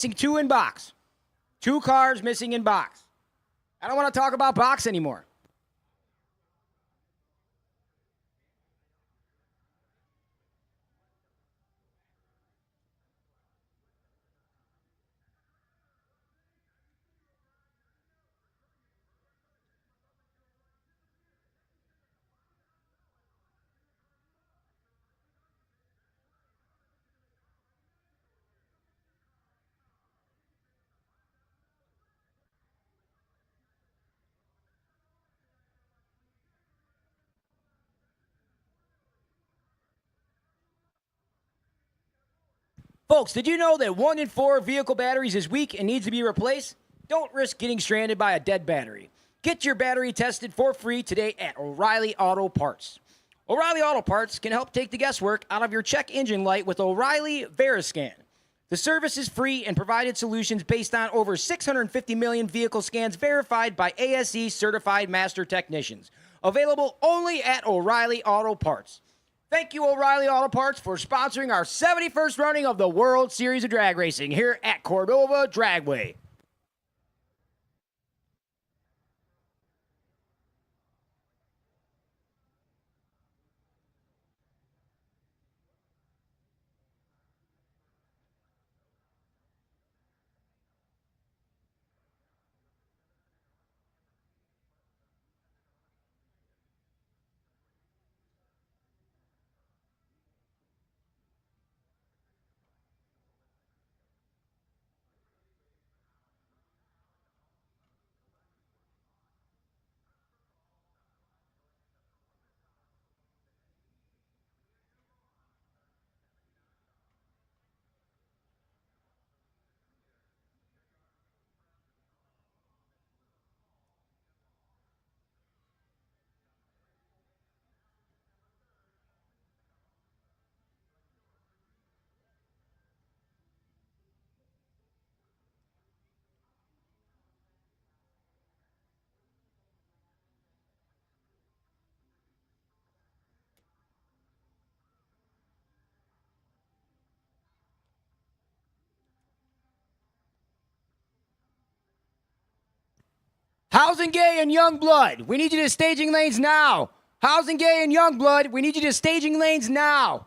Missing two in box. Two cars missing in box. I don't want to talk about box anymore. Folks, did you know that 1 in 4 vehicle batteries is weak and needs to be replaced? Don't risk getting stranded by a dead battery. Get your battery tested for free today at O'Reilly Auto Parts. O'Reilly Auto Parts can help take the guesswork out of your check engine light with O'Reilly Veriscan. The service is free and provided solutions based on over 650 million vehicle scans verified by ASE certified master technicians. Available only at O'Reilly Auto Parts. Thank you, O'Reilly Auto Parts, for sponsoring our 71st running of the World Series of Drag Racing here at Cordova Dragway. Housing Gay and Youngblood, we need you to staging lanes now. Housing Gay and Youngblood, we need you to staging lanes now.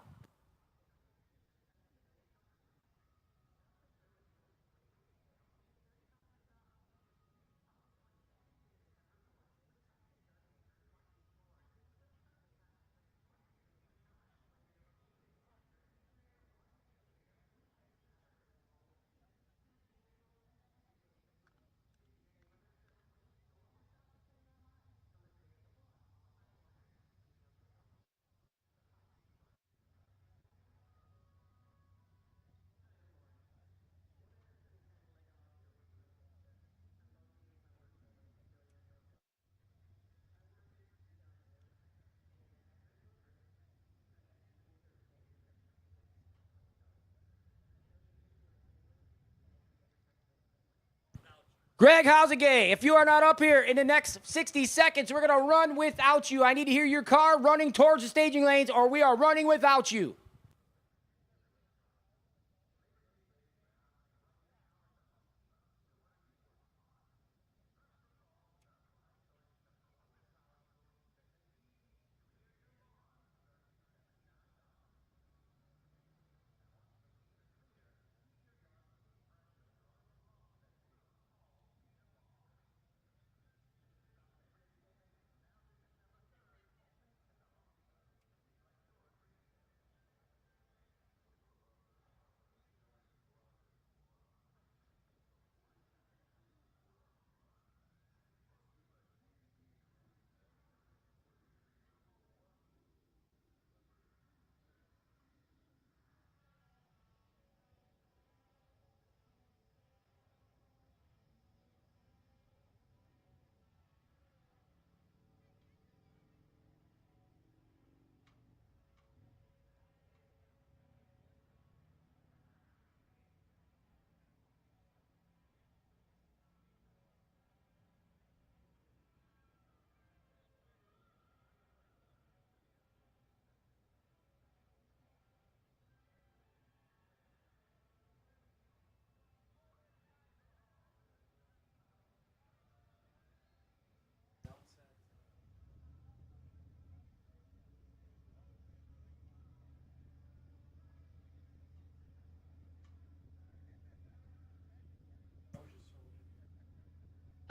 Greg Housegay, if you are not up here in the next 60 seconds, we're going to run without you. I need to hear your car running towards the staging lanes, or we are running without you.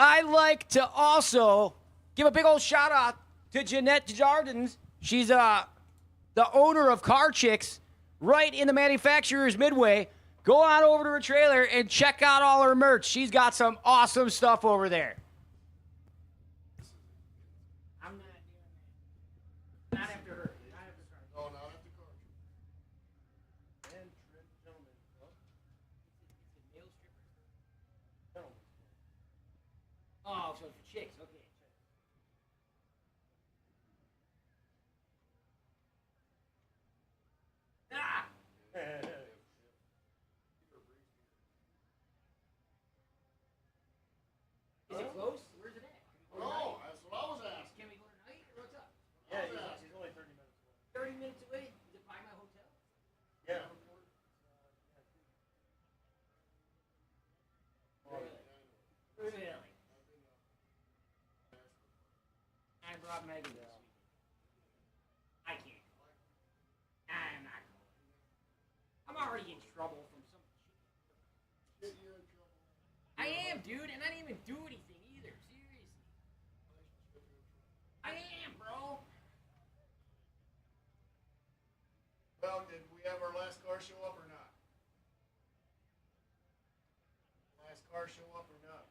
I'd like to also give a big old shout out to Jeanette Jardins. She's the owner of Car Chicks right in the manufacturer's midway. Go on over to her trailer and check out all her merch. She's got some awesome stuff over there. I'm not doing that. Not after her. Not after Car. No, not after Car. And trim gentlemen club. It's a male stripper. Oh, so it's for chicks. Okay. Ah! Is it close? Where's it at? No, that's what I was asking. Can we go tonight or what's up? Yeah, he's only 30 minutes away. 30 minutes away? Is it by my hotel? Yeah. Really? I brought Megan this week. I can't go. I'm not going. I'm already in trouble from some shit. I am, dude, and I didn't even do anything either. Seriously. I am, bro. Well, did we have our last car show up or not? Last car show up or not?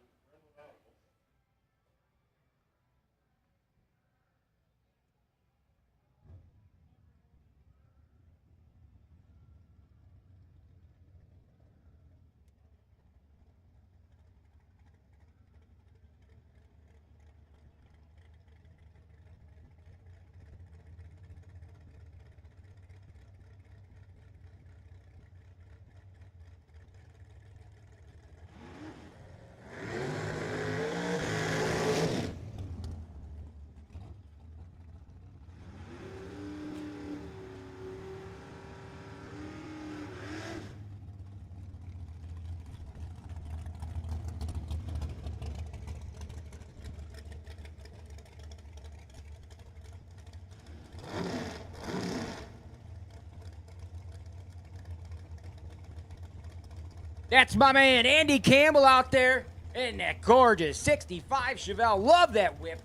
That's my man Andy Campbell out there in that gorgeous 65 Chevelle. Love that whip.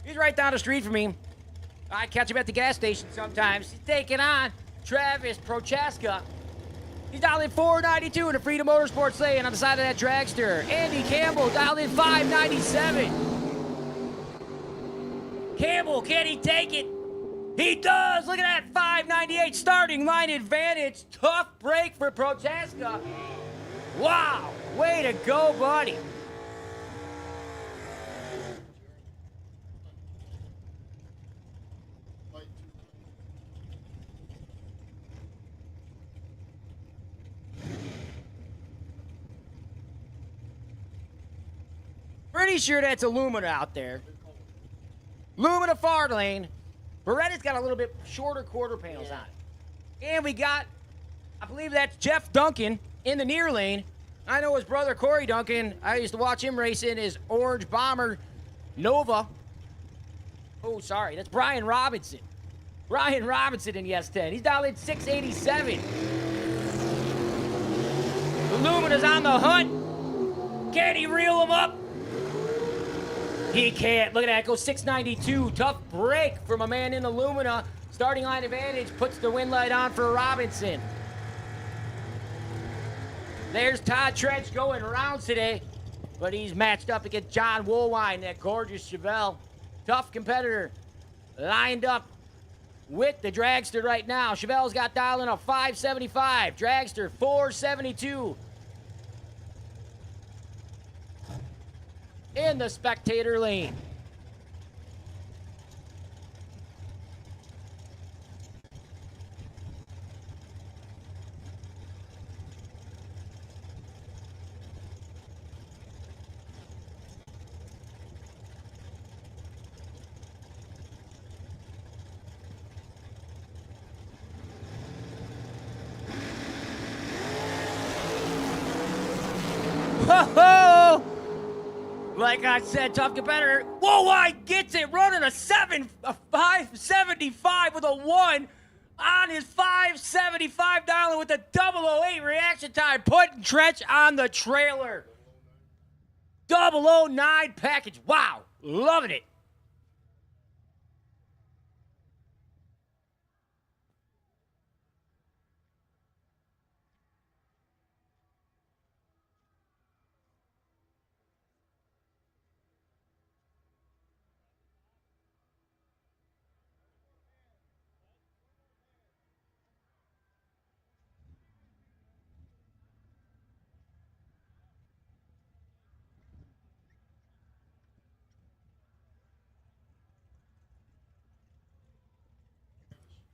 He's right down the street from me. I catch him at the gas station sometimes. He's taking on Travis Prochaska. He's dialed in 492 in the Freedom Motorsports lane on the side of that dragster. Andy Campbell dialed in 597. Campbell, can he take it? He does. Look at that 598 starting line advantage. Tough break for Prochaska. Wow, way to go, buddy. Pretty sure that's a Lumina out there. Lumina far lane. Beretta's got a little bit shorter quarter panels on it. And we got, I believe that's Jeff Duncan in the near lane. I know his brother Corey Duncan. I used to watch him race in his orange Bomber Nova. Oh, sorry, that's Brian Robinson. Brian Robinson in the S10. He's dialed in 687. The Lumina's on the hunt. Can he reel him up? He can't. Look at that. Goes 692. Tough break from a man in the Lumina. Starting line advantage. Puts the wind light on for Robinson. There's Todd Trench going rounds today. But he's matched up against John Woolwine, that gorgeous Chevelle. Tough competitor. Lined up with the dragster right now. Chevelle's got dialed in a 575. Dragster 472. In the spectator lane. Ho-ho! Like I said, tough competitor. Woolwine gets it, running a 575 with a 1 on his 575 dialing with a 008 reaction time, putting Trench on the trailer. 009 package. Wow, loving it.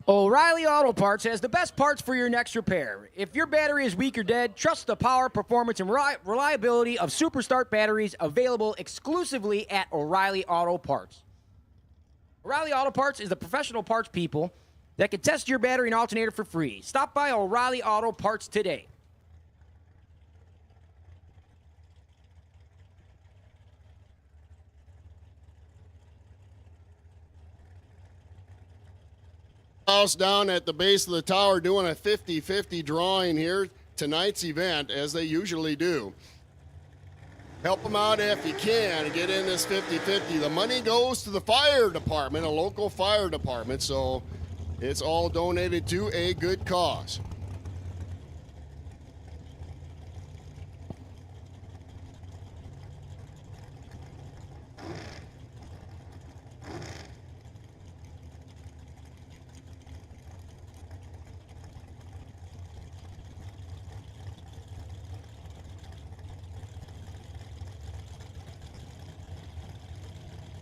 O'Reilly Auto Parts has the best parts for your next repair. If your battery is weak or dead, trust the power, performance, and reliability of Superstart batteries available exclusively at O'Reilly Auto Parts. O'Reilly Auto Parts is the professional parts people that can test your battery and alternator for free. Stop by O'Reilly Auto Parts today. House down at the base of the tower doing a 50-50 drawing here tonight's event, as they usually do. Help them out if you can get in this 50-50. The money goes to the fire department, a local fire department, so it's all donated to a good cause.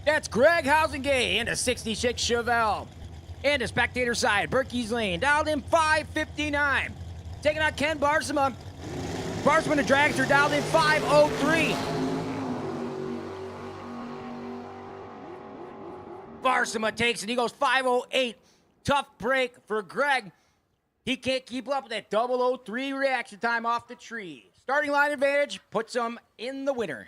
That's Greg Housengay into 66 Chevelle. And the spectator side, Berkey's Lane, dialed in 559. Taking out Ken Barsima. Barsima to Dragster, dialed in 503. Barsima takes it, he goes 508. Tough break for Greg. He can't keep up with that 003 reaction time off the tree. Starting line advantage puts him in the winner.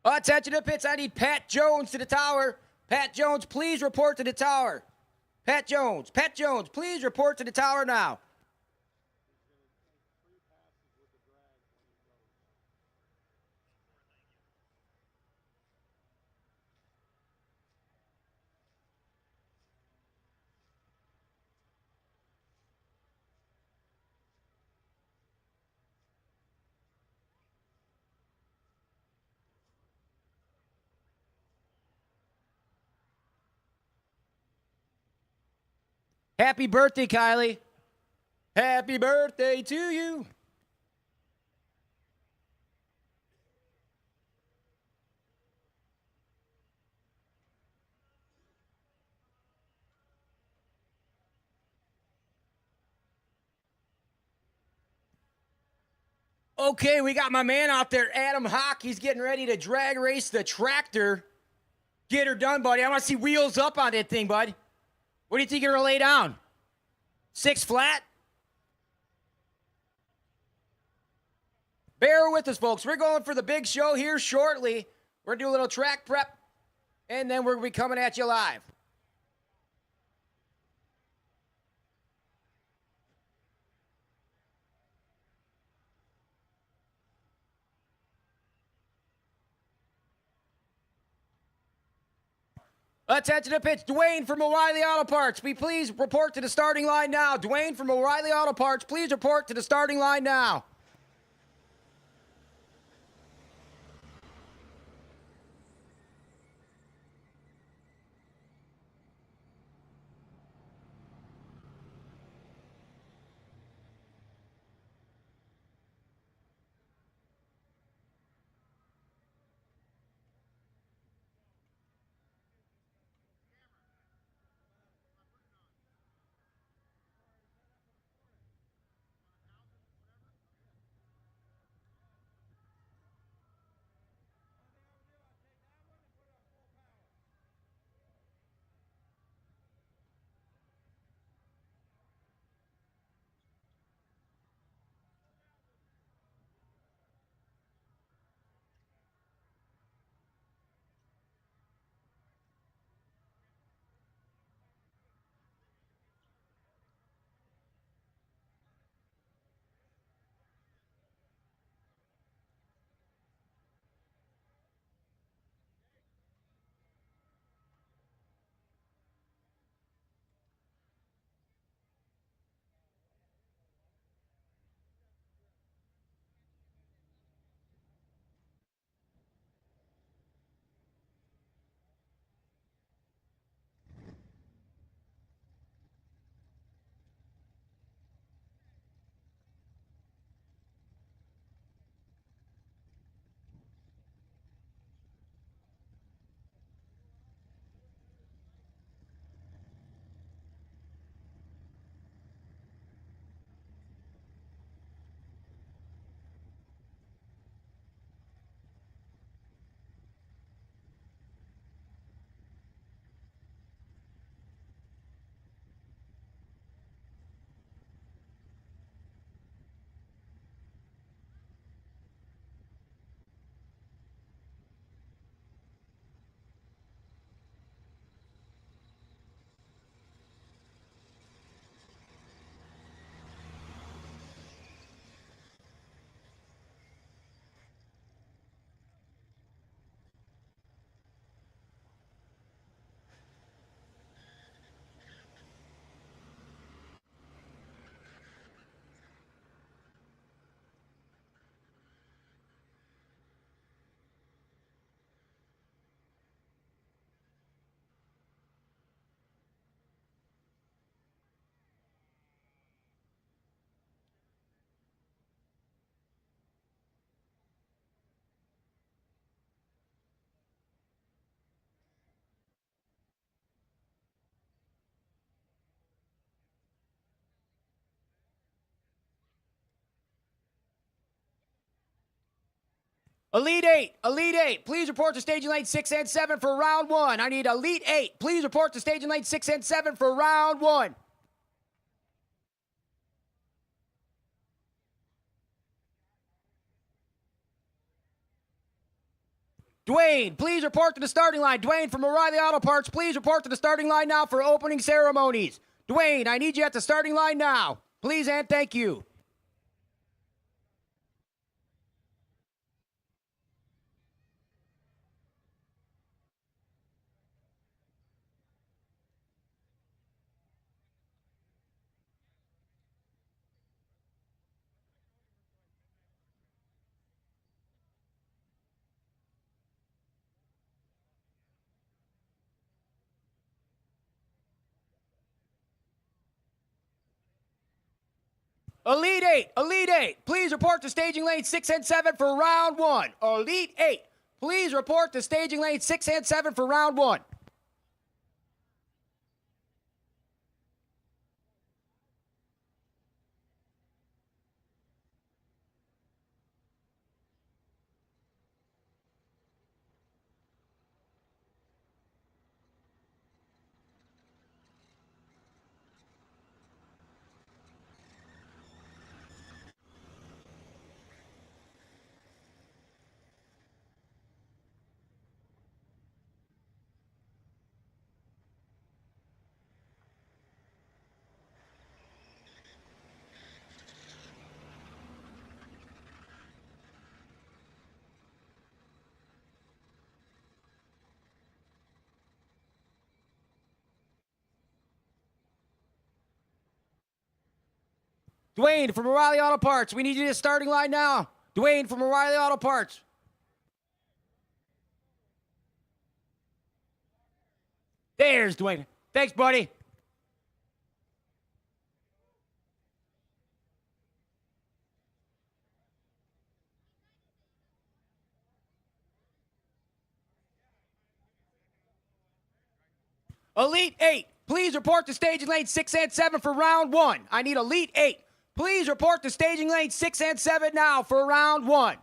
Attention to pits. I need Pat Jones to the tower. Pat Jones, please report to the tower. Pat Jones, please report to the tower now. Happy birthday, Kylie. Happy birthday to you. Okay, we got my man out there, Adam Hawk. He's getting ready to drag race the tractor. Get her done, buddy. I want to see wheels up on that thing, bud. What do you think you're going to lay down? 6 flat? Bear with us, folks. We're going for the big show here shortly. We're going to do a little track prep, and then we're going to be coming at you live. Attention to pitch. Dwayne from O'Reilly Auto Parts. Please report to the starting line now. Dwayne from O'Reilly Auto Parts, please report to the starting line now. Elite Eight, please report to staging lane 6 and 7 for round 1. I need Elite 8, please report to staging lane 6 and 7 for round 1. Dwayne, please report to the starting line. Dwayne from O'Reilly Auto Parts, please report to the starting line now for opening ceremonies. Dwayne, I need you at the starting line now. Please and thank you. Elite Eight, please report to staging lane 6 and 7 for round 1. Elite 8, please report to staging lane 6 and 7 for round 1. Dwayne from O'Reilly Auto Parts, we need you to the starting line now. Dwayne from O'Reilly Auto Parts. There's Dwayne. Thanks, buddy. Elite 8, please report to staging lane 6 and 7 for round 1. I need Elite 8. Please report to staging lane 6 and 7 now for round 1.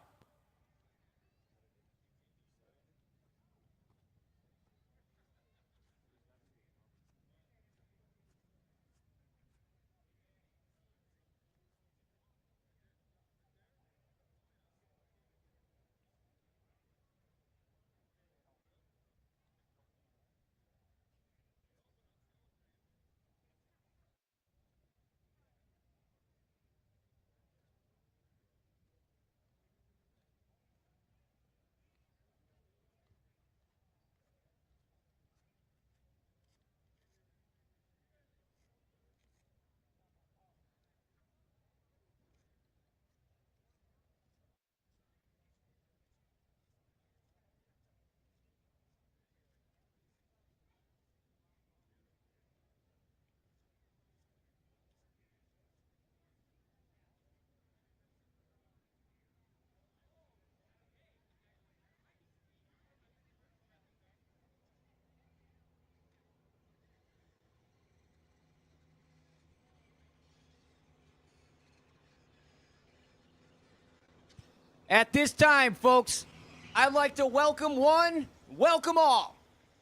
At this time, folks, I'd like to welcome all,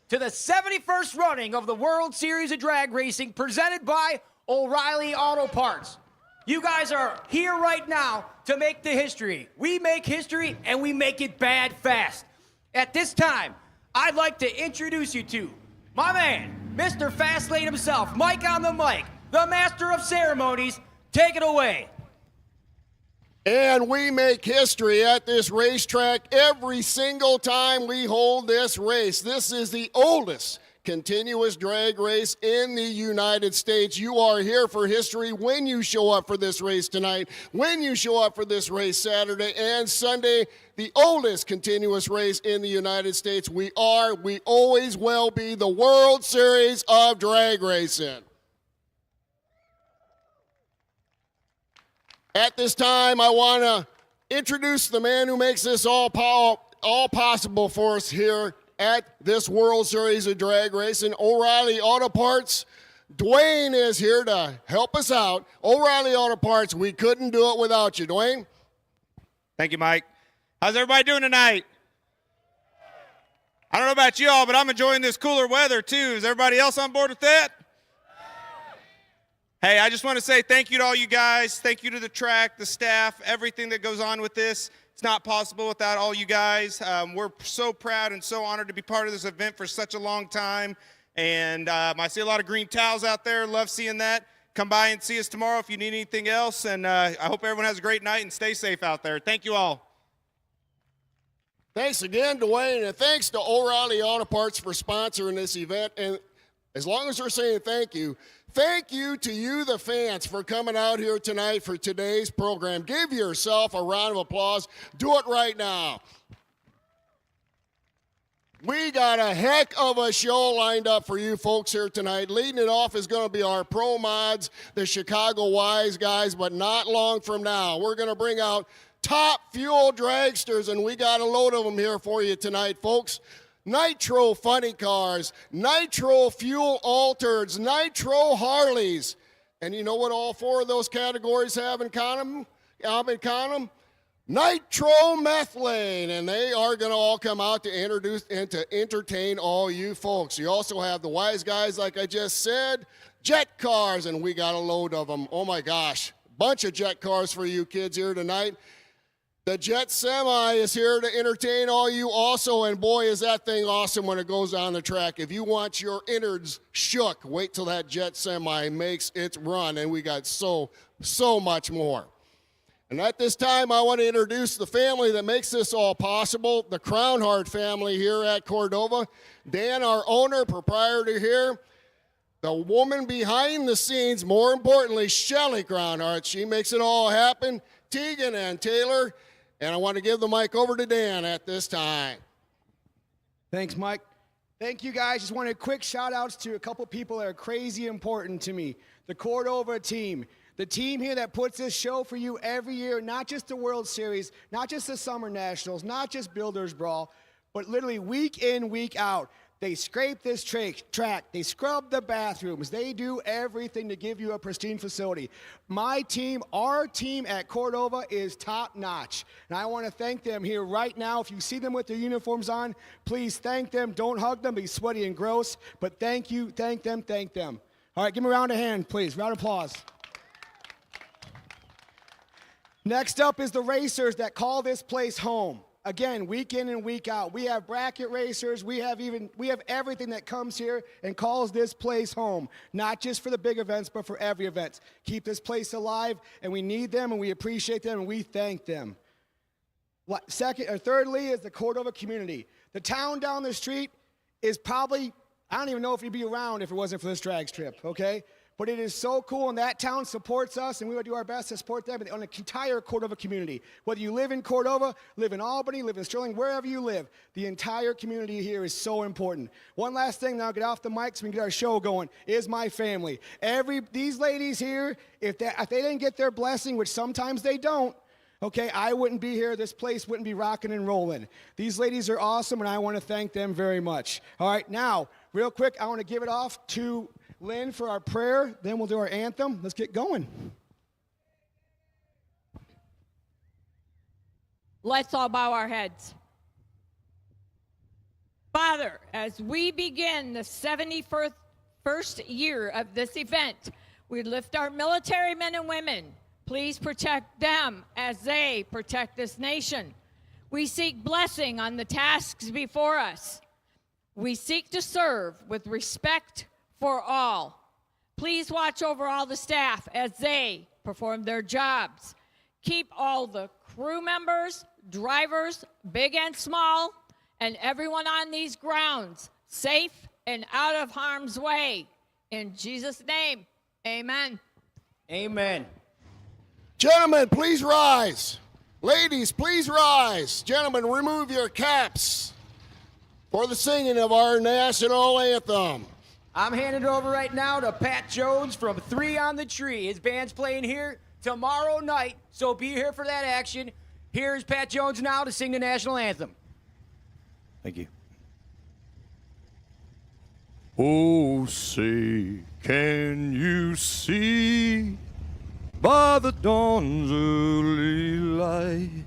to the 71st running of the World Series of Drag Racing presented by O'Reilly Auto Parts. You guys are here right now to make the history. We make history and we make it bad fast. At this time, I'd like to introduce you to my man, Mr. Fastlane himself, Mike on the mic, the master of ceremonies. Take it away. And we make history at this racetrack every single time we hold this race. This is the oldest continuous drag race in the United States. You are here for history when you show up for this race tonight, when you show up for this race Saturday and Sunday. The oldest continuous race in the United States. We always will be the World Series of Drag Racing. At this time, I want to introduce the man who makes this all possible for us here at this World Series of Drag Racing, O'Reilly Auto Parts. Dwayne is here to help us out. O'Reilly Auto Parts, we couldn't do it without you. Dwayne? Thank you, Mike. How's everybody doing tonight? I don't know about you all, but I'm enjoying this cooler weather, too. Is everybody else on board with that? Hey, I just want to say thank you to all you guys. Thank you to the track, the staff, everything that goes on with this. It's not possible without all you guys. We're so proud and so honored to be part of this event for such a long time. And I see a lot of green towels out there. Love seeing that. Come by and see us tomorrow if you need anything else. And I hope everyone has a great night and stay safe out there. Thank you all. Thanks again, Dwayne, and thanks to O'Reilly Auto Parts for sponsoring this event. And as long as we're saying thank you to you, the fans, for coming out here tonight for today's program. Give yourself a round of applause. Do it right now. We got a heck of a show lined up for you folks here tonight. Leading it off is going to be our pro mods, the Chicago Wise guys, but not long from now, we're going to bring out top fuel dragsters, and we got a load of them here for you tonight, folks. Nitro funny cars, Nitro fuel altereds, Nitro Harleys. And you know what all four of those categories have in common? Nitromethane, and they are going to all come out to introduce and to entertain all you folks. You also have the Wise guys, like I just said, jet cars, and we got a load of them. Oh my gosh, bunch of jet cars for you kids here tonight. The Jet Semi is here to entertain all you also, and boy, is that thing awesome when it goes on the track. If you want your innards shook, wait till that Jet Semi makes its run, and we got so much more. And at this time, I want to introduce the family that makes this all possible, the Crownheart family here at Cordova. Dan, our owner, proprietor here. The woman behind the scenes, more importantly, Shelly Crownheart. She makes it all happen. Tegan and Taylor. And I want to give the mic over to Dan at this time. Thanks, Mike. Thank you, guys. Just wanted quick shout-outs to a couple people that are crazy important to me. The Cordova team. The team here that puts this show for you every year, not just the World Series, not just the Summer Nationals, not just Builders Brawl, but literally week in, week out. They scrape this track. They scrub the bathrooms. They do everything to give you a pristine facility. My team, our team at Cordova is top notch. And I want to thank them here right now. If you see them with their uniforms on, please thank them. Don't hug them, be sweaty and gross. But thank you, thank them, thank them. All right, give me a round of hand, please. Round of applause. Next up is the racers that call this place home. Again, week in and week out. We have bracket racers. We have everything that comes here and calls this place home. Not just for the big events, but for every event. Keep this place alive, and we need them, and we appreciate them, and we thank them. Thirdly is the Cordova community. The town down the street is probably, I don't even know if you'd be around if it wasn't for this drag strip, okay? But it is so cool, and that town supports us, and we will do our best to support them on the entire Cordova community. Whether you live in Cordova, live in Albany, live in Sterling, wherever you live, the entire community here is so important. One last thing, now I'll get off the mic so we can get our show going, is my family. These ladies here, if they didn't get their blessing, which sometimes they don't, okay, I wouldn't be here. This place wouldn't be rocking and rolling. These ladies are awesome, and I want to thank them very much. All right, now, real quick, I want to give it off to Lynn for our prayer, then we'll do our anthem. Let's get going. Let's all bow our heads. Father, as we begin the 71st year of this event, we lift our military men and women. Please protect them as they protect this nation. We seek blessing on the tasks before us. We seek to serve with respect for all. Please watch over all the staff as they perform their jobs. Keep all the crew members, drivers, big and small, and everyone on these grounds safe and out of harm's way. In Jesus' name, amen. Amen. Gentlemen, please rise. Ladies, please rise. Gentlemen, remove your caps for the singing of our national anthem. I'm handing it over right now to Pat Jones from 3 on the Tree. His band's playing here tomorrow night, so be here for that action. Here's Pat Jones now to sing the national anthem. Thank you. Oh, say, can you see by the dawn's early light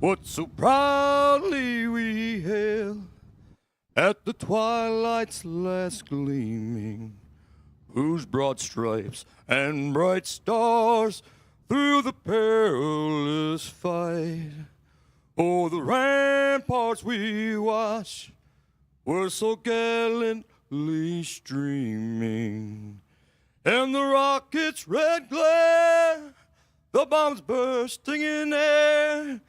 what so proudly we hailed at the twilight's last gleaming, whose broad stripes and bright stars through the perilous fight Oh, the ramparts we watched were so gallantly streaming, and the rockets' red glare, the bombs bursting in air,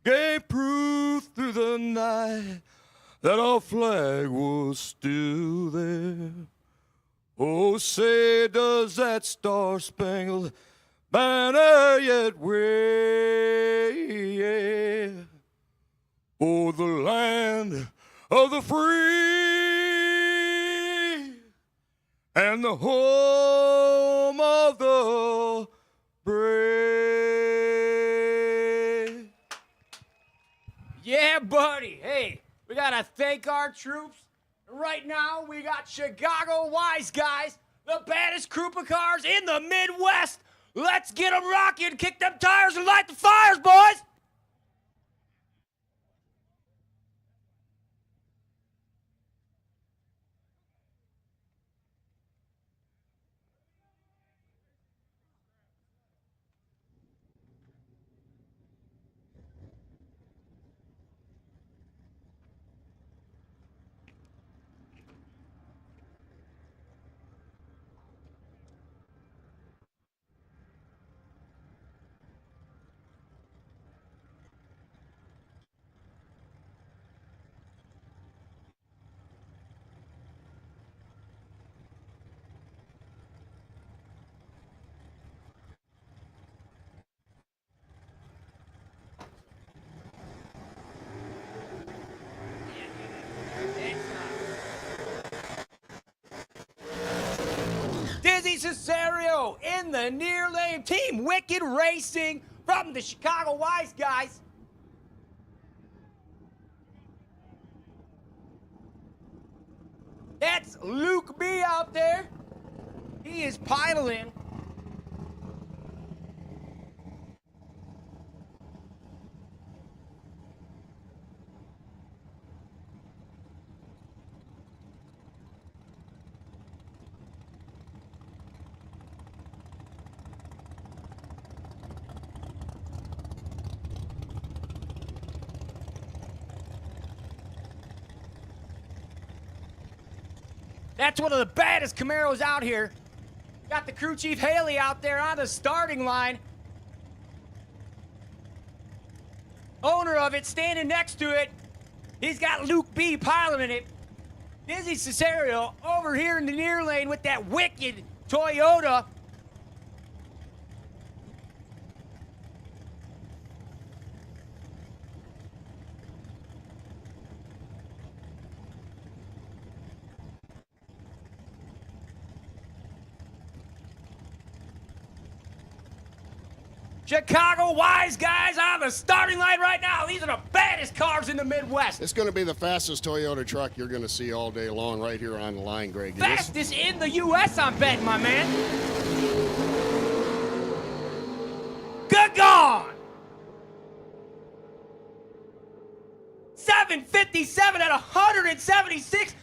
gave proof through the night that our flag was still there. Oh, say, does that star-spangled banner yet wave? Oh, the land of the free and the home of the brave. Yeah, buddy. Hey, we got to thank our troops. Right now, we got Chicago Wise Guys, the baddest group of cars in the Midwest. Let's get them rocking, kick them tires, and light the fires, boys. Dizzy Cesario in the near lane. Team Wicked Racing from the Chicago Wise Guys. That's Luke B out there. He is piloting. That's one of the baddest Camaros out here. Got the crew chief Haley out there on the starting line. Owner of it standing next to it. He's got Luke B piloting it. Dizzy Cesario over here in the near lane with that wicked Toyota. Chicago Wise Guys on the starting line right now. These are the baddest cars in the Midwest. It's going to be the fastest Toyota truck you're going to see all day long right here on the line, Greg. Fastest in the U.S., I'm betting, my man. Good gone. 757 at 176.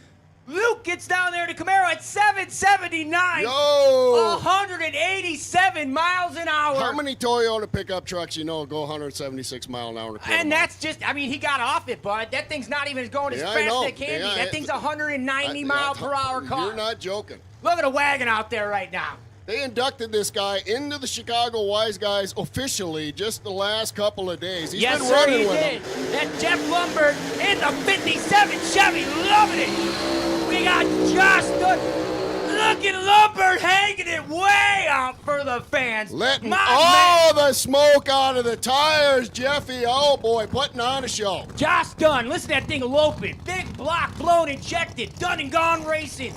Luke gets down there to Camaro at 779. Yo! 187 miles an hour. How many Toyota pickup trucks you know go 176 mile an hour? And that's just, I mean, he got off it, bud. That thing's not even going as fast as it can be. That thing's a 190 mile per hour car. You're not joking. Look at a wagon out there right now. They inducted this guy into the Chicago Wise Guys officially just the last couple of days. He's Yes, been sir, running he with did. them. That Jeff Lumbert in the 57 Chevy, loving it. We got Justin. Look at Lumbert hanging it way out for the fans. Letting My all man. the smoke out of the tires, Jeffy. Oh, boy, putting on a show. Josh Dunn, listen to that thing loping. Big block, blown, injected. Done and Gone Racing.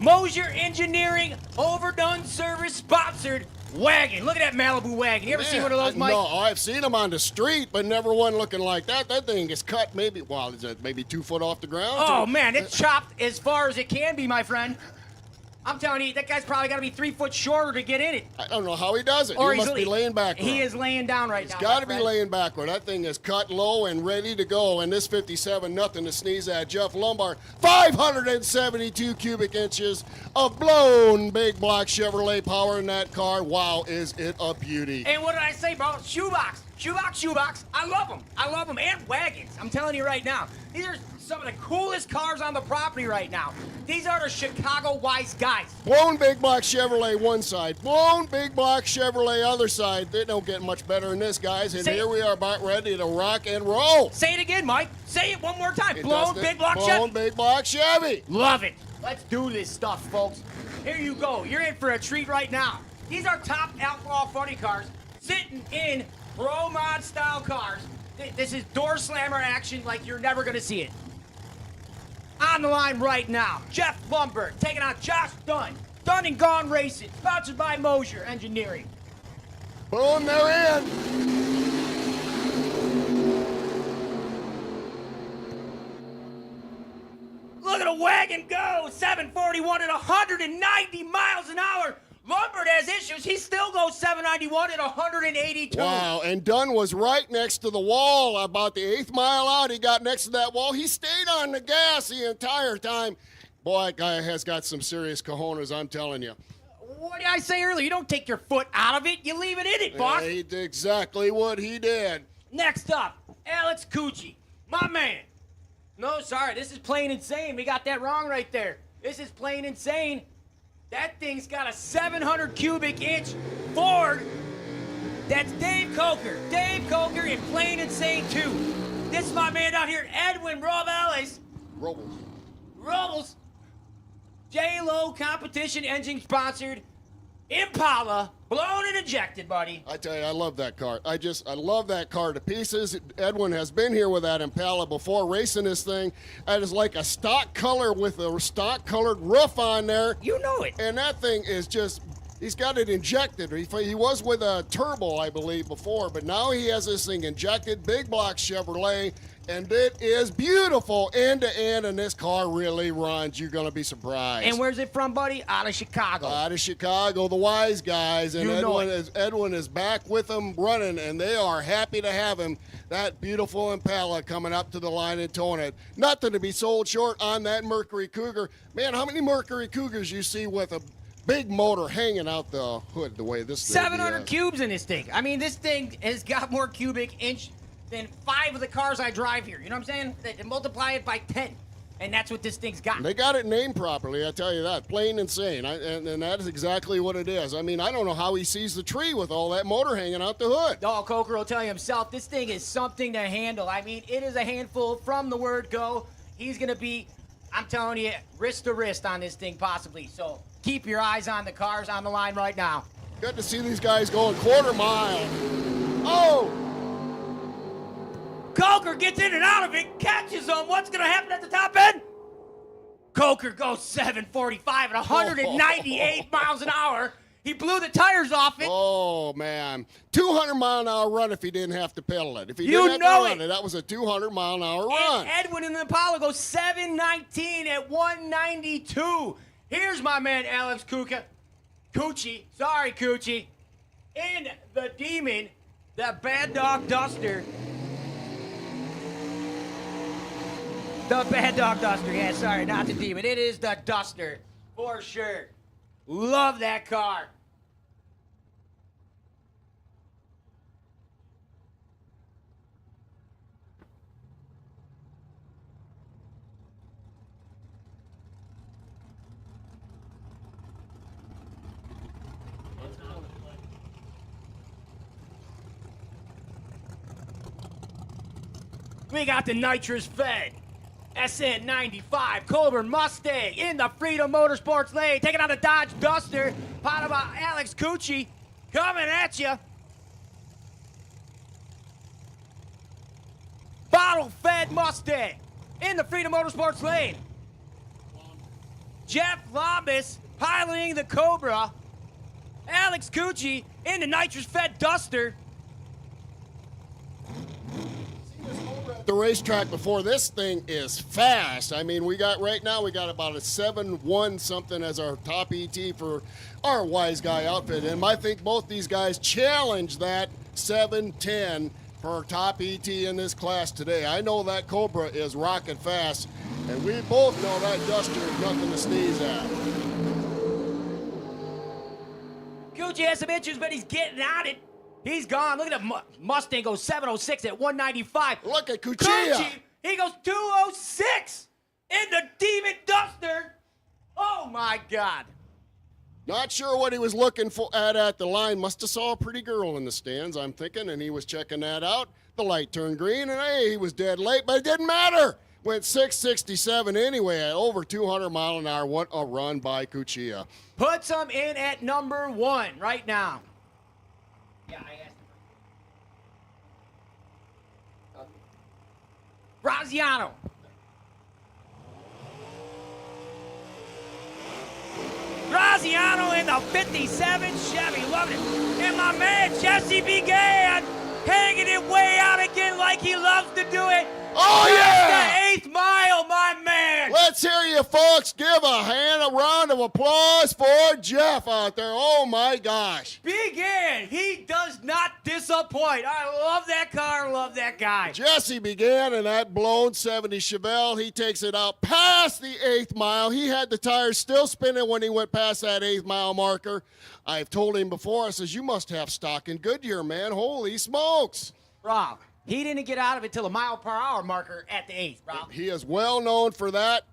Mosier Engineering, Overdone Service, sponsored wagon. Look at that Malibu wagon. You ever seen one of those, Mike? No, I've seen them on the street, but never one looking like that. That thing is cut maybe, well, is it maybe 2 foot off the ground? Oh, man, it's chopped as far as it can be, my friend. I'm telling you, that guy's probably got to be 3 foot shorter to get in it. I don't know how he does it. Or he must be laying backward. He is laying down right now. He's got to my be friend. laying backward. That thing is cut low and ready to go. And this 57, nothing to sneeze at. Jeff Lombard, 572 cubic inches of blown big block Chevrolet power in that car. Wow, is it a beauty. And what did I say, bro? Shoebox. Shoebox. I love them. And wagons. I'm telling you right now. These are some of the coolest cars on the property right now. These are the Chicago Wise guys. Blown Big Block Chevrolet one side, blown Big Block Chevrolet other side. They don't get much better than this, guys. And here we are about ready to rock and roll. Say it again, Mike. Say it one more time. Blown Big Block Chevy. Blown Big Block Chevy. Love it. Let's do this stuff, folks. Here you go. You're in for a treat right now. These are top Outlaw funny cars sitting in Pro Mod style cars. This is door slammer action like you're never going to see it. On the line right now, Jeff Lumberg taking on Josh Dunn. Dunn and Gone Racing, sponsored by Mosier Engineering. Boom, they're in. Look at a wagon go, 741 at 190 miles an hour. Lumbert has issues. He still goes 791 at 182. Wow, and Dunn was right next to the wall about the 8th mile out. He got next to that wall. He stayed on the gas the entire time. Boy, that guy has got some serious cojones, I'm telling you. What did I say earlier? You don't take your foot out of it. You leave it in it, boss. He did exactly what he did. Next up, Alex Cucci, my man. No, sorry, this is Plain Insane. We got that wrong right there. This is Plain Insane. That thing's got a 700 cubic inch Ford. That's Dave Coker. Dave Coker in Plain Insane 2. This is my man down here, Edwin Robles. Robles. J-Lo competition engine sponsored Impala, blown and ejected, buddy. I tell you, I love that car. I love that car to pieces. Edwin has been here with that Impala before, racing this thing. That is like a stock color with a stock colored roof on there. You know it. And that thing is just, he's got it injected. He was with a turbo, I believe, before, but now he has this thing injected, Big Block Chevrolet, and it is beautiful end to end, and this car really runs. You're going to be surprised. And where's it from, buddy? Out of Chicago. Out of Chicago, the Wise guys. And Edwin is back with them running, and they are happy to have him. That beautiful Impala coming up to the line and towing it. Nothing to be sold short on that Mercury Cougar. Man, how many Mercury Cougars you see with a big motor hanging out the hood the way this thing 700 cubes in this thing. I mean, this thing has got more cubic inch than 5 of the cars I drive here. You know what I'm saying? They multiply it by 10, and that's what this thing's got. They got it named properly, I tell you that. Plain Insane, and that is exactly what it is. I mean, I don't know how he sees the tree with all that motor hanging out the hood. Oh, Coker will tell you himself, this thing is something to handle. I mean, it is a handful from the word go. He's going to be, I'm telling you, wrist to wrist on this thing possibly. So keep your eyes on the cars on the line right now. Good to see these guys going quarter mile. Oh! Coker gets in and out of it, catches them. What's going to happen at the top end? Coker goes 745 at 198 miles an hour. He blew the tires off it. Oh, man. 200-mile-an-hour run if he didn't have to pedal it. If he You didn't have know to run it. That was a 200-mile-an-hour run. And Edwin in the Impala goes 719 at 192. Here's my man Alex Cucci. Sorry, Cucci. In the Demon, the Bad Dog Duster. The Bad Dog Duster. Yeah, sorry, not the Demon. It is the Duster, for sure. Love that car. We got the nitrous fed SN95 Colburn Mustang in the Freedom Motorsports lane, taking on the Dodge Duster, powered by Alex Cucci, coming at you. Bottle-fed Mustang in the Freedom Motorsports lane. Jeff Lombis piloting the Cobra. Alex Cucci in the nitrous-fed Duster. The racetrack before this thing is fast. I mean, right now we got about a 7-1 something as our top ET for our Wise Guy outfit. And I think both these guys challenge that 7-10 for our top ET in this class today. I know that Cobra is rocking fast, and we both know that Duster is nothing to sneeze at. Cucci has some issues, but he's getting at it. He's gone. Look at that Mustang goes 706 at 195. Look at Cuchilla. He goes 206 in the Demon Duster. Oh, my God. Not sure what he was looking for at the line. Must have saw a pretty girl in the stands, I'm thinking, and he was checking that out. The light turned green, and hey, he was dead late, but it didn't matter. Went 667 anyway at over 200 mile an hour. What a run by Cuchilla. Puts him in at number 1 right now. Yeah, I asked him. Graziano. Graziano in the 57 Chevy. Loved it. And my man Jesse began hanging it way out again like he loves to do it. Oh, yeah! The 8th mile, my man. Let's hear you folks give a round of applause for Jeff out there. Oh, my gosh. Began. He does not disappoint. I love that car. Love that guy. Jesse began in that blown 70 Chevelle. He takes it out past the 8th mile. He had the tires still spinning when he went past that 8th mile marker. I've told him before, I says, you must have stock in Goodyear, man. Holy smokes. Rob, he didn't get out of it till a mile per hour marker at the 8th, Rob. He is well known for that,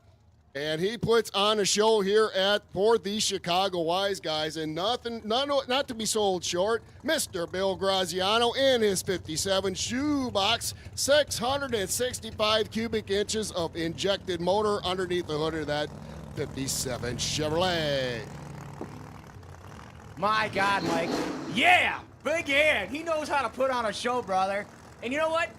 and he puts on a show here for the Chicago Wise Guys, and not to be sold short, Mr. Bill Graziano in his 57 shoebox, 665 cubic inches of injected motor underneath the hood of that 57 Chevrolet. My God, Mike. Yeah, big hand. He knows how to put on a show, brother. And you know what?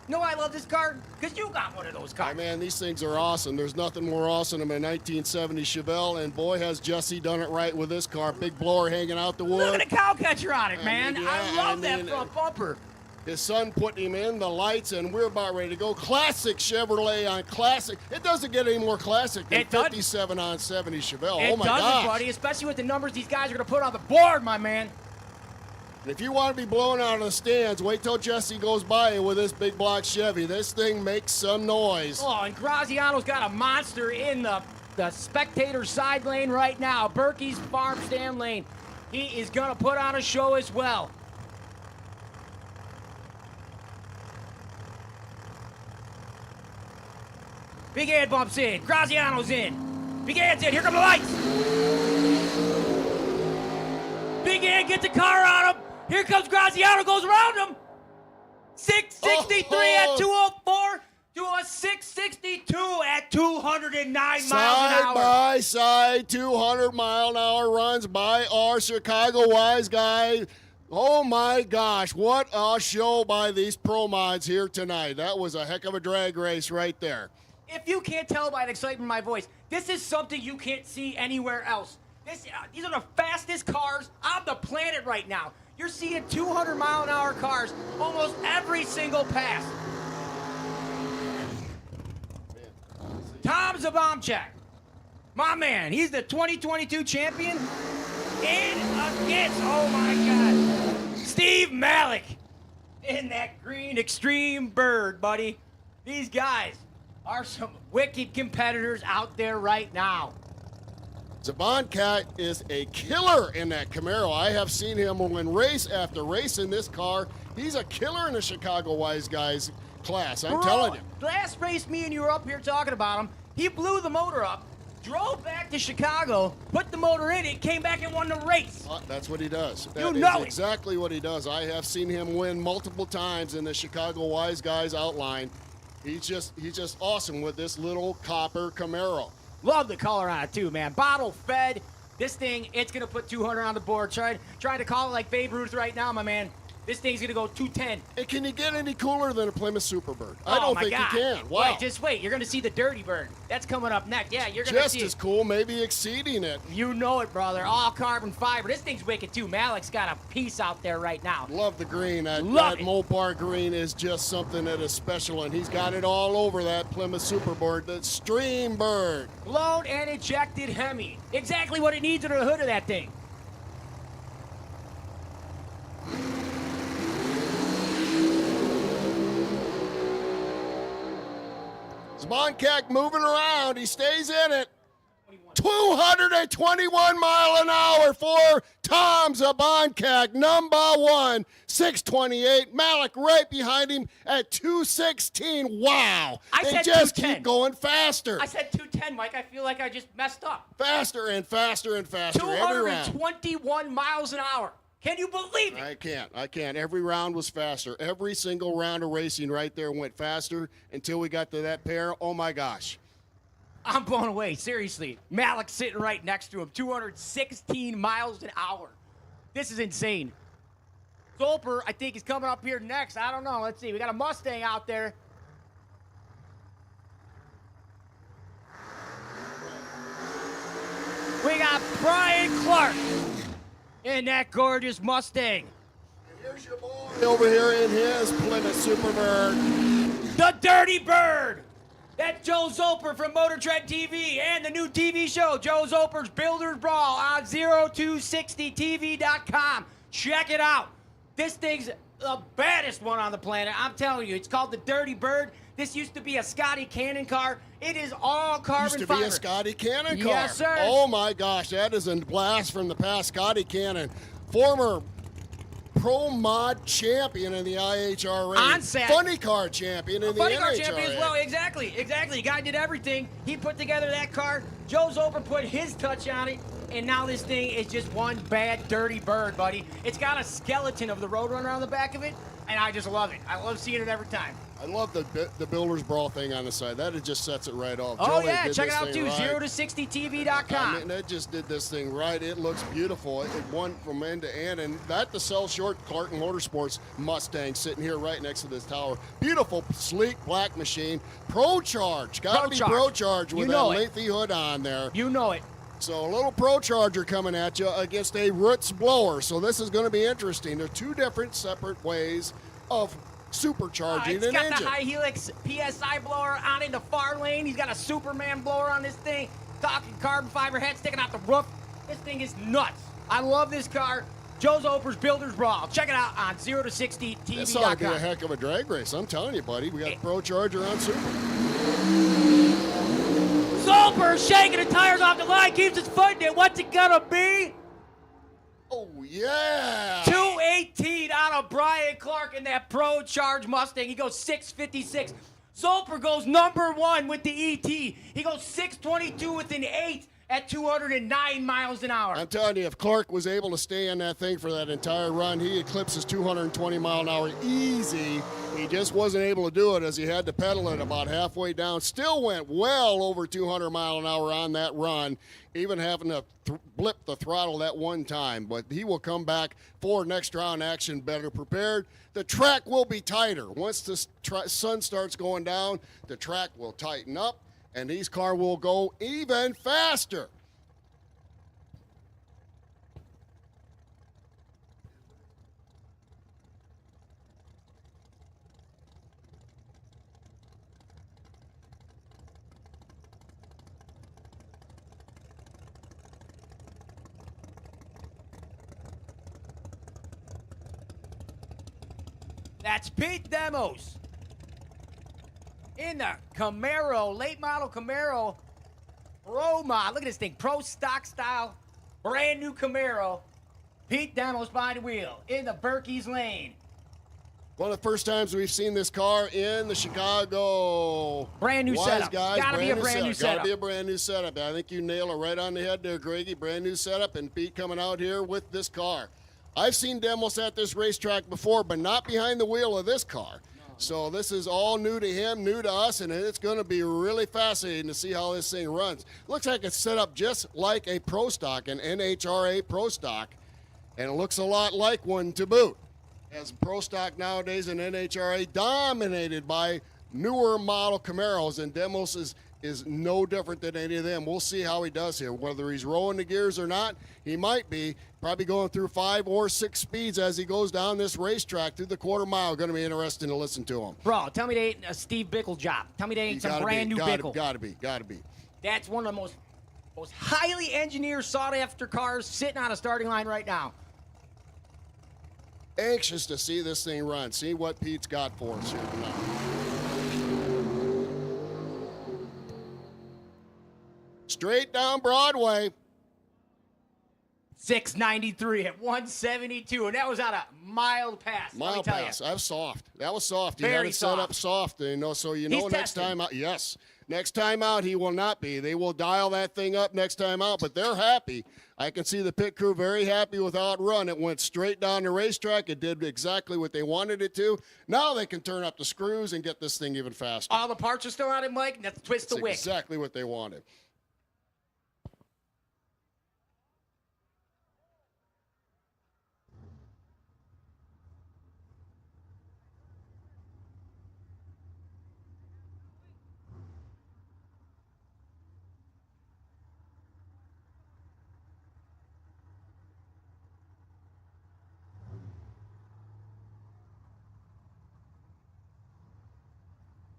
You know why I love this car? Because you got one of those cars. Hey, man, these things are awesome. There's nothing more awesome than a 1970 Chevelle, and boy, has Jesse done it right with this car. Big blower hanging out the wood. Look at the cow catcher on it, man. Yeah, I love that front bumper. His son put him in the lights, and we're about ready to go. Classic Chevrolet on classic. It doesn't get any more classic than 57 on 70 Chevelle. Oh, my gosh. It doesn't, buddy, especially with the numbers these guys are going to put on the board, my man. And if you want to be blown out of the stands, wait till Jesse goes by with this big block Chevy. This thing makes some noise. Oh, and Graziano's got a monster in the spectator side lane right now. Berkey's farm stand lane. He is going to put on a show as well. Big Ed bumps in. Graziano's in. Big Ed's in. Here come the lights. Big Ed gets the car on him. Here comes Graziano. Goes around him. 663 at 204 to a 662 at 209 miles an hour. Side by side, 200 mile an hour runs by our Chicago Wise Guy. Oh my gosh, what a show by these pro mods here tonight. That was a heck of a drag race right there. If you can't tell by the excitement in my voice, this is something you can't see anywhere else. These are the fastest cars on the planet right now. You're seeing 200 mile an hour cars almost every single pass. Tom Zabomchak, my man, he's the 2022 champion. In against, oh my God, Steve Malik in that green Extreme Bird, buddy. These guys are some wicked competitors out there right now. Zaboncat is a killer in that Camaro. I have seen him win race after race in this car. He's a killer in the Chicago Wise Guys class, I'm telling you. Last race me and you were up here talking about him, he blew the motor up, drove back to Chicago, put the motor in it, came back and won the race. That's what he does. You know That is it. exactly what he does. I have seen him win multiple times in the Chicago Wise Guys outline. He's just awesome with this little copper Camaro. Love the color on it too, man. Bottle fed. This thing, it's gonna put 200 on the board. Trying to call it like Babe Ruth right now, my man. This thing's gonna go 210. And can you get any cooler than a Plymouth Superbird? I Oh, don't my think God. you can. Wow. Wait, just wait. You're gonna see the Dirty Bird. That's coming up next. Yeah, you're gonna Just see as it. cool, maybe exceeding it. You know it, brother. All carbon fiber. This thing's wicked too. Malik's got a piece out there right now. Love the green. That Love it. Mopar green is just something that is special, and he's got it all over that Plymouth Superbird, the Stream Bird. Blown and ejected Hemi. Exactly what it needs under the hood of that thing. Zbonkak moving around. He stays in it. 221 mile an hour for Tom Zabonkak, number 1, 628. Malik right behind him at 216. Wow. I They said just 210. keep going faster. I said 210, Mike. I feel like I just messed up. Faster and faster and faster every round. 221 miles an hour. Can you believe it? I can't. Every round was faster. Every single round of racing right there went faster until we got to that pair. Oh, my gosh. I'm blown away, seriously. Malik's sitting right next to him, 216 miles an hour. This is insane. Zolper, I think, is coming up here next. I don't know. Let's see. We got a Mustang out there. We got Brian Clark in that gorgeous Mustang. And here's your boy over here in his Plymouth Superbird. The Dirty Bird. That's Joe Zolper from Motor Trend TV and the new TV show, Joe Zolper's Builder's Brawl on 0260tv.com. Check it out. This thing's the baddest one on the planet. I'm telling you, it's called the Dirty Bird. This used to be a Scotty Cannon car. It is all carbon Used to fiber. be a Scotty Cannon car. Yes, sir. Oh, my gosh. That is a blast from the past. Scotty Cannon, former Pro Mod champion in the IHRA. OnSat. Funny car champion in the Funny NHRA. car champion as well. Exactly. The guy did everything. He put together that car. Joe Zolper put his touch on it. And now this thing is just one bad, dirty bird, buddy. It's got a skeleton of the Roadrunner on the back of it. And I just love it. I love seeing it every time. I love the Builder's Brawl thing on the side. That just sets it right off. Oh, Joey yeah. did Check it this out, thing too. right. 0to60tv.com. I mean, that just did this thing right. It looks beautiful. It won from end to end. And that the Sell Short Clark Motorsports Mustang sitting here right next to this tower. Beautiful, sleek black machine. Pro Charge. Got to be Pro Charge with that lengthy hood on there. You know it. So a little Pro Charger coming at you against a Roots blower. So this is going to be interesting. There are two different separate ways of supercharging an engine. It's got the high helix PSI blower on in the far lane. He's got a Superman blower on this thing. Talking carbon fiber head sticking out the roof. This thing is nuts. I love this car. Joe Zolper's Builder's Brawl. Check it out on 0to60tv.com. This ought to be a heck of a drag race. I'm telling you, buddy. We got Pro Charger on Super. Zolper shaking the tires off the line, keeps his foot in it. What's it gonna be? Oh, yeah. 218 out of Brian Clark in that Pro Charge Mustang. He goes 656. Zolper goes number 1 with the ET. He goes 622 with an 8 at 209 miles an hour. I'm telling you, if Clark was able to stay in that thing for that entire run, he eclipses 220 mile an hour easy. He just wasn't able to do it as he had to pedal it about halfway down. Still went well over 200 mile an hour on that run, even having to blip the throttle that one time. But he will come back for next round action better prepared. The track will be tighter. Once the sun starts going down, the track will tighten up, and these cars will go even faster. That's Pete Demos in the Camaro, late model Camaro Pro Mod. Look at this thing, Pro Stock Style, brand new Camaro. Pete Demos behind the wheel in the Berkey's lane. One of the first times we've seen this car in the Chicago. Brand new setup. Guys, Gotta be a brand new setup. Gotta be a brand new setup. I think you nail it right on the head there, Greggy. Brand new setup, and Pete coming out here with this car. I've seen demos at this racetrack before, but not behind the wheel of this car. So this is all new to him, new to us, and it's going to be really fascinating to see how this thing runs. Looks like it's set up just like a Pro Stock, an NHRA Pro Stock, and it looks a lot like one to boot. As Pro Stock nowadays and NHRA dominated by newer model Camaros, and Demos is no different than any of them. We'll see how he does here. Whether he's rolling the gears or not, he might be. Probably going through 5 or 6 speeds as he goes down this racetrack through the quarter mile. Going to be interesting to listen to him. Bro, tell me they ain't a Steve Bickle job. Tell me they ain't some brand new Bickle. Gotta be. That's one of the most highly engineered, sought-after cars sitting on a starting line right now. Anxious to see this thing run. See what Pete's got for us here tonight. straight down Broadway. 693 at 172, and that was on a mild pass. let me Mile tell pass. you. That was soft. That was soft. He had Very it set up soft. soft, so He's next testing. time out. Yes, next time out he will not be. They will dial that thing up next time out, but they're happy. I can see the pit crew very happy with how it run. It went straight down the racetrack. It did exactly what they wanted it to. Now they can turn up the screws and get this thing even faster. All the parts are still on it, Mike, and that's twist the That's wick. exactly what they wanted.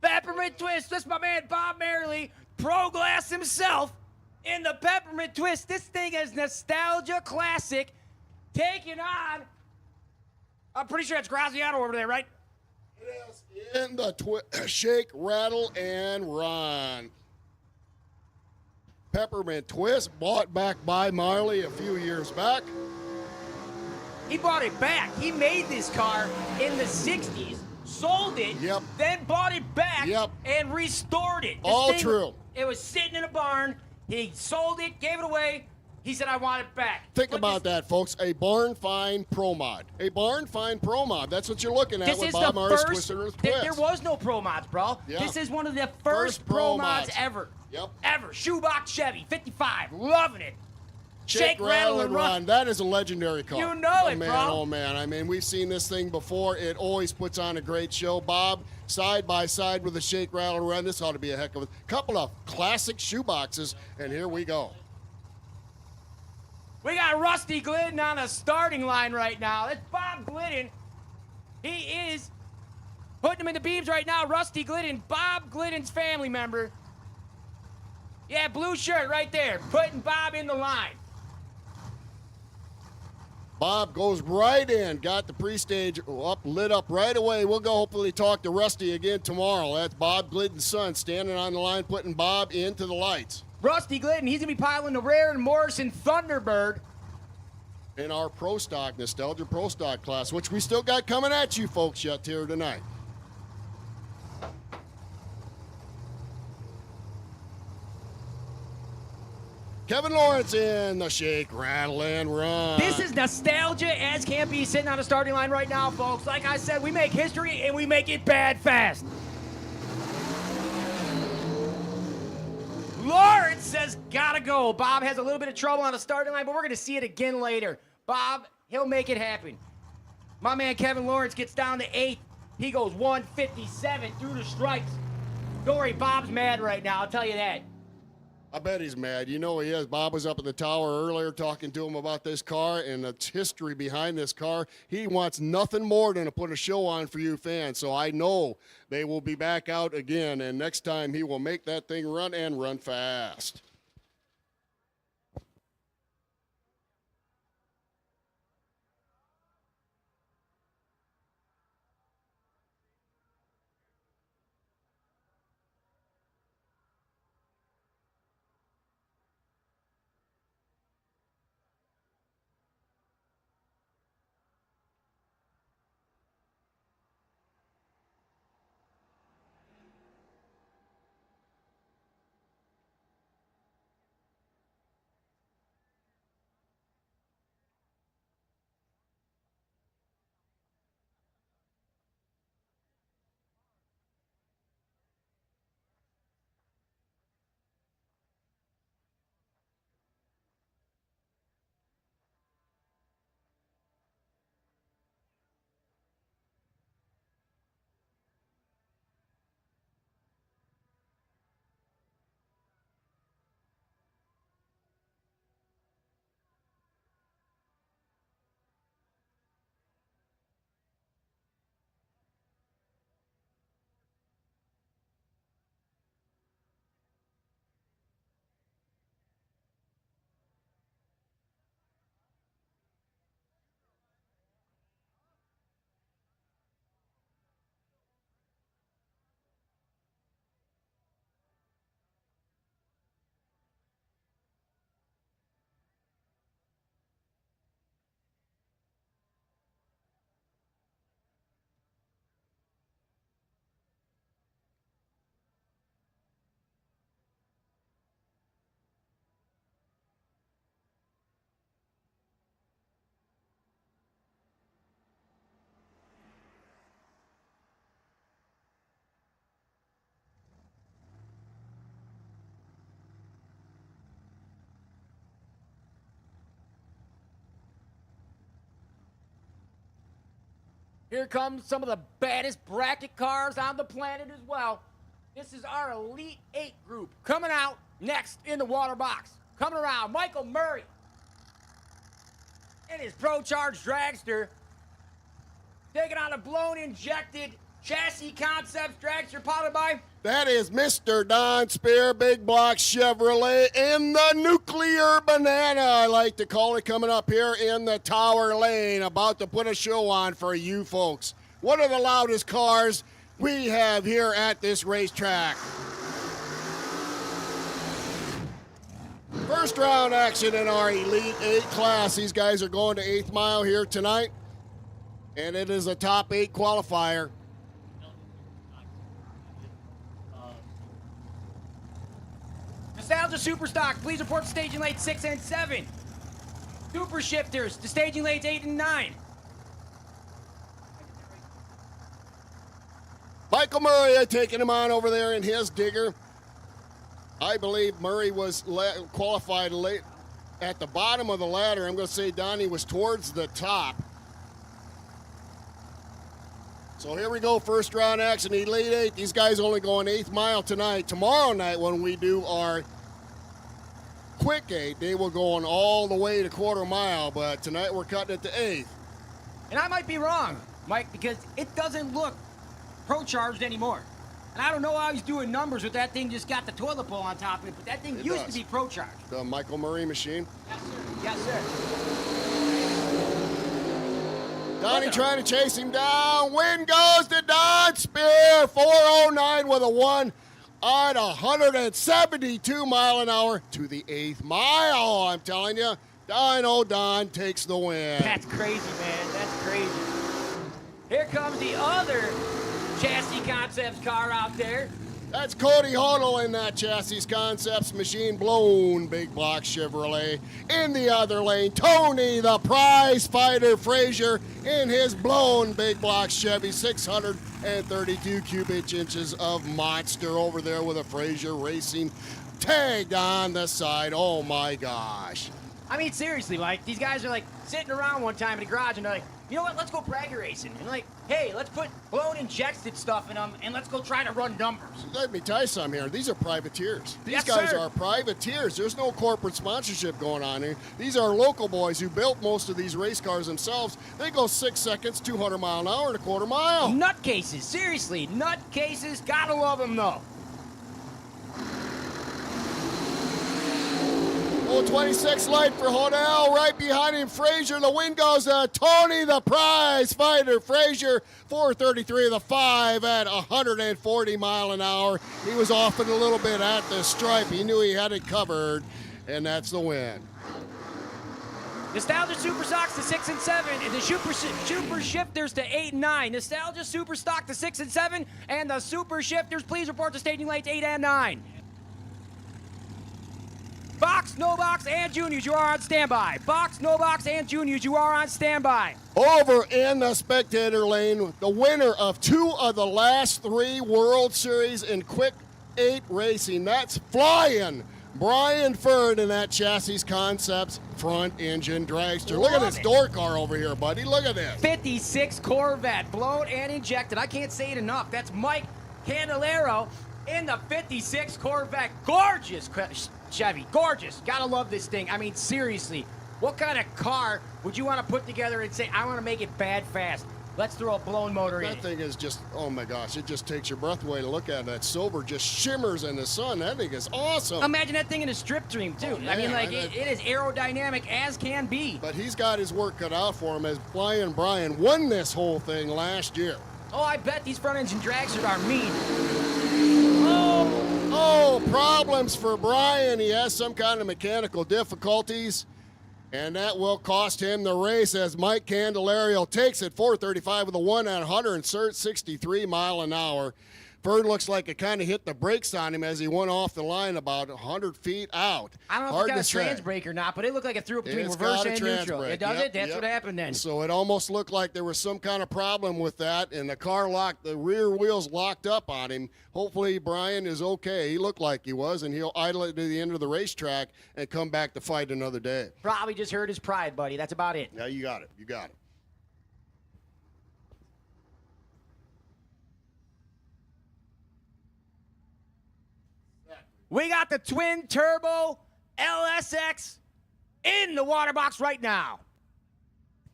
Peppermint Twist. That's my man Bob Merrily, Pro Glass himself, in the Peppermint Twist. This thing is nostalgia classic. Taking on, I'm pretty sure it's Graziano over there, right? It is in the shake, rattle, and run. Peppermint Twist, bought back by Marley a few years back. He bought it back. He made this car in the 60s, sold it, Yep. then bought it back Yep. and restored it. This All thing, true. It was sitting in a barn. He sold it, gave it away. He said, I want it back. Think Put about this- that, folks. A barn find pro mod. A barn find pro mod. That's what you're looking at This with is Bob the Murray's first. Twister with There Twist. was no Pro Mods, bro. Yeah. This is one of the First first Pro Pro Mods Mods. ever. Yep. Ever. Shoebox Chevy, 55. Loving it. Shake, rattle, and run. That is a legendary car. You know Oh, it, man, bro. Oh, man. I mean, we've seen this thing before. It always puts on a great show. Bob, side by side with the shake, rattle, and run. This ought to be a heck of a couple of classic shoeboxes, and here we go. We got Rusty Glidden on the starting line right now. That's Bob Glidden. He is putting him in the beams right now. Rusty Glidden, Bob Glidden's family member. Yeah, blue shirt right there, putting Bob in the line. Bob goes right in, got the pre-stage up, lit up right away. We'll go hopefully talk to Rusty again tomorrow. That's Bob Glidden's son standing on the line, putting Bob into the lights. Rusty Glidden, he's going to be piloting the Rare and Morrison Thunderbird. In our Pro Stock, Nostalgia Pro Stock class, which we still got coming at you folks yet here tonight. Kevin Lawrence in the shake, rattle, and run. This is nostalgia as can be, sitting on the starting line right now, folks. Like I said, we make history and we make it bad fast. Lawrence says, gotta go. Bob has a little bit of trouble on the starting line, but we're gonna see it again later. Bob, he'll make it happen. My man Kevin Lawrence gets down to 8th. He goes 157 through the stripes. Don't worry, Bob's mad right now, I'll tell you that. I bet he's mad. You know he is. Bob was up in the tower earlier talking to him about this car and the history behind this car. He wants nothing more than to put a show on for you fans. So I know they will be back out again, and next time he will make that thing run and run fast. Here comes some of the baddest bracket cars on the planet as well. This is our Elite 8 group coming out next in the water box. Coming around, Michael Murray in his Pro Charge dragster. Taking on a blown injected Chassis Concepts dragster powered by. That is Mr. Don Spear, Big Block Chevrolet, in the Nuclear Banana, I like to call it, coming up here in the Tower Lane, about to put a show on for you folks. One of the loudest cars we have here at this racetrack. First round action in our Elite 8 class. These guys are going to 8th mile here tonight, and it is a top 8 qualifier. Nostalgia Superstock, please report to staging lanes 6 and 7. Super Shifters to staging lanes 8 and 9. Michael Murray taking him on over there in his digger. I believe Murray was qualified late at the bottom of the ladder. I'm going to say Donnie was towards the top. So here we go, first round action, Elite 8. These guys only going 8th mile tonight. Tomorrow night when we do our quick 8, they will go on all the way to quarter mile, but tonight we're cutting it to 8th. And I might be wrong, Mike, because it doesn't look Pro Charged anymore. And I don't know how he's doing numbers with that thing just got the toilet bowl on top of it, but that thing used to be Pro Charged. The Michael Murray machine. Yes, sir. Yes, sir. Donnie trying to chase him down. Win goes to Don Spear. 409 with a 1 at 172 mile an hour to the 8th mile. I'm telling you, Don takes the win. That's crazy, man. That's crazy. Here comes the other Chassis Concepts car out there. That's Cody Hodel in that Chassis Concepts machine, blown Big Block Chevrolet. In the other lane, Tony the Prize Fighter Frazier in his blown Big Block Chevy, 632 cubic inches of monster over there with a Frazier Racing tagged on the side. Oh my gosh. I mean, seriously, Mike, these guys are like sitting around one time in the garage and they're like, you know what, let's go bracket racing. And like, hey, let's put blown injected stuff in them and let's go try to run numbers. Let me tell you something here. These are privateers. These Yes, guys sir. are privateers. There's no corporate sponsorship going on here. These are local boys who built most of these race cars themselves. They go 6 seconds, 200 mile an hour to quarter mile. Nutcases, seriously, nutcases. Gotta love them, though. Oh, 26 light for Hodel. Right behind him, Frazier. The win goes to Tony the Prize Fighter Frazier. 433 of the 5 at 140 mile an hour. He was off it a little bit at the stripe. He knew he had it covered, and that's the win. Nostalgia Super Stocks to 6 and 7, and the Super Shifters to 8 and 9. Nostalgia Super Stock to 6 and 7, and the Super Shifters, please report to staging lanes 8 and 9. Box, no box, and juniors, you are on standby. Box, no box, and juniors, you are on standby. Over in the spectator lane, the winner of 2 of the last 3 World Series in Quick 8 racing. That's flying Brian Ferd in that Chassis Concepts front engine dragster. Look at this door car over here, buddy. Look at this. 56 Corvette, blown and injected. I can't say it enough. That's Mike Candelario in the 56 Corvette. Gorgeous Chevy, gorgeous. Gotta love this thing. I mean, seriously, what kind of car would you want to put together and say, I want to make it bad fast? Let's throw a blown motor in That it. thing is just, oh my gosh, it just takes your breath away to look at it. That silver just shimmers in the sun. That thing is awesome. Imagine that thing in a strip dream, too. Oh, I mean, man, like, it is aerodynamic as can be. But he's got his work cut out for him, as Flying Brian won this whole thing last year. Oh, I bet these front engine dragsters are mean. Oh, problems for Brian. He has some kind of mechanical difficulties, and that will cost him the race as Mike Candelario takes it 435 with a 1 at 163 mile an hour. Bird looks like it kind of hit the brakes on him as he went off the line about 100 feet out. I don't know Hard if to it's got a trans say. brake or not, but it looked like it threw it between It's reverse got a and trans neutral. brake. It does Yep, it? That's yep. what happened then. So it almost looked like there was some kind of problem with that, and the car locked, the rear wheels locked up on him. Hopefully Brian is okay. He looked like he was, and he'll idle it to the end of the racetrack and come back to fight another day. Probably just hurt his pride, buddy. That's about it. Yeah, you got it. You got it. We got the twin turbo LSX in the water box right now.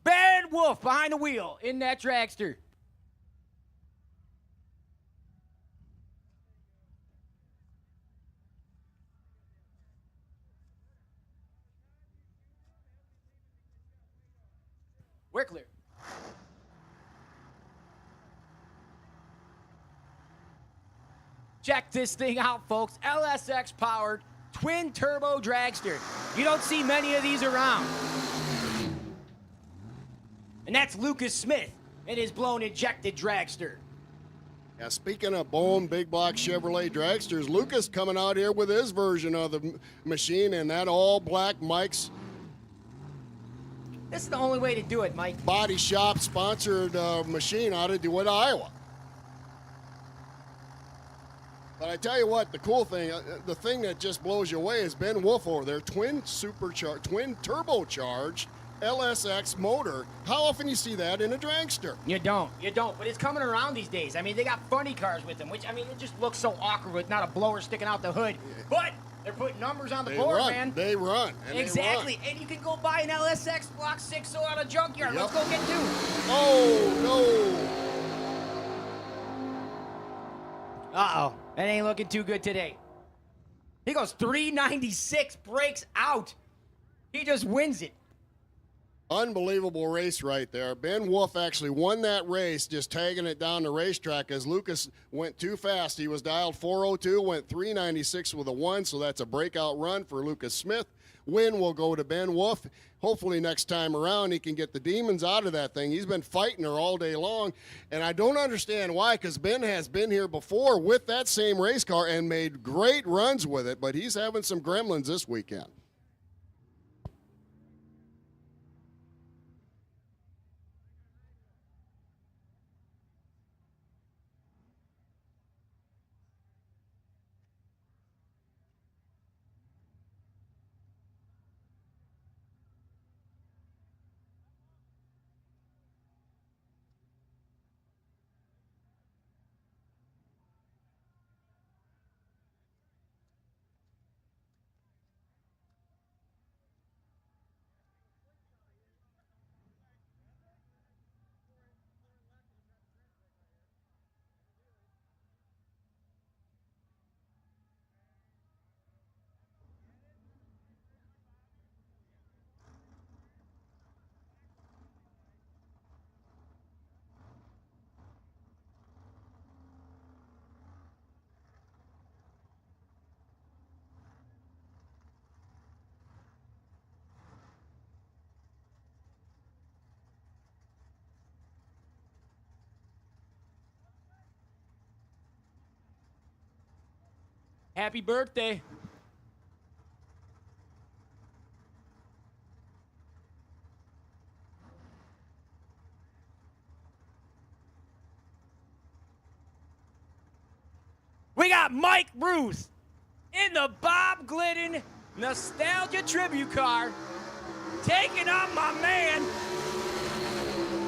Ben Wolf behind the wheel in that dragster. We're clear. Check this thing out, folks. LSX powered twin turbo dragster. You don't see many of these around. And that's Lucas Smith and his blown injected dragster. Yeah, speaking of Bohm big block Chevrolet dragsters, Lucas coming out here with his version of the machine and that all black Mike's This is the only way to do it, Mike. Body Shop sponsored machine out of DeWitt, Iowa. But I tell you what, the cool thing, the thing that just blows you away is Ben Wolf over there, twin turbocharged LSX motor. How often you see that in a dragster? You don't, but it's coming around these days. I mean, they got funny cars with them, which, I mean, it just looks so awkward with not a blower sticking out the hood. But they're putting numbers on the board, man. They run. Exactly. And you can go buy an LSX Block 6 out of junkyard. Yep. Let's go get two. Oh, Uh-oh. That ain't looking too good today. He goes 396, breaks out. He just wins it. no. Unbelievable race right there. Ben Wolf actually won that race just tagging it down the racetrack as Lucas went too fast. He was dialed 402, went 396 with a 1, so that's a breakout run for Lucas Smith. Win will go to Ben Wolf. Hopefully next time around he can get the demons out of that thing. He's been fighting her all day long, and I don't understand why, because Ben has been here before with that same race car and made great runs with it, but he's having some gremlins this weekend. Happy birthday. We got Mike Ruth in the Bob Glidden Nostalgia Tribute Car, taking on my man,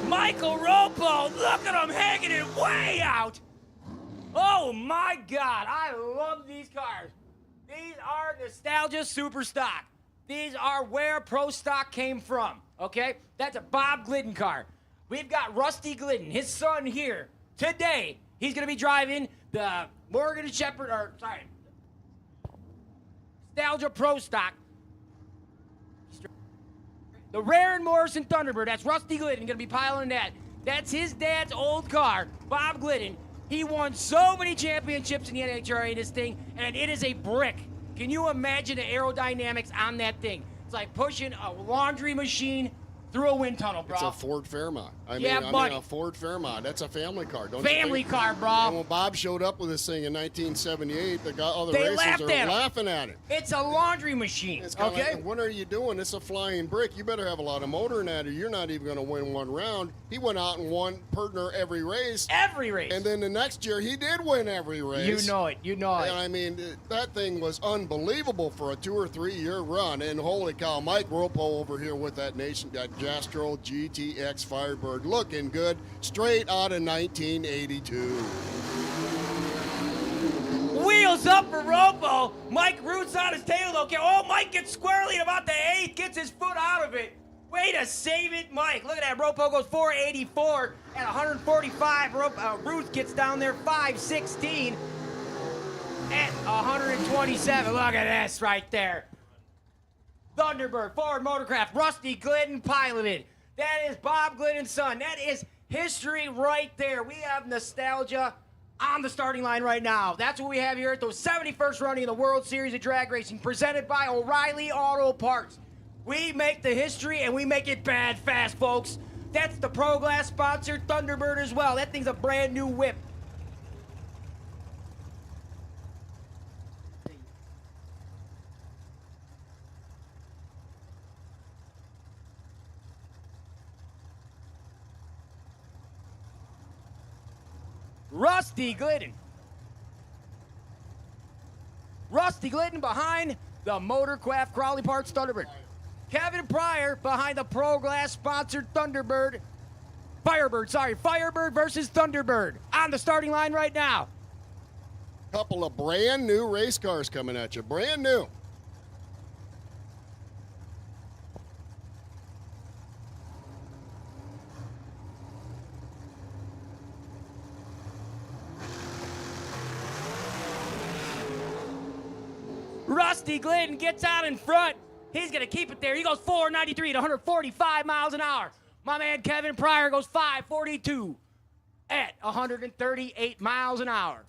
Michael Ropo. Look at him hanging it way out. Oh my God, I love these cars. These are Nostalgia Super Stock. These are where Pro Stock came from, okay? That's a Bob Glidden car. We've got Rusty Glidden, his son here, today. He's gonna be driving the Morgan Shepherd, Nostalgia Pro Stock. The Rare and Morrison Thunderbird, that's Rusty Glidden, gonna be piloting that. That's his dad's old car, Bob Glidden. He won so many championships in the NHRA in this thing, and it is a brick. Can you imagine the aerodynamics on that thing? It's like pushing a laundry machine through a wind tunnel, bro. It's a Ford Fairmont. I Yeah, mean, buddy. a Ford Fairmont. That's a family car. Don't you Family think? car, And bro. when Bob showed up with this thing in 1978, other They racers laughed are at him. laughing at it. It's a laundry machine, It's kind of okay? like, what are you doing? It's a flying brick. You better have a lot of motor in that or you're not even going to win one round. He went out and won partner every race. Every race. And then the next year, he did win every race. You know it. You know And it. I mean, that thing was unbelievable for a 2 or 3 year run. And holy cow, Mike Ropo over here with that Jastro GTX Firebird looking good, straight out of 1982. Wheels up for Ropo. Mike Mike gets squarely at about the 8th, gets his foot out of it. Way to save it, Mike. Look at that. Ropo goes 484 at 145. Ruth gets down there 516 at 127. Look at this right there. Thunderbird, Ford Motorcraft, Rusty Glidden piloted. That is Bob Glidden's son. That is history right there. We have nostalgia on the starting line right now. That's what we have here at the 71st running of the World Series of Drag Racing, presented by O'Reilly Auto Parts. We make the history, and we make it bad fast, folks. That's the Pro Glass sponsored Thunderbird as well. That thing's a brand new whip. Rusty Glidden. Rusty Glidden behind the Motorcraft Crowley Parts Thunderbird. Kevin Pryor behind the Pro Glass sponsored Thunderbird. Firebird versus Thunderbird on the starting line right now. Couple of brand new race cars coming at you. Brand new. Rusty Glidden gets out in front. He's going to keep it there. He goes 493 at 145 miles an hour. My man Kevin Pryor goes 542 at 138 miles an hour.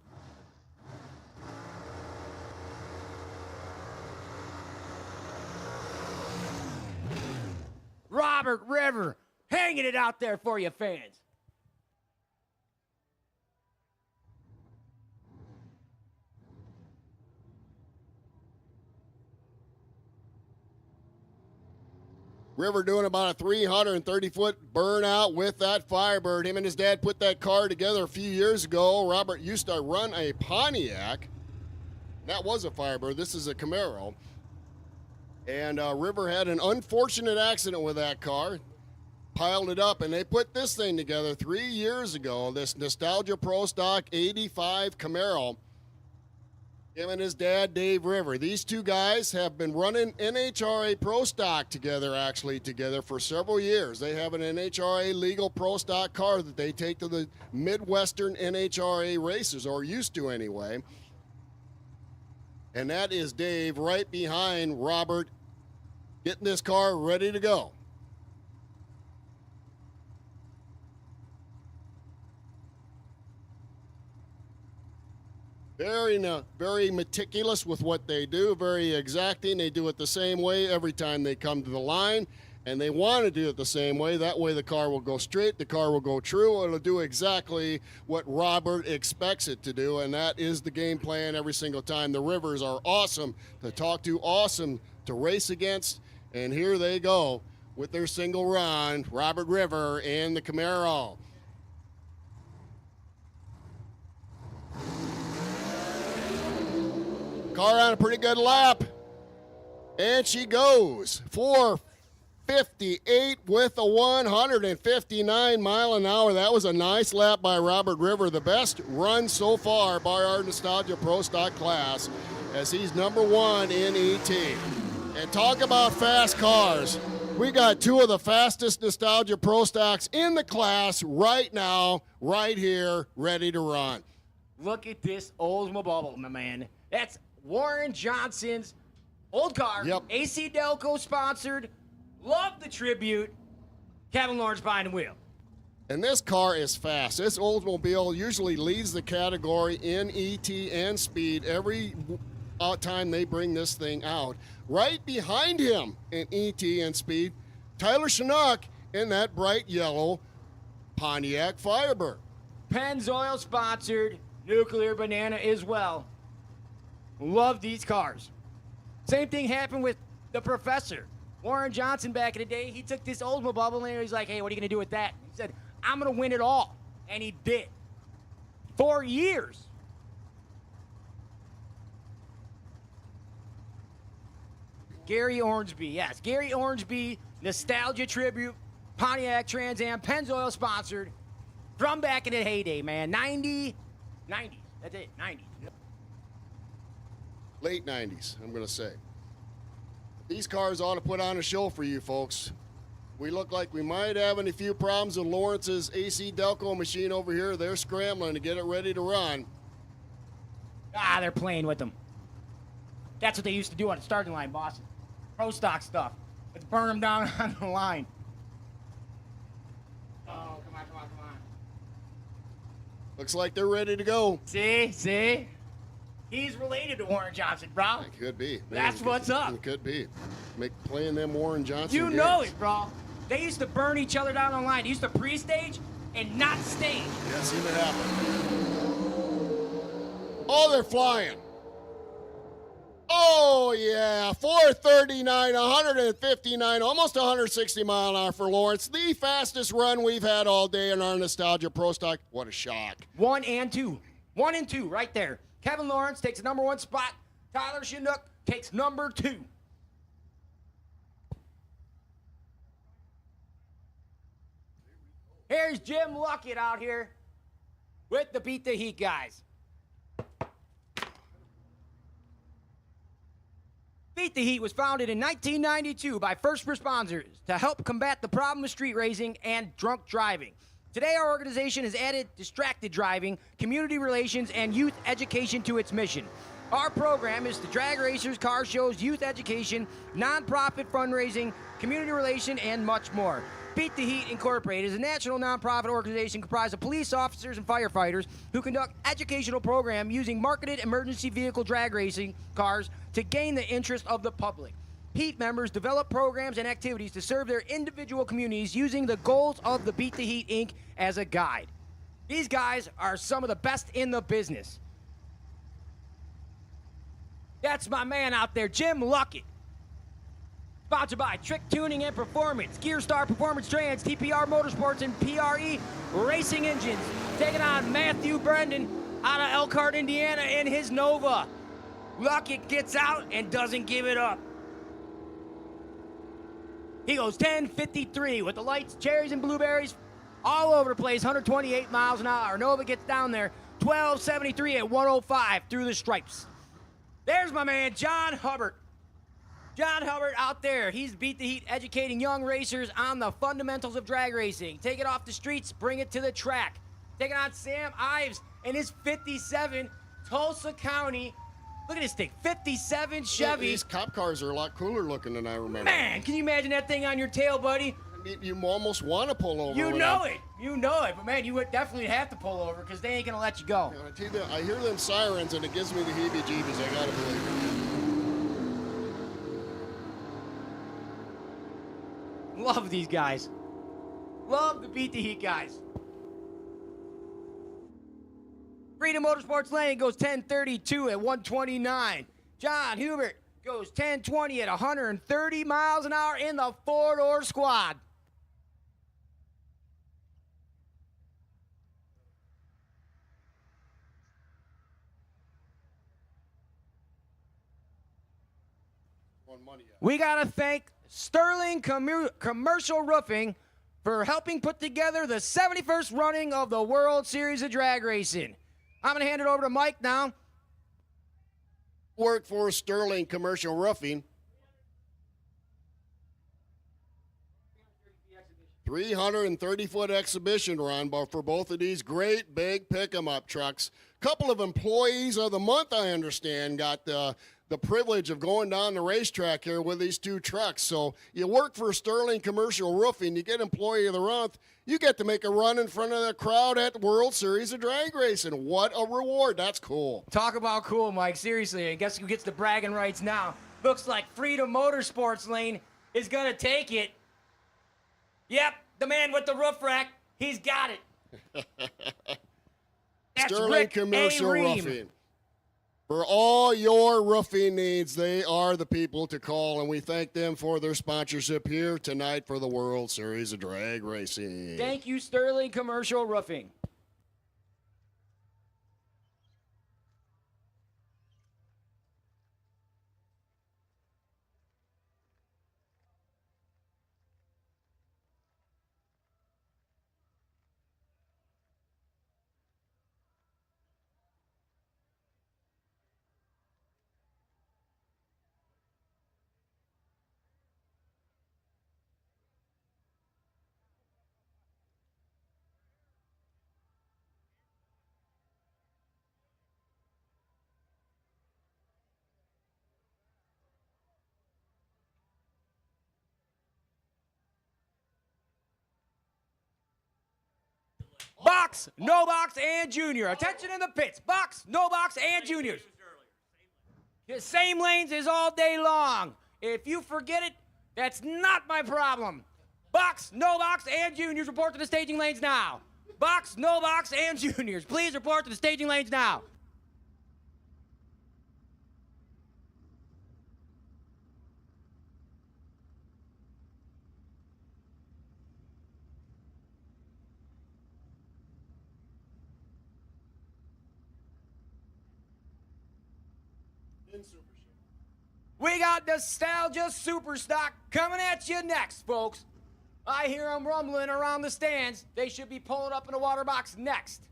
Robert River hanging it out there for you fans. River doing about a 330-foot burnout with that Firebird. Him and his dad put that car together a few years ago. Robert used to run a Pontiac. That was a Firebird. This is a Camaro. And River had an unfortunate accident with that car. Piled it up, and they put this thing together 3 years ago, this Nostalgia Pro Stock 85 Camaro. Him and his dad, Dave River. These two guys have been running NHRA Pro Stock together for several years. They have an NHRA legal Pro Stock car that they take to the Midwestern NHRA races, or used to anyway. And that is Dave right behind Robert, getting this car ready to go. Very meticulous with what they do, very exacting. They do it the same way every time they come to the line, and they want to do it the same way. That way the car will go straight, the car will go true, it'll do exactly what Robert expects it to do, and that is the game plan every single time. The Rivers are awesome to talk to, awesome to race against, and here they go with their single run, Robert River in the Camaro. Car on a pretty good lap. And she goes 458 with a 159 mile an hour. That was a nice lap by Robert River. The best run so far by our Nostalgia Pro Stock class, as he's #1 in ET. And talk about fast cars. We got two of the fastest Nostalgia Pro Stocks in the class right now, right here, ready to run. Look at this Oldsmobile, my man. That's Warren Johnson's old car. Yep. AC Delco sponsored. Love the tribute. Kevin Lawrence behind the wheel. And this car is fast. This Oldsmobile usually leads the category in ET and speed every time they bring this thing out. Right behind him in ET and speed, Tyler Chinook in that bright yellow Pontiac Firebird. Pennzoil sponsored. Nuclear Banana as well. Love these cars. Same thing happened with the Professor. Warren Johnson back in the day, he took this Oldsmobile and he's like, hey, what are you going to do with that? He said, I'm going to win it all. And he did. 4 years. Gary Ormsby, yes. Gary Ormsby, Nostalgia Tribute, Pontiac Trans Am, Pennzoil sponsored. From back in the heyday, man. 90s. That's it, 90s. Late 90s, I'm going to say. These cars ought to put on a show for you folks. We look like we might have a few problems with Lawrence's AC Delco machine over here. They're scrambling to get it ready to run. Ah, they're playing with them. That's what they used to do on the starting line, boss. Pro stock stuff. Let's burn them down on the line. Oh, come on, come on, come on. Looks like they're ready to go. See? He's related to Warren Johnson, bro. It could be. That's what's up. It could be. Playing them Warren Johnson You games. know it, bro. They used to burn each other down on the line. They used to pre-stage and not stage. Yeah, seen it happen. Oh, they're flying. Oh, yeah. 439, 159, almost 160 mile an hour for Lawrence. The fastest run we've had all day in our Nostalgia Pro Stock. What a shock. 1 and 2. 1 and 2 right there. Kevin Lawrence takes the number 1 spot. Tyler Chinook takes number 2. Here's Jim Luckett out here with the Beat the Heat guys. Beat the Heat was founded in 1992 by first responders to help combat the problem of street racing and drunk driving. Today, our organization has added distracted driving, community relations, and youth education to its mission. Our program is to drag racers, car shows, youth education, nonprofit fundraising, community relation, and much more. Beat the Heat Incorporated is a national nonprofit organization comprised of police officers and firefighters who conduct educational programs using marketed emergency vehicle drag racing cars to gain the interest of the public. Heat members develop programs and activities to serve their individual communities using the goals of the Beat the Heat Inc. as a guide. These guys are some of the best in the business. That's my man out there, Jim Luckett. Sponsored by Trick Tuning and Performance, Gear Star Performance Trans, TPR Motorsports, and PRE Racing Engines. Taking on Matthew Brendan out of Elkhart, Indiana in his Nova. Luckett gets out and doesn't give it up. He goes 10:53 with the lights, cherries, and blueberries all over the place, 128 miles an hour. Nova gets down there, 12:73 at 105 through the stripes. There's my man, John Hubbard. John Hubbard out there. He's Beat the Heat, educating young racers on the fundamentals of drag racing. Take it off the streets, bring it to the track. Taking on Sam Ives and his 57 Tulsa County. Look at this thing, 57 Chevy. Yeah, these cop cars are a lot cooler looking than I remember. Man, can you imagine that thing on your tail, buddy? You almost want to pull over. You with know them. it. You know it. But, man, you would definitely have to pull over because they ain't going to let you go. I hear them sirens, and it gives me the heebie-jeebies. I got to believe it. Love these guys. Love the Beat the Heat guys. Freedom Motorsports Lane goes 10:32 at 129. John Hubert goes 10:20 at 130 miles an hour in the four-door squad. We got to thank Sterling Commercial Roofing for helping put together the 71st running of the World Series of Drag Racing. I'm going to hand it over to Mike now. Work for Sterling Commercial Roofing. 330-foot exhibition run for both of these great big pick-em-up trucks. Couple of employees of the month, I understand, got the privilege of going down the racetrack here with these two trucks. So you work for Sterling Commercial Roofing, you get Employee of the Month, you get to make a run in front of the crowd at the World Series of Drag Racing. What a reward. That's cool. Talk about cool, Mike. Seriously, and guess who gets the bragging rights now? Looks like Freedom Motorsports Lane is going to take it. Yep, the man with the roof rack, he's got it. That's Sterling Rick Commercial A. Ream. Roofing. For all your roofing needs, they are the people to call, and we thank them for their sponsorship here tonight for the World Series of Drag Racing. Thank you, Sterling Commercial Roofing. Box, no box, and junior. Attention in the pits. Box, no box, and juniors. The same lanes as all day long. If you forget it, that's not my problem. Box, no box, and juniors report to the staging lanes now. Box, no box, and juniors. Please report to the staging lanes now. We got Nostalgia Superstock coming at you next, folks. I hear them rumbling around the stands. They should be pulling up in a water box next.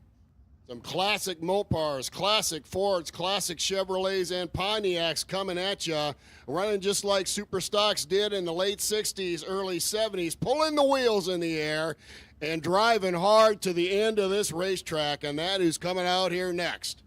Some classic Mopars, classic Fords, classic Chevrolets, and Pontiacs coming at you, running just like Superstocks did in the late 60s, early 70s, pulling the wheels in the air and driving hard to the end of this racetrack, and that is coming out here next.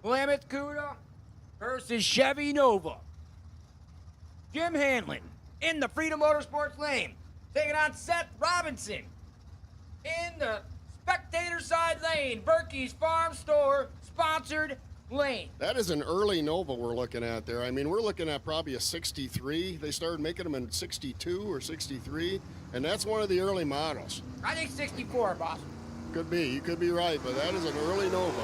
Willamette Cuda versus Chevy Nova. Jim Hanlon in the Freedom Motorsports lane, taking on Seth Robinson in the spectator side lane, Berkey's Farm Store sponsored lane. That is an early Nova we're looking at there. I mean, we're looking at probably a 63. They started making them in 62 or 63, and that's one of the early models. I think 64, boss. Could be. You could be right, but that is an early Nova.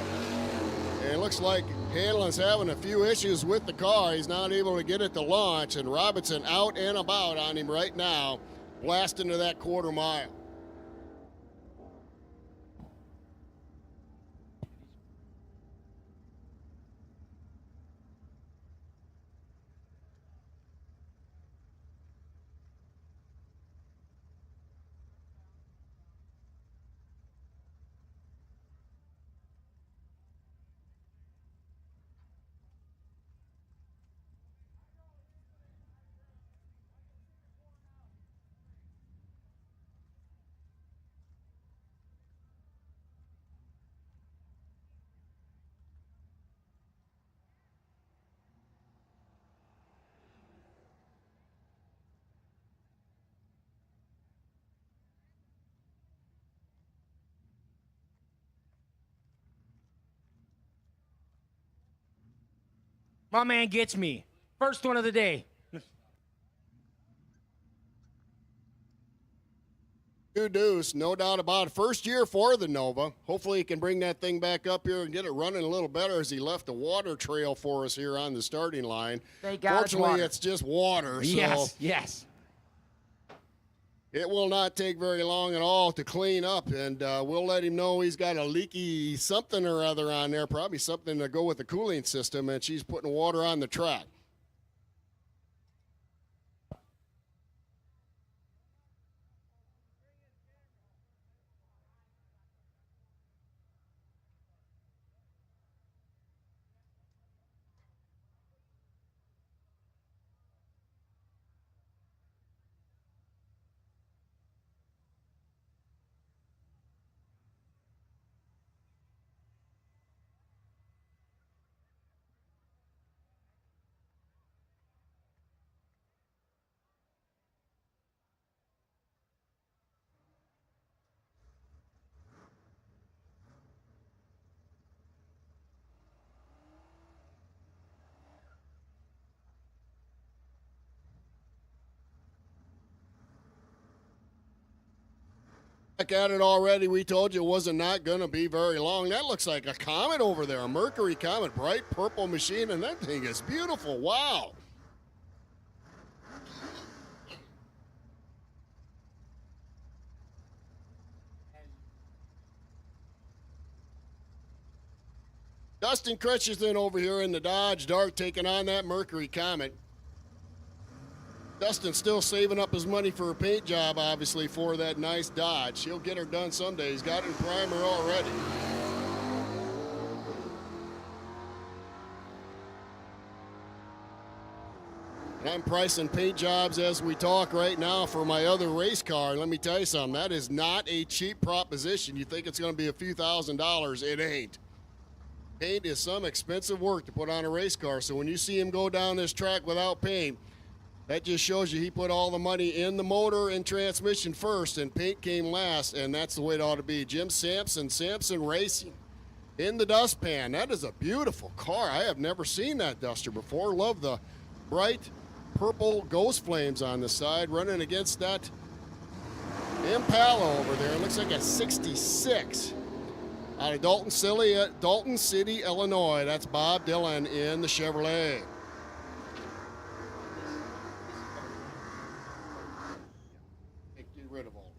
And it looks like Hanlon's having a few issues with the car. He's not able to get it to launch, and Robinson out and about on him right now, blasting to that quarter mile. My man gets me. First one of the day. Two deuce, no doubt about it. First year for the Nova. Hopefully he can bring that thing back up here and get it running a little better, as he left a water trail for us here on the starting line. Thank God it's Fortunately, water. it's just water, so Yes. it will not take very long at all to clean up, and we'll let him know he's got a leaky something or other on there, probably something to go with the cooling system, and she's putting water on the track. Back at it already. We told you it wasn't not going to be very long. That looks like a comet over there, a Mercury comet, bright purple machine, and that thing is beautiful. Wow. Dustin Christensen over here in the Dodge Dart taking on that Mercury Comet. Dustin's still saving up his money for a paint job, obviously, for that nice Dodge. He'll get her done someday. He's got it in primer already. And I'm pricing paint jobs as we talk right now for my other race car. Let me tell you something, that is not a cheap proposition. You think it's going to be a few $1,000s, it ain't. Paint is some expensive work to put on a race car, so when you see him go down this track without paint, that just shows you he put all the money in the motor and transmission first, and paint came last, and that's the way it ought to be. Jim Sampson Racing in the dustpan. That is a beautiful car. I have never seen that Duster before. Love the bright purple ghost flames on the side, running against that Impala over there. It looks like a 66 out of Dalton City, Illinois. That's Bob Dillon in the Chevrolet. Get rid of all.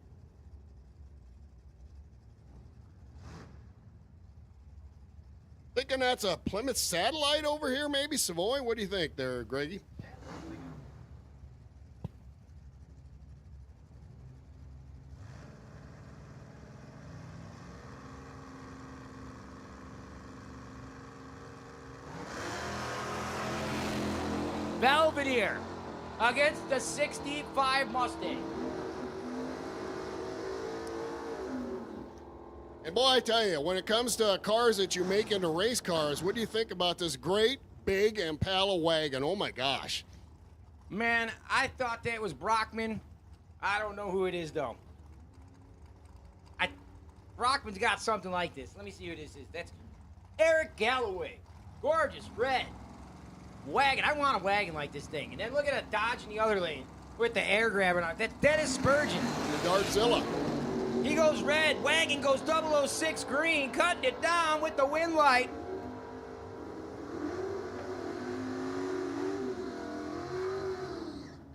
Thinking that's a Plymouth Satellite over here, maybe Savoy. What do you think there, Greggy? Belvedere against the 65 Mustang. And boy, I tell you, when it comes to cars that you make into race cars, what do you think about this great big Impala wagon? Oh my gosh. Man, I thought that was Brockman. I don't know who it is, though. Brockman's got something like this. Let me see who this is. That's Eric Galloway. Gorgeous red wagon. I want a wagon like this thing. And then look at a Dodge in the other lane with the air grabber on it. That's Dennis Spurgeon. The Dartzilla. He goes red. Wagon goes 006 green, cutting it down with the wind light.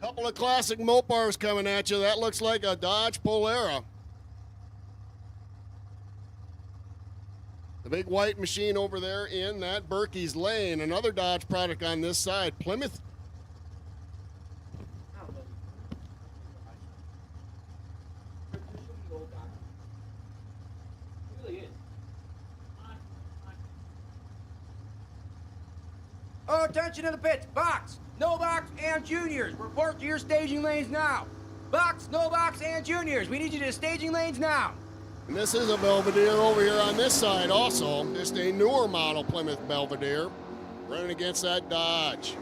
Couple of classic Mopars coming at you. That looks like a Dodge Polara. The big white machine over there in that Berkey's Lane. Another Dodge product on this side. Plymouth. Oh, attention to the pits. Box, no box, and juniors. Report to your staging lanes now. Box, no box, and juniors. We need you to the staging lanes now. And this is a Belvedere over here on this side also. Just a newer model Plymouth Belvedere. Running against that Dodge.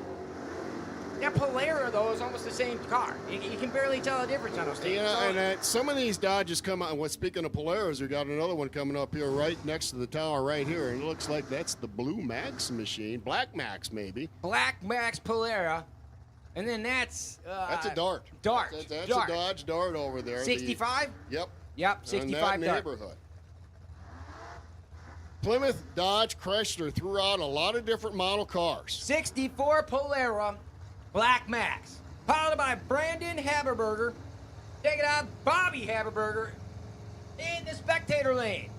That Polara, though, is almost the same car. You can barely tell the difference on those things. Yeah, and some of these Dodges come out. Well, speaking of Polaras, we got another one coming up here right next to the tower right here. And it looks like that's the Blue Max machine. Black Max, maybe. Black Max Polara. And then that's a Dart. Dart. That's Dart. a Dodge Dart over there. 65? Yep. Yep, 65 in that Dart. neighborhood. Plymouth, Dodge, Chrysler threw out a lot of different model cars. 64 Polara, Black Max. Piloted by Brandon Haberberger. Taking out Bobby Haberberger in the spectator lane.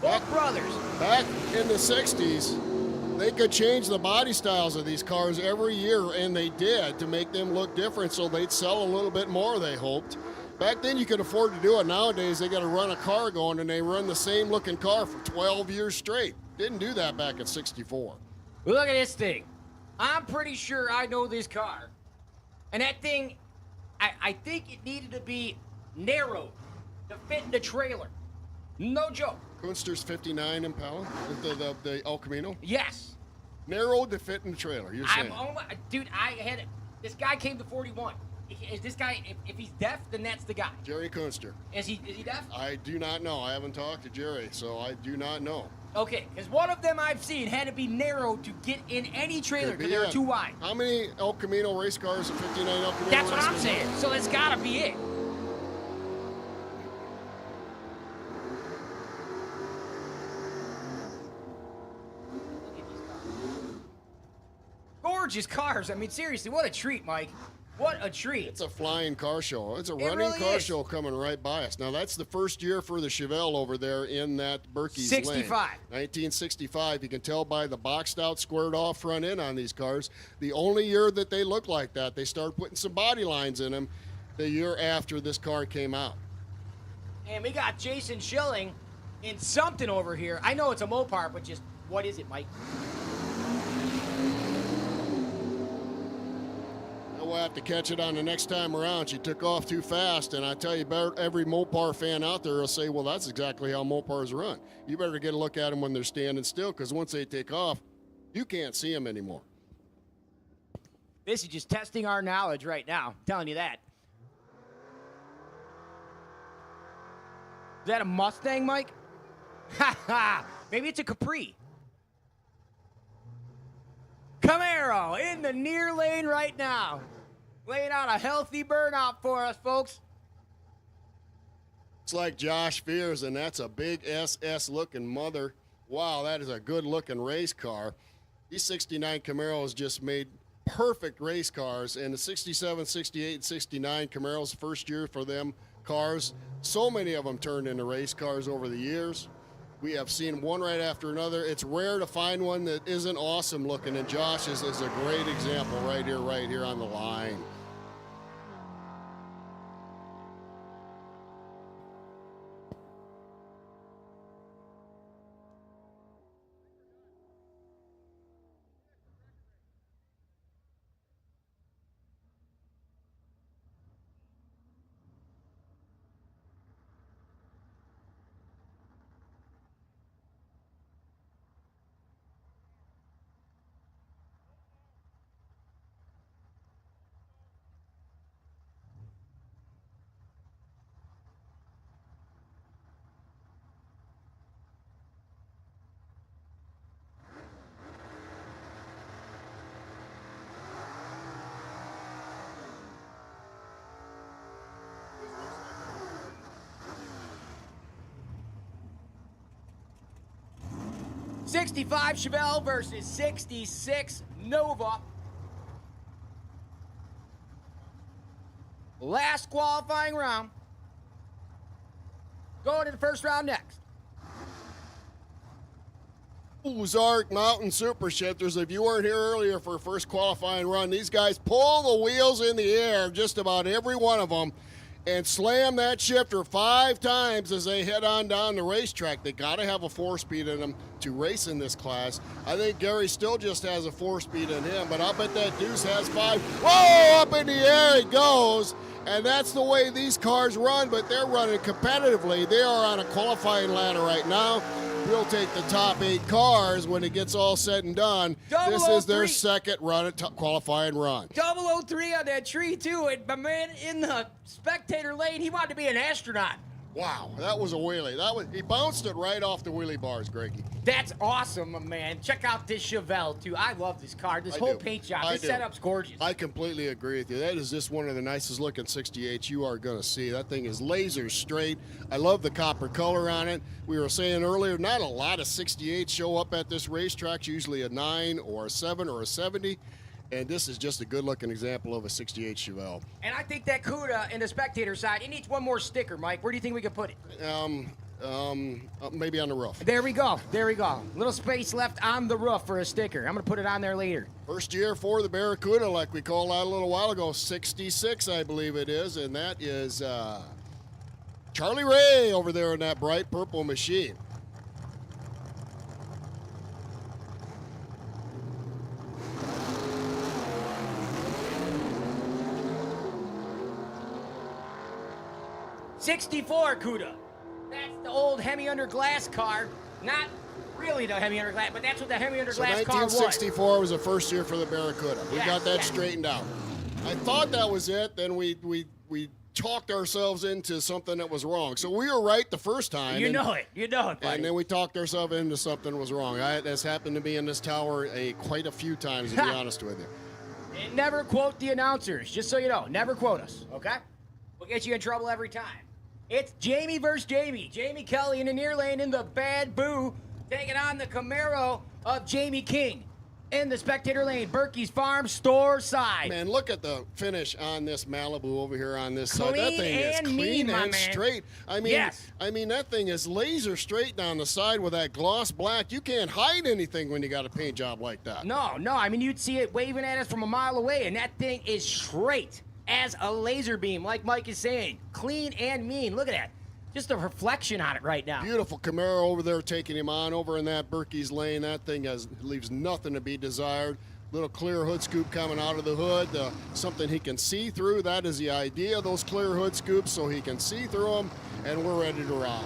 Both brothers. Back in the 60s, they could change the body styles of these cars every year, and they did to make them look different so they'd sell a little bit more, they hoped. Back then, you could afford to do it. Nowadays, they got to run a car going, and they run the same looking car for 12 years straight. Didn't do that back at 64. Look at this thing. I'm pretty sure I know this car. And that thing, I think it needed to be narrow to fit in the trailer. No joke. Kunster's 59 Impala, the El Camino. Yes. Narrow to fit in the trailer, you're saying. Dude, this guy came to 41. Is this guy, if he's deaf, then that's the guy. Jerry Kunster. Is he deaf? I do not know. I haven't talked to Jerry, so I do not know. Okay, because one of them I've seen had to be narrow to get in any trailer because they were too wide. How many El Camino race cars are 59 El Camino That's what race I'm cars? saying. So it's got to be it. Gorgeous cars. I mean, seriously, what a treat, Mike. What a treat. It's a flying car show. It's a running really car is. show coming right by us. Now, that's the first year for the Chevelle over there in that Berkey's Lane. 65. 1965. You can tell by the boxed out, squared off front end on these cars. The only year that they look like that, they started putting some body lines in them the year after this car came out. And we got Jason Schilling in something over here. I know it's a Mopar, but just what is it, Mike? We'll have to catch it on the next time around. She took off too fast, and I tell you, every Mopar fan out there will say, well, that's exactly how Mopars run. You better get a look at them when they're standing still, because once they take off, you can't see them anymore. This is just testing our knowledge right now. I'm telling you that. Is that a Mustang, Mike? Ha ha! Maybe it's a Capri. Camaro in the near lane right now. Laying out a healthy burnout for us, folks. It's like Josh Fears, and that's a big SS-looking mother. Wow, that is a good-looking race car. These 69 Camaros just made perfect race cars, and the 67, 68, and 69 Camaros, first year for them cars. So many of them turned into race cars over the years. We have seen one right after another. It's rare to find one that isn't awesome looking, and Josh is a great example right here on the line. '65 Chevelle versus '66 Nova. Last qualifying round. Going to the first round next. Ozark Mountain Super Shifters. If you weren't here earlier for first qualifying run, these guys pull the wheels in the air, just about every one of them, and slam that shifter 5 times as they head on down the racetrack. They got to have a 4-speed in them to race in this class. I think Gary still just has a 4-speed in him, but I'll bet that Deuce has 5. Whoa, up in the air he goes. And that's the way these cars run, but they're running competitively. They are on a qualifying ladder right now. We'll take the top 8 cars when it gets all said and done. This is their 003. second run at qualifying run. 003 on that tree, too. And my man in the spectator lane, he wanted to be an astronaut. Wow, that was a wheelie. He bounced it right off the wheelie bars, Greggy. That's awesome, my man. Check out this Chevelle, too. I love this car. This whole paint job. This setup's gorgeous. I completely agree with you. That is just one of the nicest looking 68s you are going to see. That thing is laser straight. I love the copper color on it. We were saying earlier, not a lot of 68s show up at this racetrack. Usually a 9 or a 7 or a 70. And this is just a good-looking example of a 68 Chevelle. And I think that CUDA in the spectator side, it needs one more sticker, Mike. Where do you think we could put it? Maybe on the roof. There we go. There we go. Little space left on the roof for a sticker. I'm going to put it on there later. First year for the Barracuda, like we called out a little while ago, 66, I believe it is. And that is Charlie Ray over there in that bright purple machine. '64 CUDA. That's the old Hemi under glass car. Not really the Hemi under glass, but that's what the Hemi under So glass car was. 1964 was the first year for the Barracuda. We Yeah, got that yeah. straightened out. I thought that was it. Then we talked ourselves into something that was wrong. So we were right the first time. You know it, buddy. And then we talked ourselves into something that was wrong. That's happened to me in this tower quite a few times, to be honest with you. And never quote the announcers, just so you know. Never quote us, okay? We'll get you in trouble every time. It's Jamie versus Jamie. Jamie Kelly in the near lane in the Bad Boo taking on the Camaro of Jamie King. In the spectator lane, Berkey's Farm Store side. Man, look at the finish on this Malibu over here on this side. That Clean thing is and clean mean, my and man. straight. I mean, Yes. that thing is laser straight down the side with that gloss black. You can't hide anything when you got a paint job like that. No, I mean, you'd see it waving at us from a mile away, and that thing is straight as a laser beam, like Mike is saying. Clean and mean. Look at that. Just a reflection on it right now. Beautiful Camaro over there taking him on over in that Berkey's lane. That thing leaves nothing to be desired. Little clear hood scoop coming out of the hood, something he can see through. That is the idea of those clear hood scoops, so he can see through them, and we're ready to rock.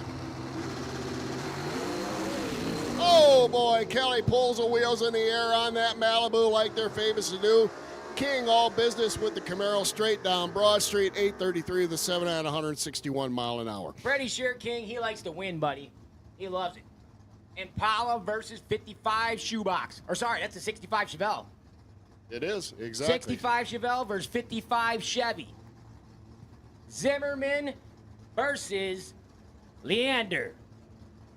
Oh boy, Kelly pulls the wheels in the air on that Malibu like they're famous to do. King all business with the Camaro straight down Broad Street, 833 the 7 at 161 mile an hour. Freddie Sher King, he likes to win, buddy. He loves it. Impala versus 55 Shoebox. Or sorry, that's a 65 Chevelle. It is, exactly. 65 Chevelle versus 55 Chevy. Zimmerman versus Leander.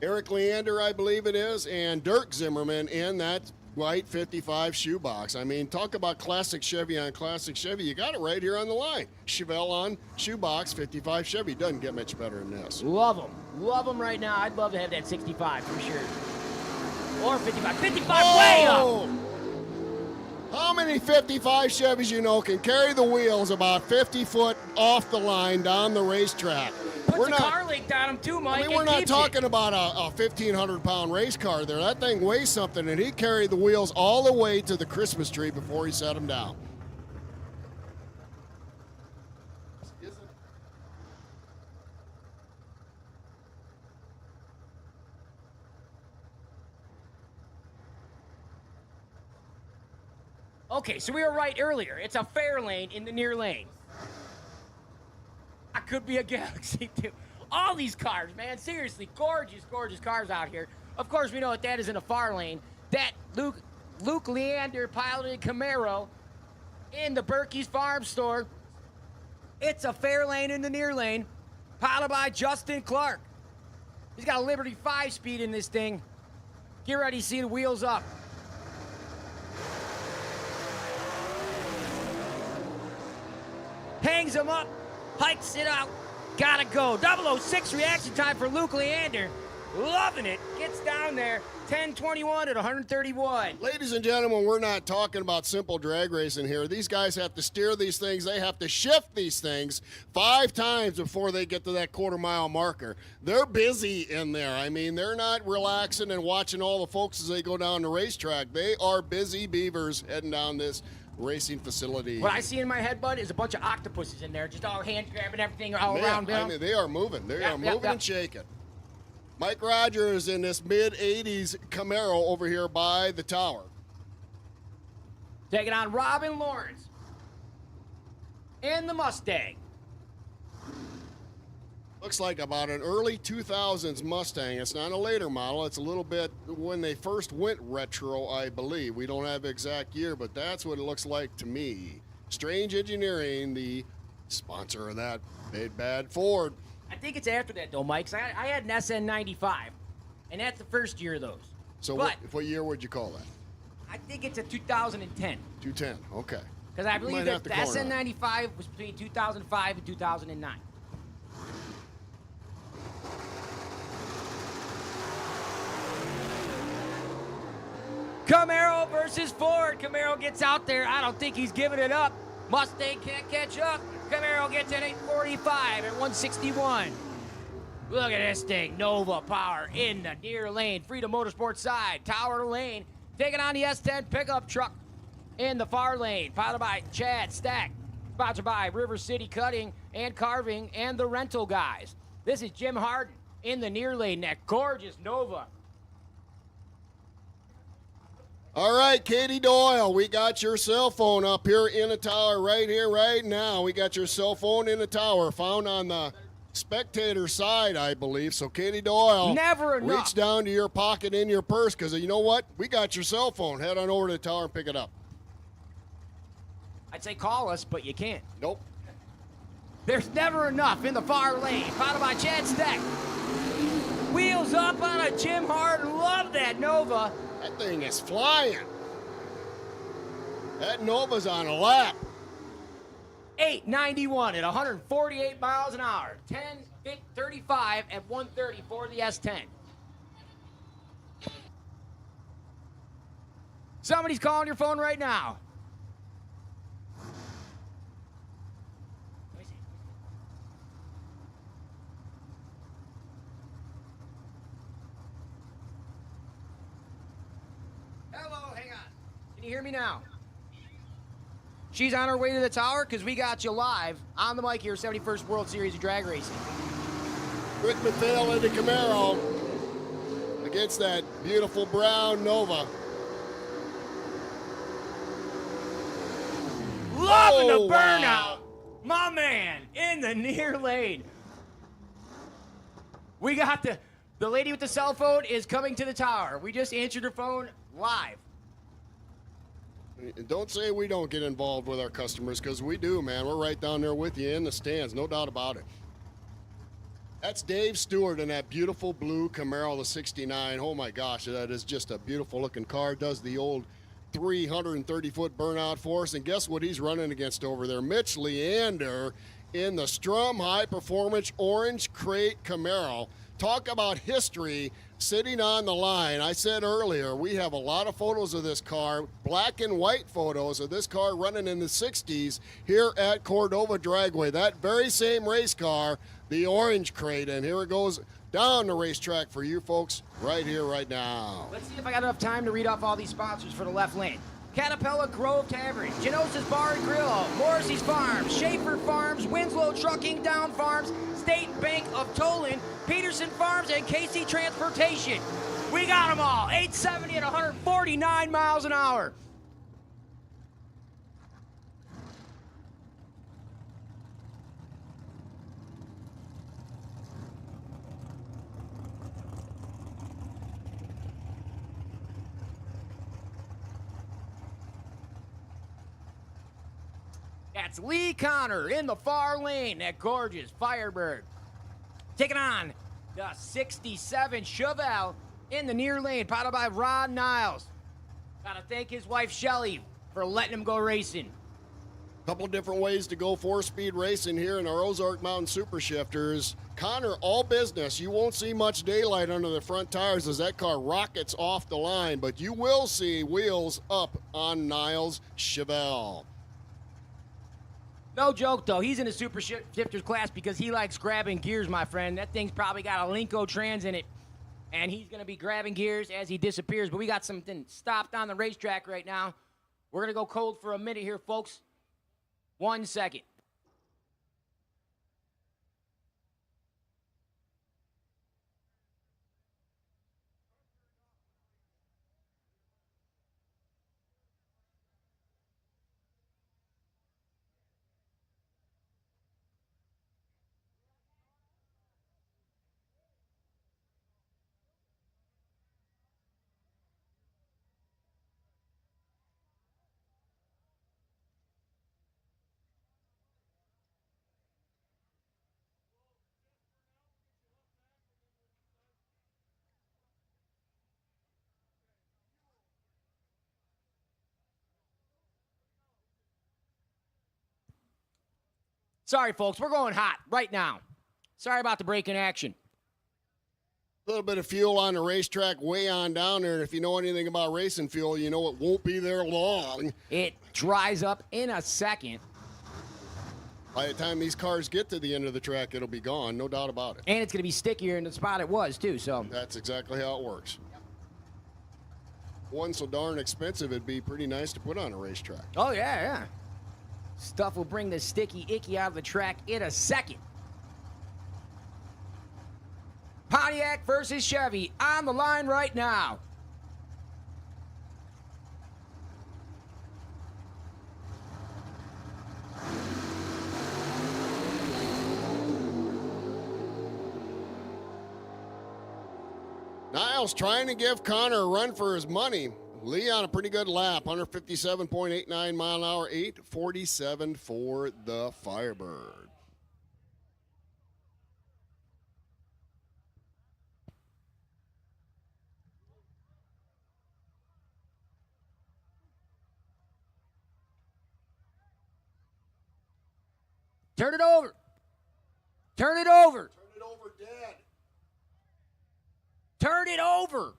Eric Leander, I believe it is, and Dirk Zimmerman in that white 55 shoebox. I mean, talk about classic Chevy on classic Chevy. You got it right here on the line. Chevelle on shoebox, 55 Chevy. Doesn't get much better than this. Love them. Love them right now. I'd love to have that 65 for sure. Or 55. 55 way up. How many 55 Chevys you know can carry the wheels about 50 foot off the line down the racetrack? Puts a car link on them too, Mike. I mean, we're not talking about a 1,500-pound race car there. That thing weighs something, and he carried the wheels all the way to the Christmas tree before he set them down. Okay, so we were right earlier. It's a fair lane in the near lane. I could be a Galaxy too. All these cars, man, seriously, gorgeous, gorgeous cars out here. Of course, we know what that is in a far lane. That Luke Leander piloted Camaro in the Berkey's Farm Store. It's a fair lane in the near lane, piloted by Justin Clark. He's got a Liberty 5-speed in this thing. Get ready to see the wheels up. Hangs him up, hikes it out, gotta go. 006 reaction time for Luke Leander. Loving it, gets down there, 10:21 at 131. Ladies and gentlemen, we're not talking about simple drag racing here. These guys have to steer these things. They have to shift these things 5 times before they get to that quarter-mile marker. They're busy in there. I mean, they're not relaxing and watching all the folks as they go down the racetrack. They are busy beavers heading down this racing facility. What I see in my head, bud, is a bunch of octopuses in there, just all hand grabbing everything all around. I mean, they are moving. They are moving yep. and shaking. Mike Rogers in this mid-'80s Camaro over here by the tower. Taking on Robin Lawrence in the Mustang. Looks like about an early 2000s Mustang. It's not a later model. It's a little bit when they first went retro, I believe. We don't have the exact year, but that's what it looks like to me. Strange Engineering, the sponsor of that big bad Ford. I think it's after that, though, Mike. 'Cause I had an SN95, and that's the first year of those. So but what year would you call that? I think it's a 2010. 210, okay. Because I You believe might that have the to corner that. SN95 was between 2005 and 2009. Camaro versus Ford. Camaro gets out there. I don't think he's giving it up. Mustang can't catch up. Camaro gets an 845 at 161. Look at this thing. Nova power in the near lane. Freedom Motorsports side. Tower lane. Taking on the S10 pickup truck in the far lane. Piloted by Chad Stack. Sponsored by River City Cutting and Carving and the Rental Guys. This is Jim Harden in the near lane. That gorgeous Nova. All right, Katie Doyle, we got your cell phone up here in the tower right here, right now. We got your cell phone in the tower, found on the spectator side, I believe. So, Katie Doyle, Never enough. reach down to your pocket in your purse, because you know what? We got your cell phone. Head on over to the tower and pick it up. I'd say call us, but you can't. Nope. There's never enough in the far lane. Followed by Chad Stack. Wheels up on a Jim Harden. Love that Nova. That thing is flying. That Nova's on a lap. 891 at 148 miles an hour. 10:35 at 130 for the S10. Somebody's calling your phone right now. Hello, hang on. Can you hear me now? She's on her way to the tower because we got you live on the mic here, 71st World Series of Drag Racing. Quick McPhail into Camaro against that beautiful brown Nova. Loving Oh, the burnout. wow. My man in the near lane. We got the lady with the cell phone is coming to the tower. We just answered her phone live. Don't say we don't get involved with our customers, because we do, man. We're right down there with you in the stands, no doubt about it. That's Dave Stewart in that beautiful blue Camaro, the 69. Oh my gosh, that is just a beautiful looking car. Does the old 330-foot burnout for us. And guess what he's running against over there? Mitch Leander in the Strum High Performance Orange Crate Camaro. Talk about history sitting on the line. I said earlier, we have a lot of photos of this car, black and white photos of this car running in the 60s here at Cordova Dragway. That very same race car, the Orange Crate. And here it goes down the racetrack for you folks right here, right now. Let's see if I got enough time to read off all these sponsors for the left lane. Caterpillar Grove Tavern, Genosis Bar and Grill, Morrissey's Farms, Schaefer Farms, Winslow Trucking, Down Farms, State Bank of Tolan, Peterson Farms, and Casey Transportation. We got them all. 870 at 149 miles an hour. That's Lee Connor in the far lane, that gorgeous Firebird. Taking on the 67 Chevelle in the near lane, powered by Ron Niles. Gotta thank his wife Shelly for letting him go racing. Couple different ways to go 4-speed racing here in our Ozark Mountain Super Shifters. Connor, all business. You won't see much daylight under the front tires as that car rockets off the line, but you will see wheels up on Niles' Chevelle. No joke, though. He's in the Super Shifters class because he likes grabbing gears, my friend. That thing's probably got a Linko Trans in it, and he's going to be grabbing gears as he disappears. But we got something stopped on the racetrack right now. We're going to go cold for a minute here, folks. 1 second. Sorry, folks. We're going hot right now. Sorry about the break in action. A little bit of fuel on the racetrack way on down there. And if you know anything about racing fuel, you know it won't be there long. It dries up in a second. By the time these cars get to the end of the track, it'll be gone, no doubt about it. And it's going to be stickier in the spot it was, too. So That's exactly how it works. One so darn expensive, it'd be pretty nice to put on a racetrack. Oh, yeah, yeah. Stuff will bring the sticky icky out of the track in a second. Pontiac versus Chevy on the line right now. Niles trying to give Connor a run for his money. Lee on a pretty good lap, 157.89 mile an hour, 8:47 for the Firebird. Turn it over. Turn it over. Turn it over dead. Turn it over.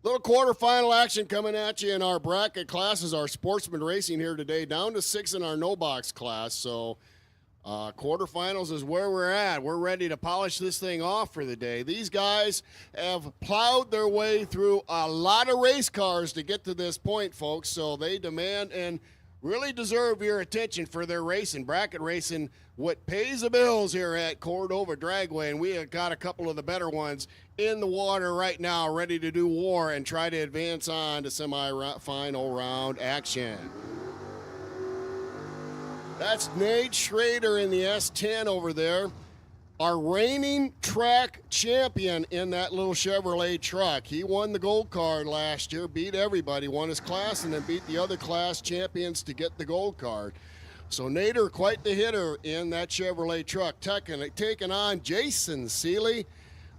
Little quarterfinal action coming at you in our bracket classes. Our sportsman racing here today, down to 6 in our no box class. So quarterfinals is where we're at. We're ready to polish this thing off for the day. These guys have plowed their way through a lot of race cars to get to this point, folks. So they demand and really deserve your attention for their racing, bracket racing, what pays the bills here at Cordova Dragway. And we have got a couple of the better ones in the water right now, ready to do war and try to advance on to semi-final round action. That's Nate Schrader in the S10 over there. Our reigning track champion in that little Chevrolet truck. He won the gold card last year, beat everybody, won his class, and then beat the other class champions to get the gold card. So Nader, quite the hitter in that Chevrolet truck, taking on Jason Seeley,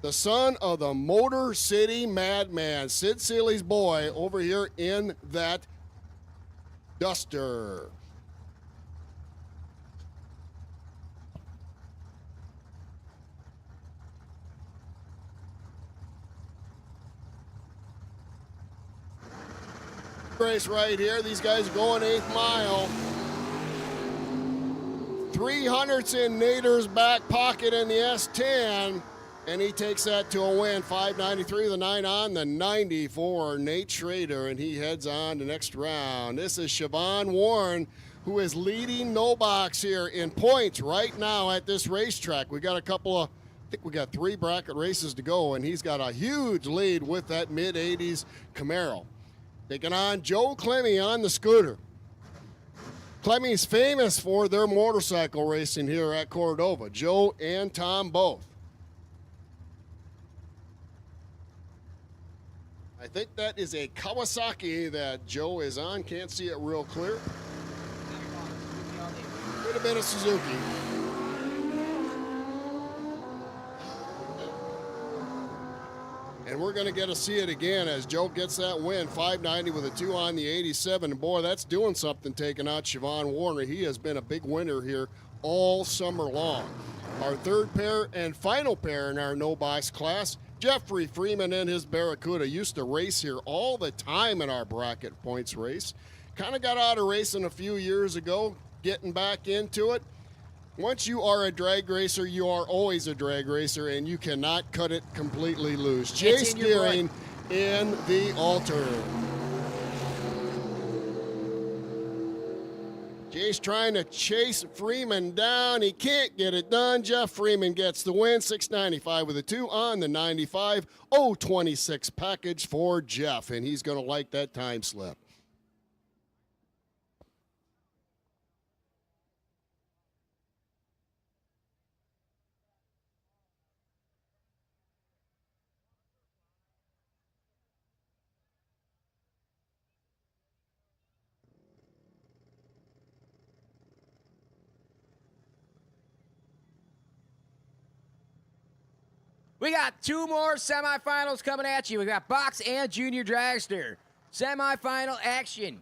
the son of the Motor City Madman, Sid Seeley's boy, over here in that Duster. Race right here. These guys are going 8th mile. 300's in Nader's back pocket in the S10, and he takes that to a win. 593, the 9 on, the 90 for Nate Schrader, and he heads on to next round. This is Siobhan Warren, who is leading no box here in points right now at this racetrack. We got I think we got 3 bracket races to go, and he's got a huge lead with that mid-80s Camaro. Taking on Joe Clemmy on the scooter. Clemmy's famous for their motorcycle racing here at Cordova. Joe and Tom both. I think that is a Kawasaki that Joe is on. Can't see it real clear. Could have been a Suzuki. And we're going to get to see it again as Joe gets that win, 590 with a 2 on the 87. And boy, that's doing something, taking out Siobhan Warner. He has been a big winner here all summer long. Our third pair and final pair in our no box class, Jeffrey Freeman and his Barracuda, used to race here all the time in our bracket points race. Kind of got out of racing a few years ago, getting back into it. Once you are a drag racer, you are always a drag racer, and you cannot cut it completely loose. It's Jace in your blood. Gearing in the altar. Jace trying to chase Freeman down. He can't get it done. Jeff Freeman gets the win. 695 with a 2 on the 95. 026 package for Jeff, and he's going to like that time slip. We got 2 more semifinals coming at you. We got box and junior dragster. Semifinal action.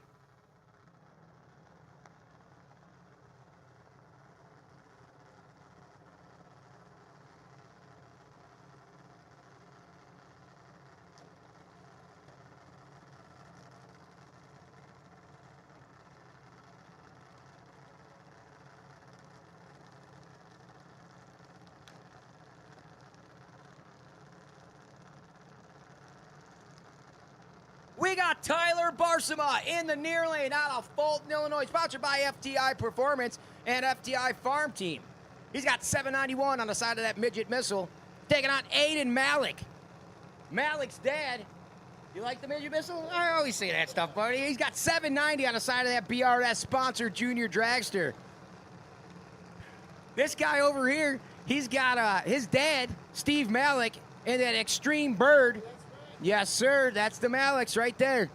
We got Tyler Barsama in the near lane out of Fulton, Illinois, sponsored by FTI Performance and FTI Farm Team. He's got 791 on the side of that midget missile, taking on Aiden Malik. Malik's dad. You like the midget missile? I always say that stuff, buddy. He's got 790 on the side of that BRS sponsored junior dragster. This guy over here, he's got his dad, Steve Malik, in that Extreme Bird. Yes, sir. That's the Maliks right there.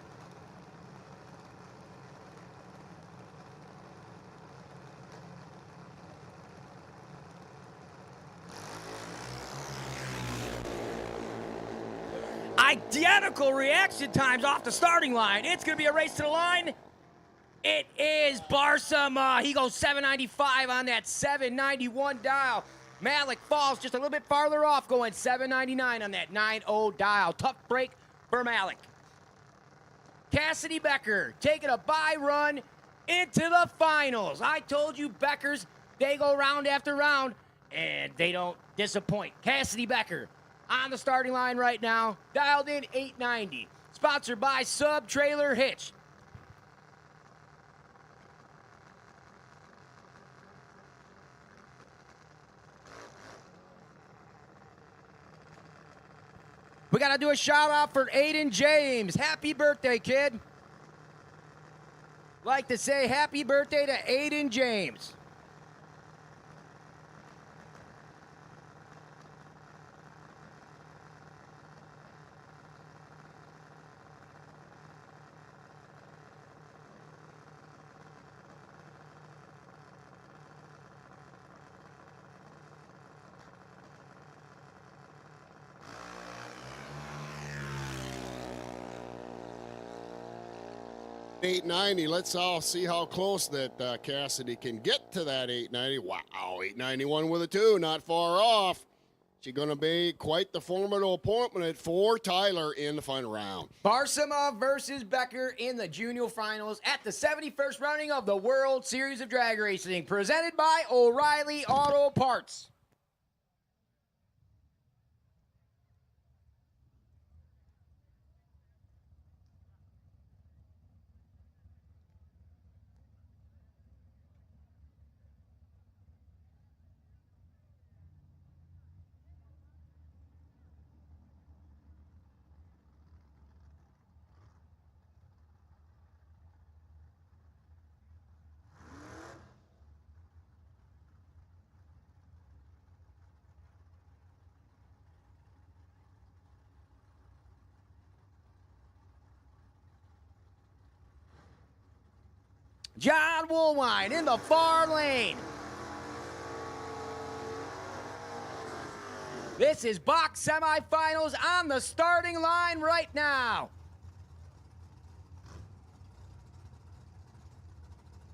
Identical reaction times off the starting line. It's going to be a race to the line. It is Barsama. He goes 795 on that 791 dial. Malik falls just a little bit farther off, going 799 on that 90 dial. Tough break for Malik. Cassidy Becker taking a bye run into the finals. I told you Beckers, they go round after round, and they don't disappoint. Cassidy Becker on the starting line right now, dialed in 890. Sponsored by Sub Trailer Hitch. We got to do a shout out for Aiden James. Happy birthday, kid. Like to say happy birthday to Aiden James. $890. Let's all see how close that Cassidy can get to that 890. Wow, 891 with a 2, not far off. She's going to be quite the formidable opponent for Tyler in the final round. Barsama versus Becker in the junior finals at the 71st running of the World Series of Drag Racing, presented by O'Reilly Auto Parts. John Woolwine in the far lane. This is box semifinals on the starting line right now.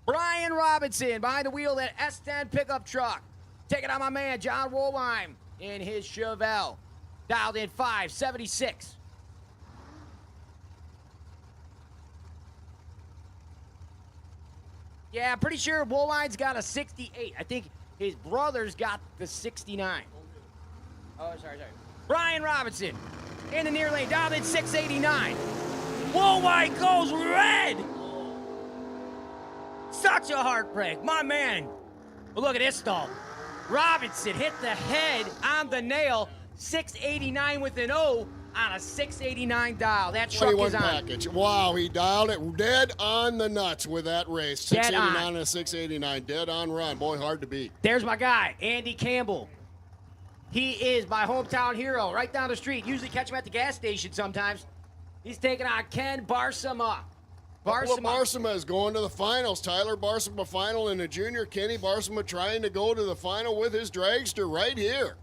Brian Robinson behind the wheel of that S10 pickup truck. Taking on my man, John Woolwine, in his Chevelle. Dialed in 576. Yeah, I'm pretty sure Woolwine's got a 68. I think His brother's got the 69. Oh, sorry. Brian Robinson in the near lane, down in 689. Whoa, my goes red! Such a heartbreak, my man. Well, look at this stall. Robinson hit the head on the nail, 689 with an O on a 689 dial. That truck 21 is on. package. Wow, he dialed it dead on the nuts with that race. Dead 689 on. and a 689. Dead on run. Boy, hard to beat. There's my guy, Andy Campbell. He is my hometown hero, right down the street. Usually catch him at the gas station sometimes. He's taking on Ken Barsama. Barsama is going to the finals. Tyler Barsama final in the junior. Kenny Barsama trying to go to the final with his dragster right here.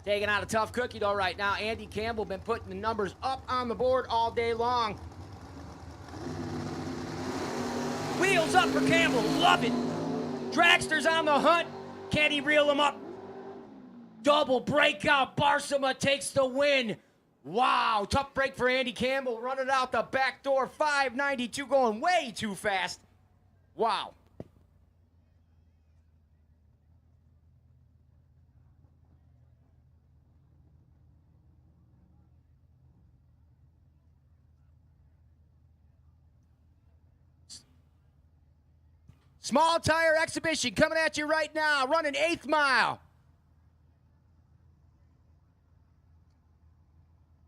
Taking out a tough cookie though right now. Andy Campbell been putting the numbers up on the board all day long. Wheels up for Campbell. Love it. Dragster's on the hunt. Can he reel him up? Double breakout. Barsama takes the win. Wow, tough break for Andy Campbell. Running out the back door. 592 going way too fast. Wow. Small tire exhibition coming at you right now. Running 8th mile.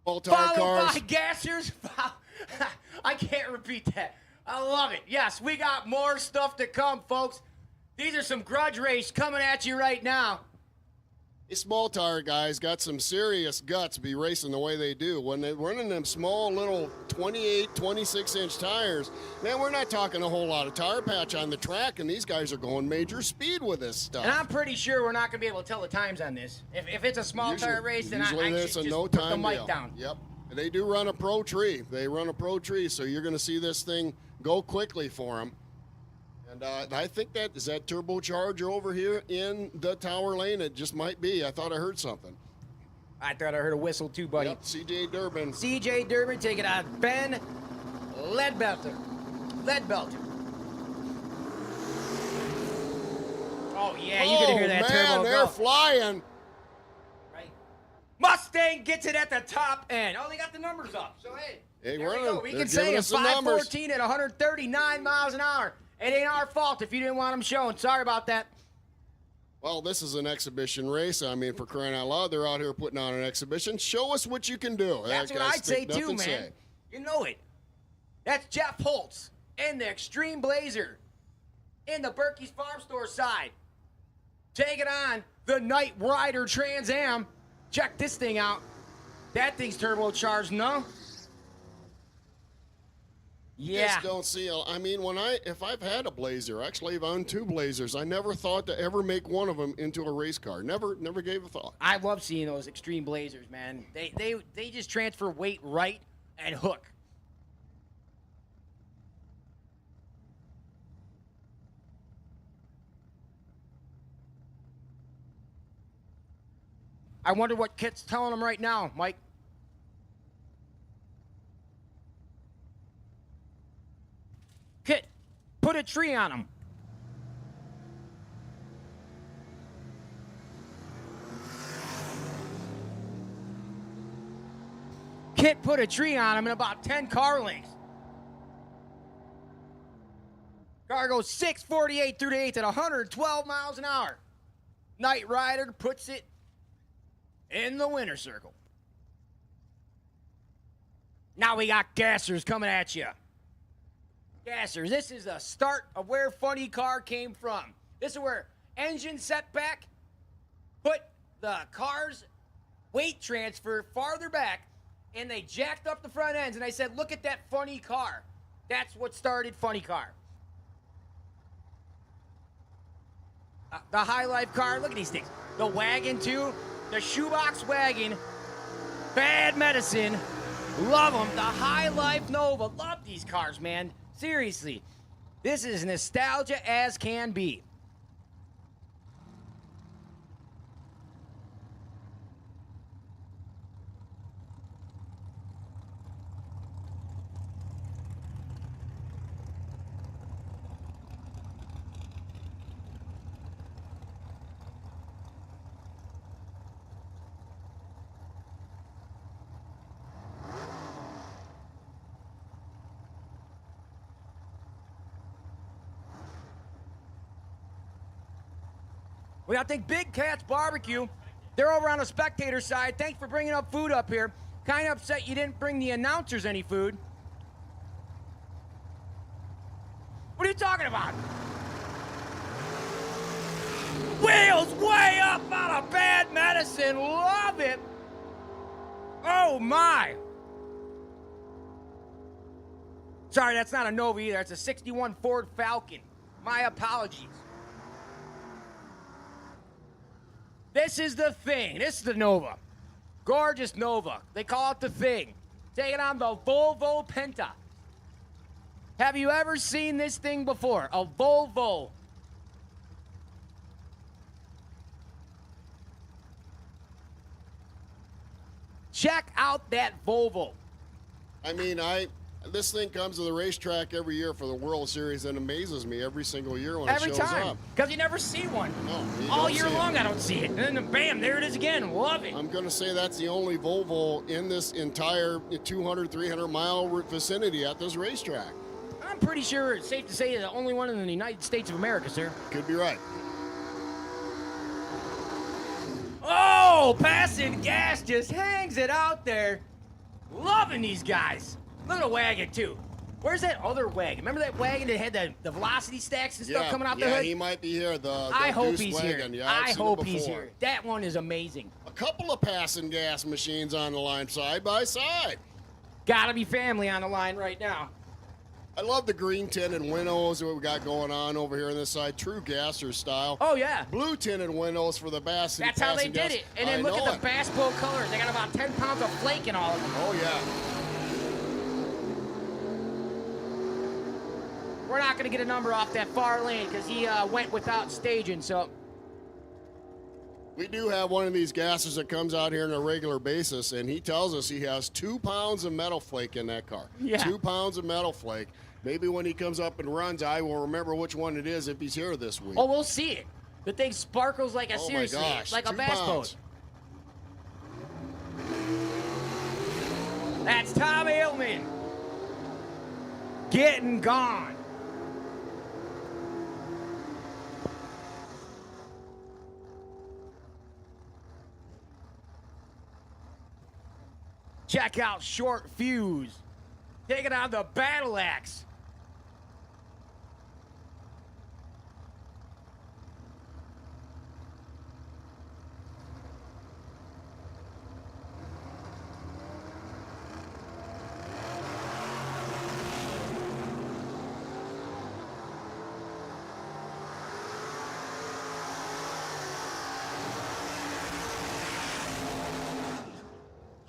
All tire Followed cars. by gassers. I can't repeat that. I love it. Yes, we got more stuff to come, folks. These are some grudge race coming at you right now. These small tire guys got some serious guts to be racing the way they do. When they're running them small little 28, 26-inch tires, man, we're not talking a whole lot of tire patch on the track, and these guys are going major speed with this stuff. And I'm pretty sure we're not going to be able to tell the times on this. If it's a small tire race, then I should it's a just no put the time mic deal. down. Yep. They do run a pro tree. They run a pro tree, so you're going to see this thing go quickly for them. And I think is that turbocharger over here in the tower lane? It just might be. I thought I heard something. I thought I heard a whistle too, buddy. Yep, CJ Durbin. CJ Durbin taking on Ben Leadbelter. Oh, yeah, you can hear that man, turbo they're go. flying. Right. Mustang gets it at the top end. Oh, they got the numbers up. So, hey, Hey, there we go. We they're can say giving a us the numbers. 514 at 139 miles an hour. It ain't our fault if you didn't want them shown. Sorry about that. Well, this is an exhibition race. I mean, for crying out loud, they're out here putting on an exhibition. Show us what you can do. That's what Guys I'd say think too, nothing man. say. You know it. That's Jeff Holtz in the Extreme Blazer in the Berkey's Farm Store side. Taking on the Knight Rider Trans Am. Check this thing out. That thing's turbocharged, no? Yeah. Just don't see. I mean, if I've had a Blazer, actually I've owned 2 Blazers. I never thought to ever make one of them into a race car. Never gave a thought. I love seeing those Extreme Blazers, man. They just transfer weight right and hook. I wonder what Kit's telling them right now, Mike. Kit, put a tree on him. Kit put a tree on him in about 10 car lengths. Car goes 648 through the 8th at 112 miles an hour. Knight Rider puts it in the winner's circle. Now we got gassers coming at you. Gassers, this is the start of where Funny Car came from. This is where engine setback put the car's weight transfer farther back, and they jacked up the front ends, and I said, look at that Funny Car. That's what started Funny Car. The High Life car, look at these things. The wagon, too. The shoebox wagon. Bad medicine. Love them. The High Life Nova. Love these cars, man. Seriously. This is nostalgia as can be. We got to thank Big Cat's Barbecue. They're over on the spectator side. Thanks for bringing up food up here. Kind of upset you didn't bring the announcers any food. What are you talking about? Wheels way up out of bad medicine. Love it. Oh, my. Sorry, that's not a Nova either. It's a 61 Ford Falcon. My apologies. This is the Thing. This is the Nova. Gorgeous Nova. They call it the Thing. Taking on the Volvo Penta. Have you ever seen this thing before? A Volvo. Check out that Volvo. I mean, this thing comes to the racetrack every year for the World Series and amazes me every single year when Every it shows time. up. Because you never see one. No, you All don't year see it. long, I don't see it. And then bam, there it is again. Love it. I'm going to say that's the only Volvo in this entire 200, 300 mile vicinity at this racetrack. I'm pretty sure it's safe to say the only one in the United States of America, sir. Could be right. Oh, passing gas just hangs it out there. Loving these guys. Look at the wagon, too. Where's that other wagon? Remember that wagon that had the velocity stacks and stuff coming out the hood? he might be here. The I hope Deuce he's wagon. here. Yeah, I've I seen it hope he's before. here. That one is amazing. A couple of passing gas machines on the line, side by side. Gotta be family on the line right now. I love the green tinted windows that we got going on over here on this side. True gasser style. Oh, yeah. Blue tinted windows for the bass. That's how they did it. And then look at the bass boat colors. They got about 10 pounds of flake in all of them. Oh, yeah. We're not going to get a number off that far lane because he went without staging, so... We do have one of these gassers that comes out here on a regular basis, and he tells us he has 2 pounds of metal flake in that car. Yeah. 2 pounds of metal flake. Maybe when he comes up and runs, I will remember which one it is if he's here this week. Oh, we'll see it. The thing sparkles like a Oh, my seriously, gosh, like a 2 bass pounds. boat. That's Tom Ailman. Getting gone. Check out Short Fuse. Taking on the Battle Axe.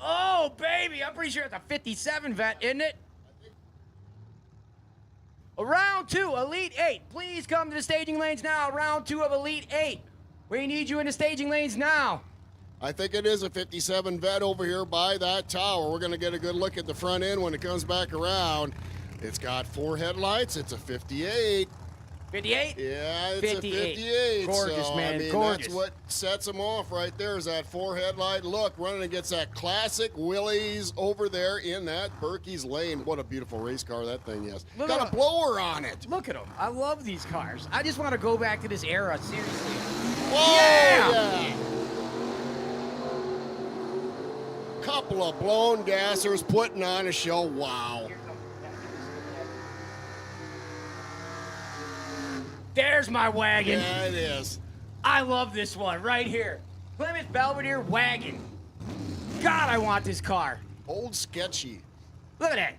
Oh, baby, I'm pretty sure it's a 57 vet, isn't it? Round 2, Elite 8. Please come to the staging lanes now. Round 2 of Elite 8. We need you in the staging lanes now. I think it is a 57 vet over here by that tower. We're going to get a good look at the front end when it comes back around. It's got 4 headlights. It's a 58. 58? Yeah, it's 58. a 58. Gorgeous, so, man, I mean, gorgeous. that's what sets them off right there is that 4 headlight look, running against that classic Willys over there in that Berkey's Lane. What a beautiful race car that thing is. Look Got at a blower on it. Look at them. I love these cars. I just want to go back to this era, seriously. Whoa, Yeah! Couple of blown gassers putting on a show. Wow. There's my wagon. Yeah, it is. I love this one right here. Plymouth Belvedere wagon. God, I want this car. Old sketchy. Look at that.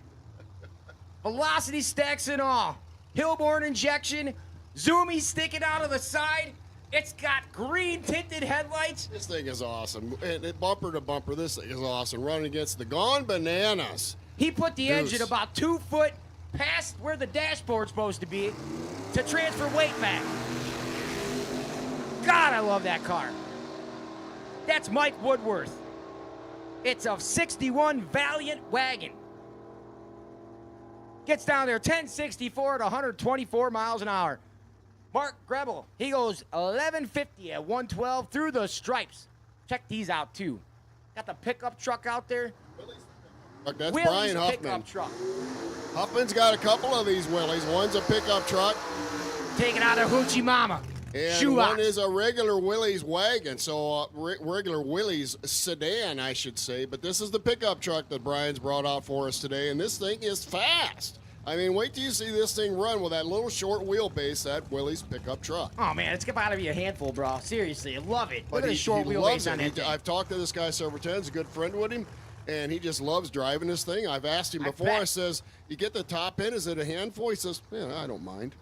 Velocity stacks and all. Hillborn injection. Zoomy sticking out of the side. It's got green tinted headlights. This thing is awesome. And bumper to bumper, this thing is awesome. Running against the Gone Bananas. He put the Deuce. engine about 2 foot past where the dashboard's supposed to be to transfer weight back. God, I love that car. That's Mike Woodworth. It's a 61 Valiant wagon. Gets down there 1064 at 124 miles an hour. Mark Grebel, he goes 1150 at 112 through the stripes. Check these out too. Got the pickup truck out there. Look, that's Willie's Brian Huffman. pickup truck. Huffman's got a couple of these Willies. One's a pickup truck. Taking out a hoochie mama. And Shoebox. one is a regular Willys wagon, so regular Willys sedan, I should say. But this is the pickup truck that Brian's brought out for us today, and this thing is fast. I mean, wait till you see this thing run with that little short wheelbase, that Willys pickup truck. Oh, man, it's got to be a handful, bro. Seriously, I love it. But Look at the short he loves wheelbase on it. that thing. I've talked to this guy several times, a good friend with him, and he just loves driving this thing. I've asked him before, I says, you get the top end, is it a handful? He says, yeah, I don't mind.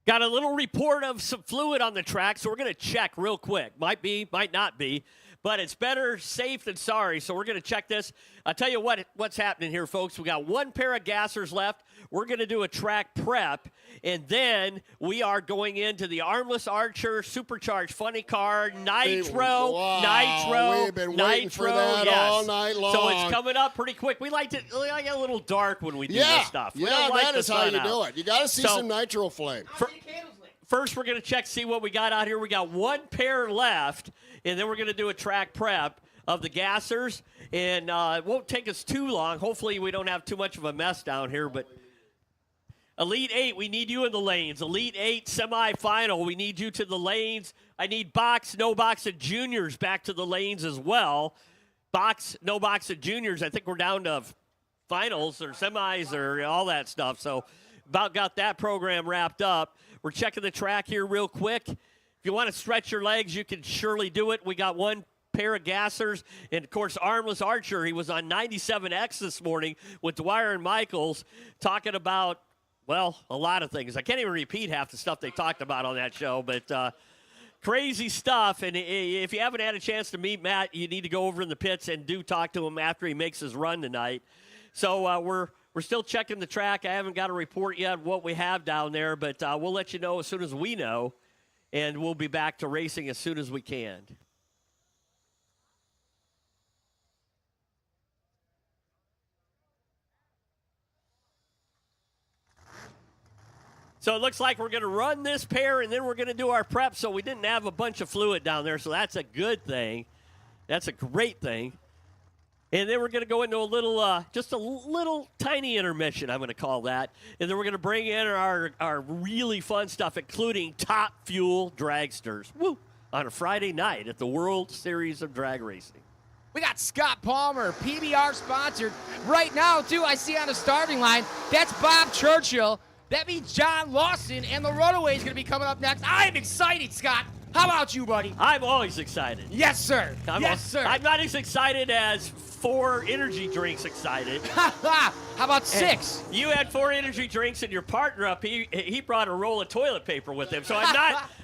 Got a little report of some fluid on the track, so we're going to check real quick. Might be, might not be, but it's better safe than sorry, so we're going to check this. I'll tell you what's happening here, folks. We got one pair of gassers left. We're going to do a track prep, and then we are going into the Armless Archer Supercharged Funny Car Nitro. We've been waiting for that all night long. So it's coming up pretty quick. We like it a little dark when we do this stuff. We don't like that the is how sun you out. do it. You got to see some nitro flame. First, we're going to check, see what we got out here. We got one pair left, and then we're going to do a track prep of the gassers. And it won't take us too long. Hopefully, we don't have too much of a mess down here. But Elite 8, we need you in the lanes. Elite 8 semifinal, we need you to the lanes. I need box, no box, and juniors back to the lanes as well. Box, no box, and juniors, I think we're down to finals or semis or all that stuff. So about got that program wrapped up. We're checking the track here real quick. If you want to stretch your legs, you can surely do it. We got one pair of gassers. And, of course, Armless Archer, he was on 97X this morning with Dwyer and Michaels talking about, well, a lot of things. I can't even repeat half the stuff they talked about on that show, but crazy stuff. And if you haven't had a chance to meet Matt, you need to go over in the pits and do talk to him after he makes his run tonight. So we're still checking the track. I haven't got a report yet of what we have down there, but we'll let you know as soon as we know, and we'll be back to racing as soon as we can. So it looks like we're going to run this pair, and then we're going to do our prep, so we didn't have a bunch of fluid down there, so that's a good thing. That's a great thing. And then we're going to go into a little, just a little tiny intermission, I'm going to call that. And then we're going to bring in our really fun stuff, including Top Fuel Dragsters. Woo! On a Friday night at the World Series of Drag Racing. We got Scott Palmer, PBR sponsored. Right now, too, I see on the starting line, that's Bob Churchill. That means John Lawson and the Runaway is going to be coming up next. I'm excited, Scott. How about you, buddy? I'm always excited. Yes, sir. Sir. I'm not as excited as 4 energy drinks excited. How about 6? And you had 4 energy drinks, and your partner up, he brought a roll of toilet paper with him. So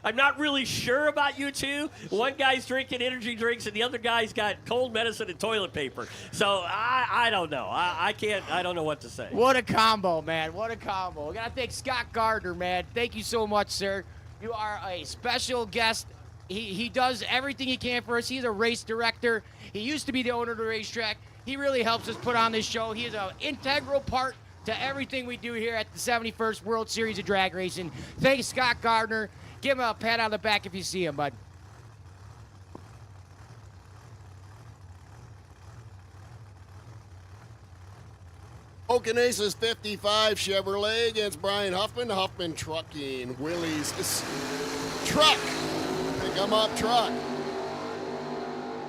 I'm not really sure about you two. One guy's drinking energy drinks, and the other guy's got cold medicine and toilet paper. So I don't know. I don't know what to say. What a combo, man. What a combo. We got to thank Scott Gardner, man. Thank you so much, sir. You are a special guest. He does everything he can for us. He's a race director. He used to be the owner of the racetrack. He really helps us put on this show. He is an integral part to everything we do here at the 71st World Series of Drag Racing. Thank you, Scott Gardner. Give him a pat on the back if you see him, bud. Oaken Aces 55 Chevrolet against Brian Huffman. Huffman Trucking. Willys Truck. Pick 'em up truck.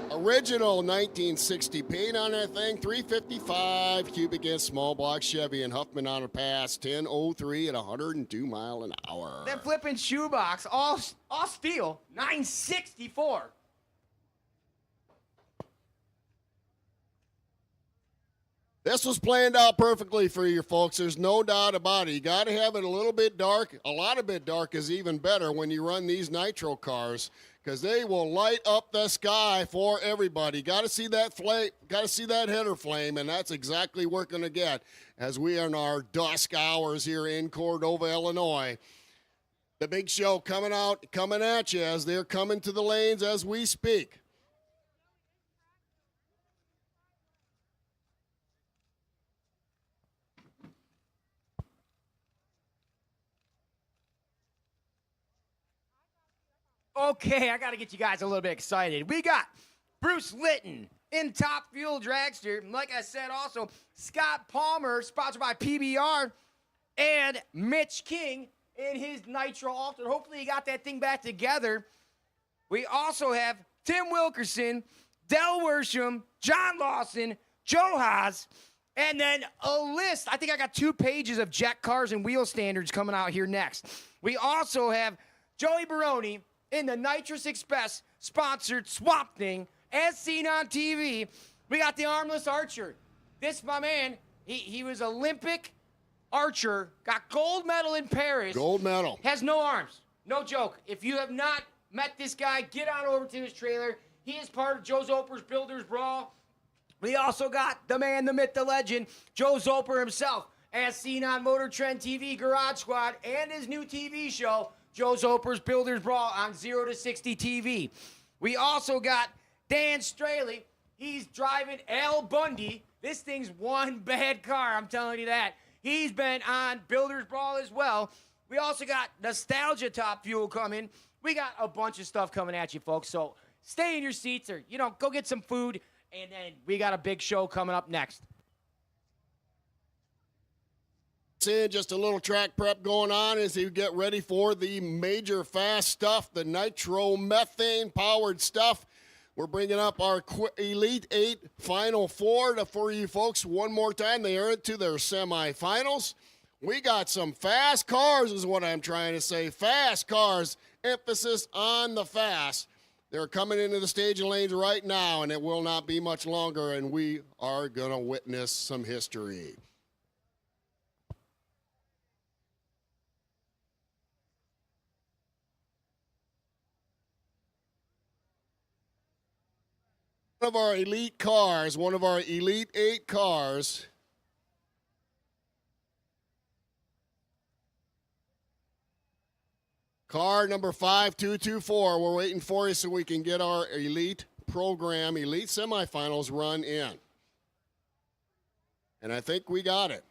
Original 1960 paint on that thing. 355 cubic inch small block Chevy, and Huffman on a pass 10:03 at 102 mile an hour. That flipping shoebox, all steel, 964. This was planned out perfectly for you folks. There's no doubt about it. You got to have it a little bit dark. A lot of bit dark is even better when you run these nitro cars, because they will light up the sky for everybody. Got to see that flame, got to see that header flame, and that's exactly what we're going to get as we are in our dusk hours here in Cordova, Illinois. The big show coming at you as they're coming to the lanes as we speak. Okay, I got to get you guys a little bit excited. We got Bruce Litton in Top Fuel Dragster. Like I said, also Scott Palmer, sponsored by PBR, and Mitch King in his Nitro Alter. Hopefully you got that thing back together. We also have Tim Wilkerson, Del Worsham, John Lawson, Joe Haas, and then a list. I think I got 2 pages of Jet Cars and Wheel Standards coming out here next. We also have Joey Baroni in the Nitrous Express sponsored Swamp Thing, as seen on TV. We got the armless archer. This, my man, he was Olympic archer, got gold medal in Paris. Gold medal. Has no arms. No joke. If you have not met this guy, get on over to his trailer. He is part of Joe Zoper's Builders Brawl. We also got the man, the myth, the legend, Joe Zoper himself, as seen on Motor Trend TV, Garage Squad, and his new TV show, Joe Zoper's Builders Brawl on 0 to 60 TV. We also got Dan Straley. He's driving Al Bundy. This thing's one bad car, I'm telling you that. He's been on Builders Brawl as well. We also got Nostalgia Top Fuel coming. We got a bunch of stuff coming at you, folks. So stay in your seats or, go get some food. And then we got a big show coming up next. Just a little track prep going on as you get ready for the major fast stuff, the nitro methane powered stuff. We're bringing up our Elite 8 Final Four for you folks one more time. They are into their semifinals. We got some fast cars is what I'm trying to say. Fast cars, emphasis on the fast. They're coming into the staging lanes right now, and it will not be much longer, and we are going to witness some history. One of our elite cars, one of our Elite 8 cars. Car number 5224. We're waiting for you so we can get our elite program, elite semifinals run in. And I think we got it.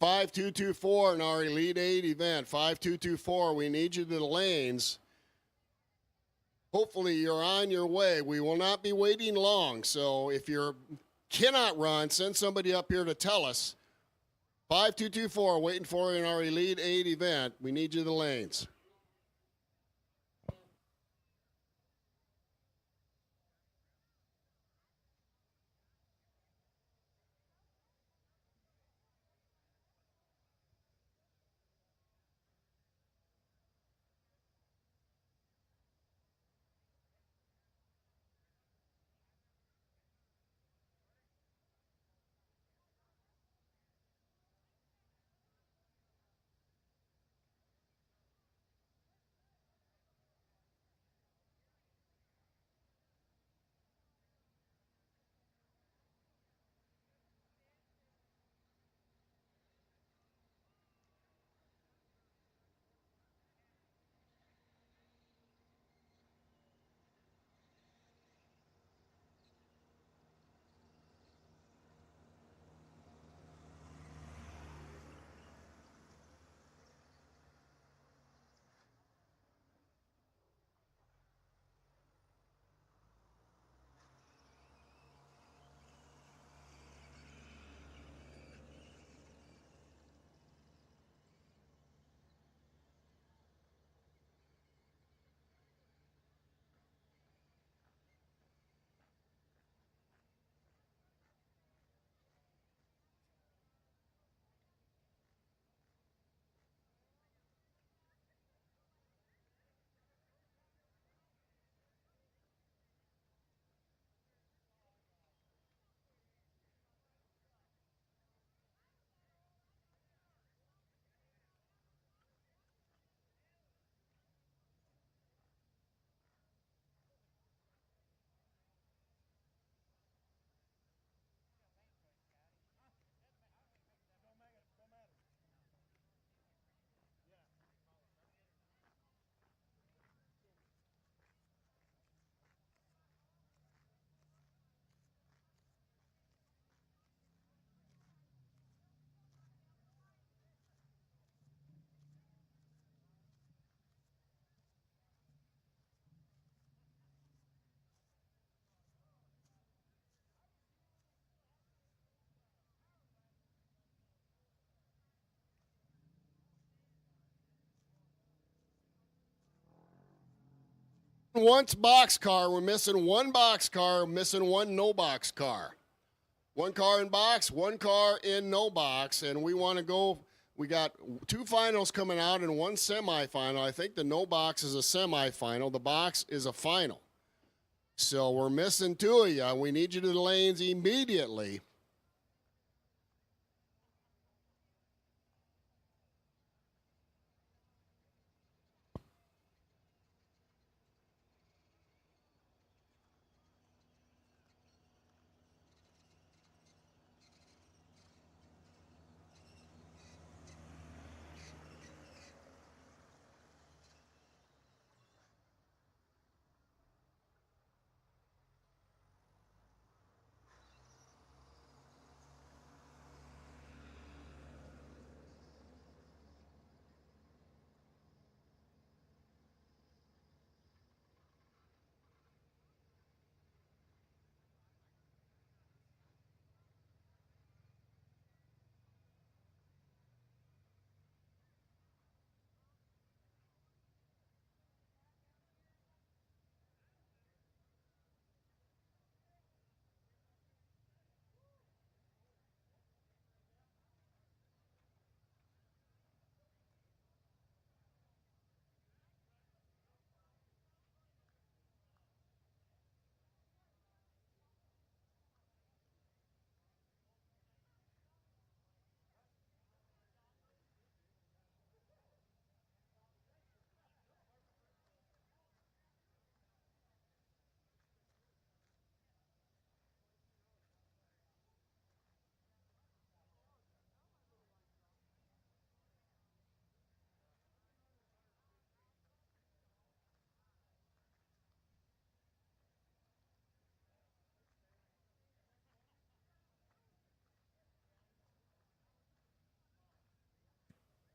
$5224 in our Elite 8 event. 5224. We need you to the lanes. Hopefully you're on your way. We will not be waiting long. So if you cannot run, send somebody up here to tell us. 5224 waiting for you in our Elite 8 event. We need you to the lanes. Once box car, we're missing one box car, missing one no box car. One car in box, one car in no box, and we want to go. We got 2 finals coming out and 1 semifinal. I think the no box is a semifinal. The box is a final. So we're missing 2 of you. We need you to the lanes immediately.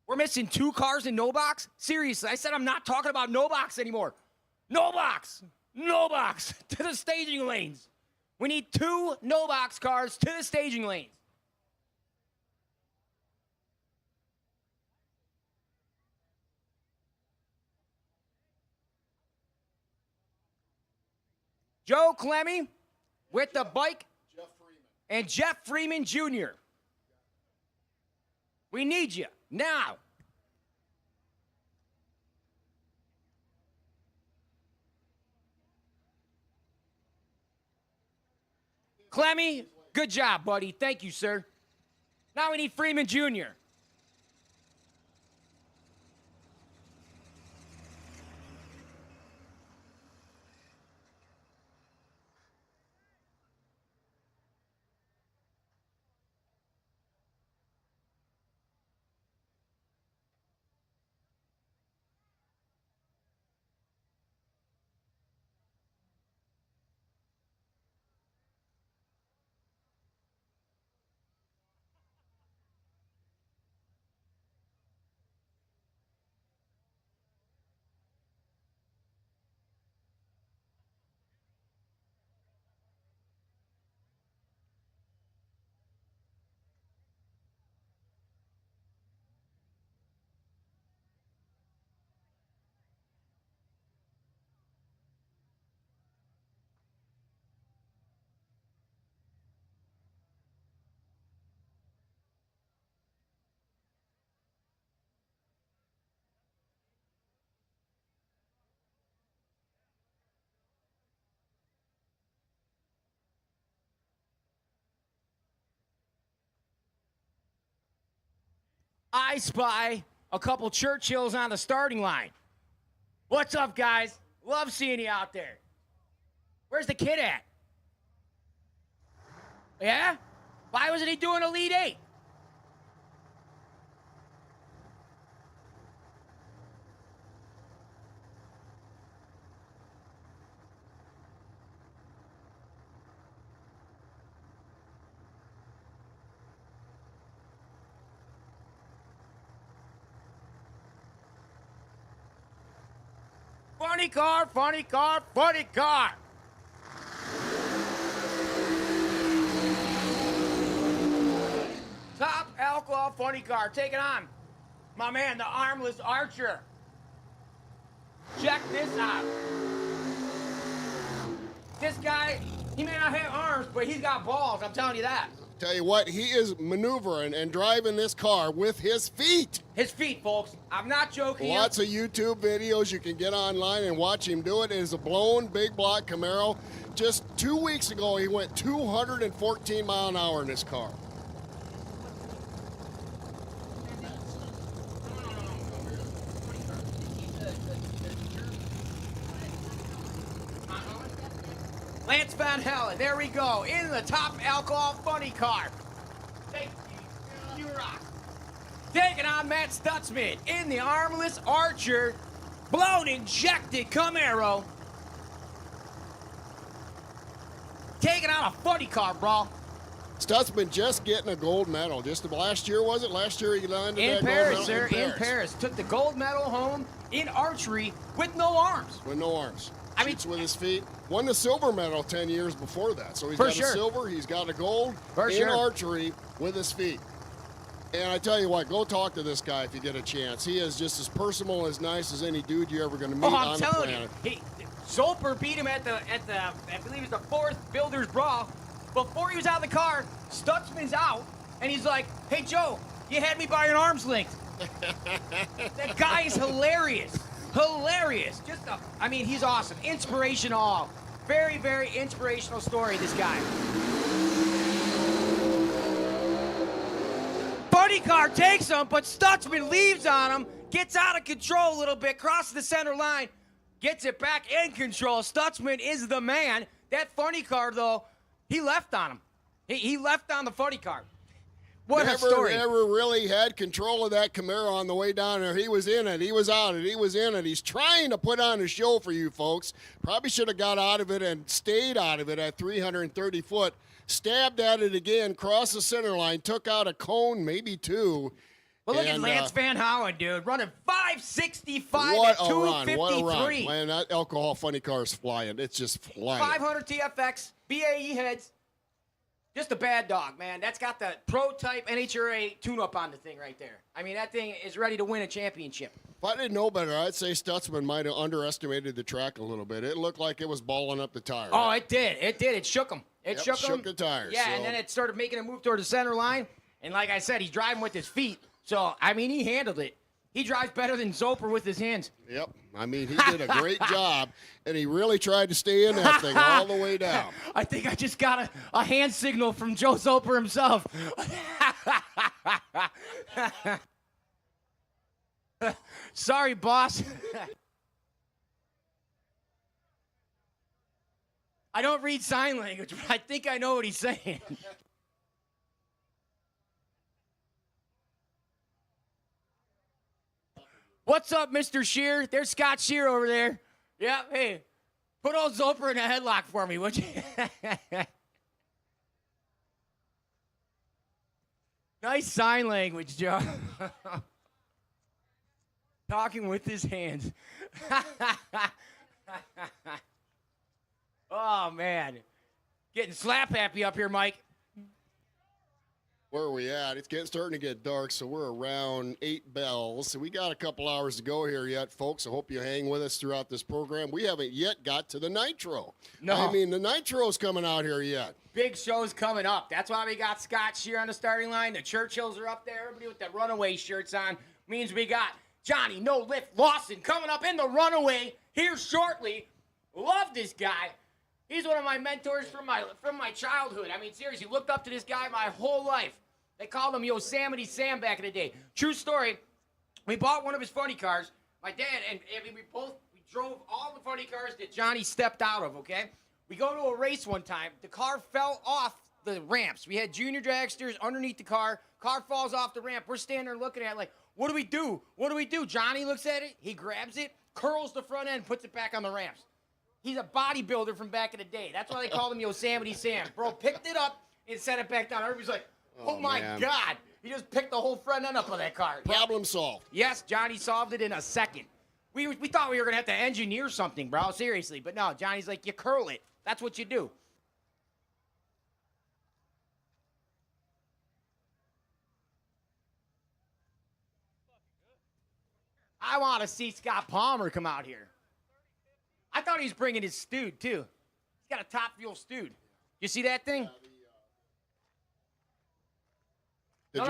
We're missing 2 cars in no box? Seriously, I said I'm not talking about no box anymore. No box! No box! To the staging lanes. We need 2 no box cars to the staging lanes. Joe Clemmy with the bike and Jeff Freeman Jr. We need you now. Clemmy, good job, buddy. Thank you, sir. Now we need Freeman Jr. I spy a couple Churchills on the starting line. What's up, guys? Love seeing you out there. Where's the kid at? Yeah? Why wasn't he doing Elite 8? Funny car, funny car, funny car. Top alcohol funny car. Take it on. My man, the armless archer. Check this out. This guy, he may not have arms, but he's got balls. I'm telling you that. Tell you what, he is maneuvering and driving this car with his feet. His feet, folks. I'm not joking. Lots of YouTube videos you can get online and watch him do it. It is a blown big block Camaro. Just 2 weeks ago, he went 214 mile an hour in this car. Lance Van Halen, there we go, in the top alcohol funny car. Thank you, you rock. Taking on Matt Stutzman in the armless Archer, blown injected Camaro. Taking on a funny car, bro. Stutzman just getting a gold medal. Just last year, was it? Last year he landed In that Paris, gold sir, medal in Paris. Took the gold medal home in archery with no arms. With no arms. I mean- Shoots with his feet. Won the silver medal 10 years before that. So he's For got sure. a silver, he's got a gold For in sure. archery with his feet. And I tell you what, go talk to this guy if you get a chance. He is just as personal, as nice as any dude you're ever going to meet Oh, on I'm the telling you, planet. Zolper beat him at the I believe it's the 4th Builders Brawl. Before he was out of the car, Stutzman's out, and he's like, "Hey Joe, you had me by an arm's length." That guy is hilarious, hilarious. I mean, he's awesome, inspirational, very, very inspirational story. This guy. Funny car takes him, but Stutzman leaves on him, gets out of control a little bit, crosses the center line, gets it back in control. Stutzman is the man. That funny car, though, he left on him. He left on the funny car. What a story. Never really had control of that Camaro on the way down there. He was in it. He was out it. He was in it. He's trying to put on a show for you folks. Probably should have got out of it and stayed out of it at 330 foot. Stabbed at it again, crossed the center line, took out a cone, maybe two. Well, look at And, Lance Van Howen, dude, running 565 what at a run, 253. what a run. Man, that alcohol funny car is flying. It's just flying. 500 TFX, BAE heads. Just a bad dog, man. That's got the pro-type NHRA tune-up on the thing right there. I mean, that thing is ready to win a championship. If I didn't know better, I'd say Stutzman might have underestimated the track a little bit. It looked like it was balling up the tire. Oh, it did. It did. It shook him. It Yep, shook him. shook the tires, Yeah, so- and then it started making a move toward the center line. And like I said, he's driving with his feet. So, I mean, he handled it. He drives better than Zoper with his hands. Yep. I mean, he did a great job, and he really tried to stay in that thing all the way down. I think I just got a hand signal from Joe Zoper himself. Sorry, boss. I don't read sign language, but I think I know what he's saying. What's up, Mr. Shear? There's Scott Shear over there. Yeah, hey, put old Zoper in a headlock for me, would you? Nice sign language, Joe. Talking with his hands. Oh, man. Getting slap happy up here, Mike. Where are we at? It's starting to get dark, so we're around 8 bells. So we got a couple hours to go here yet, folks. I hope you hang with us throughout this program. We haven't yet got to the Nitro. No. I mean, the Nitro's coming out here yet. Big show's coming up. That's why we got Scott Shear on the starting line. The Churchills are up there. Everybody with the runaway shirts on means we got Johnny No Lift Lawson coming up in the runaway here shortly. Love this guy. He's one of my mentors from my childhood. I mean, seriously, looked up to this guy my whole life. They called him Yosemite Sam back in the day. True story. We bought one of his funny cars. My dad and we drove all the funny cars that Johnny stepped out of, okay? We go to a race one time. The car fell off the ramps. We had junior dragsters underneath the car. Car falls off the ramp. We're standing there looking at it like, what do we do? What do we do? Johnny looks at it. He grabs it, curls the front end, puts it back on the ramps. He's a bodybuilder from back in the day. That's why they called him Yosemite Sam. Bro picked it up and set it back down. Everybody's like, oh my man. God. He just picked the whole front end up of that car. Problem solved. Yes, Johnny solved it in a second. We thought we were going to have to engineer something, bro. Seriously. But no, Johnny's like, you curl it. That's what you do. I want to see Scott Palmer come out here. I thought he was bringing his dude, too. He's got a top fuel stewed. You see that thing? No.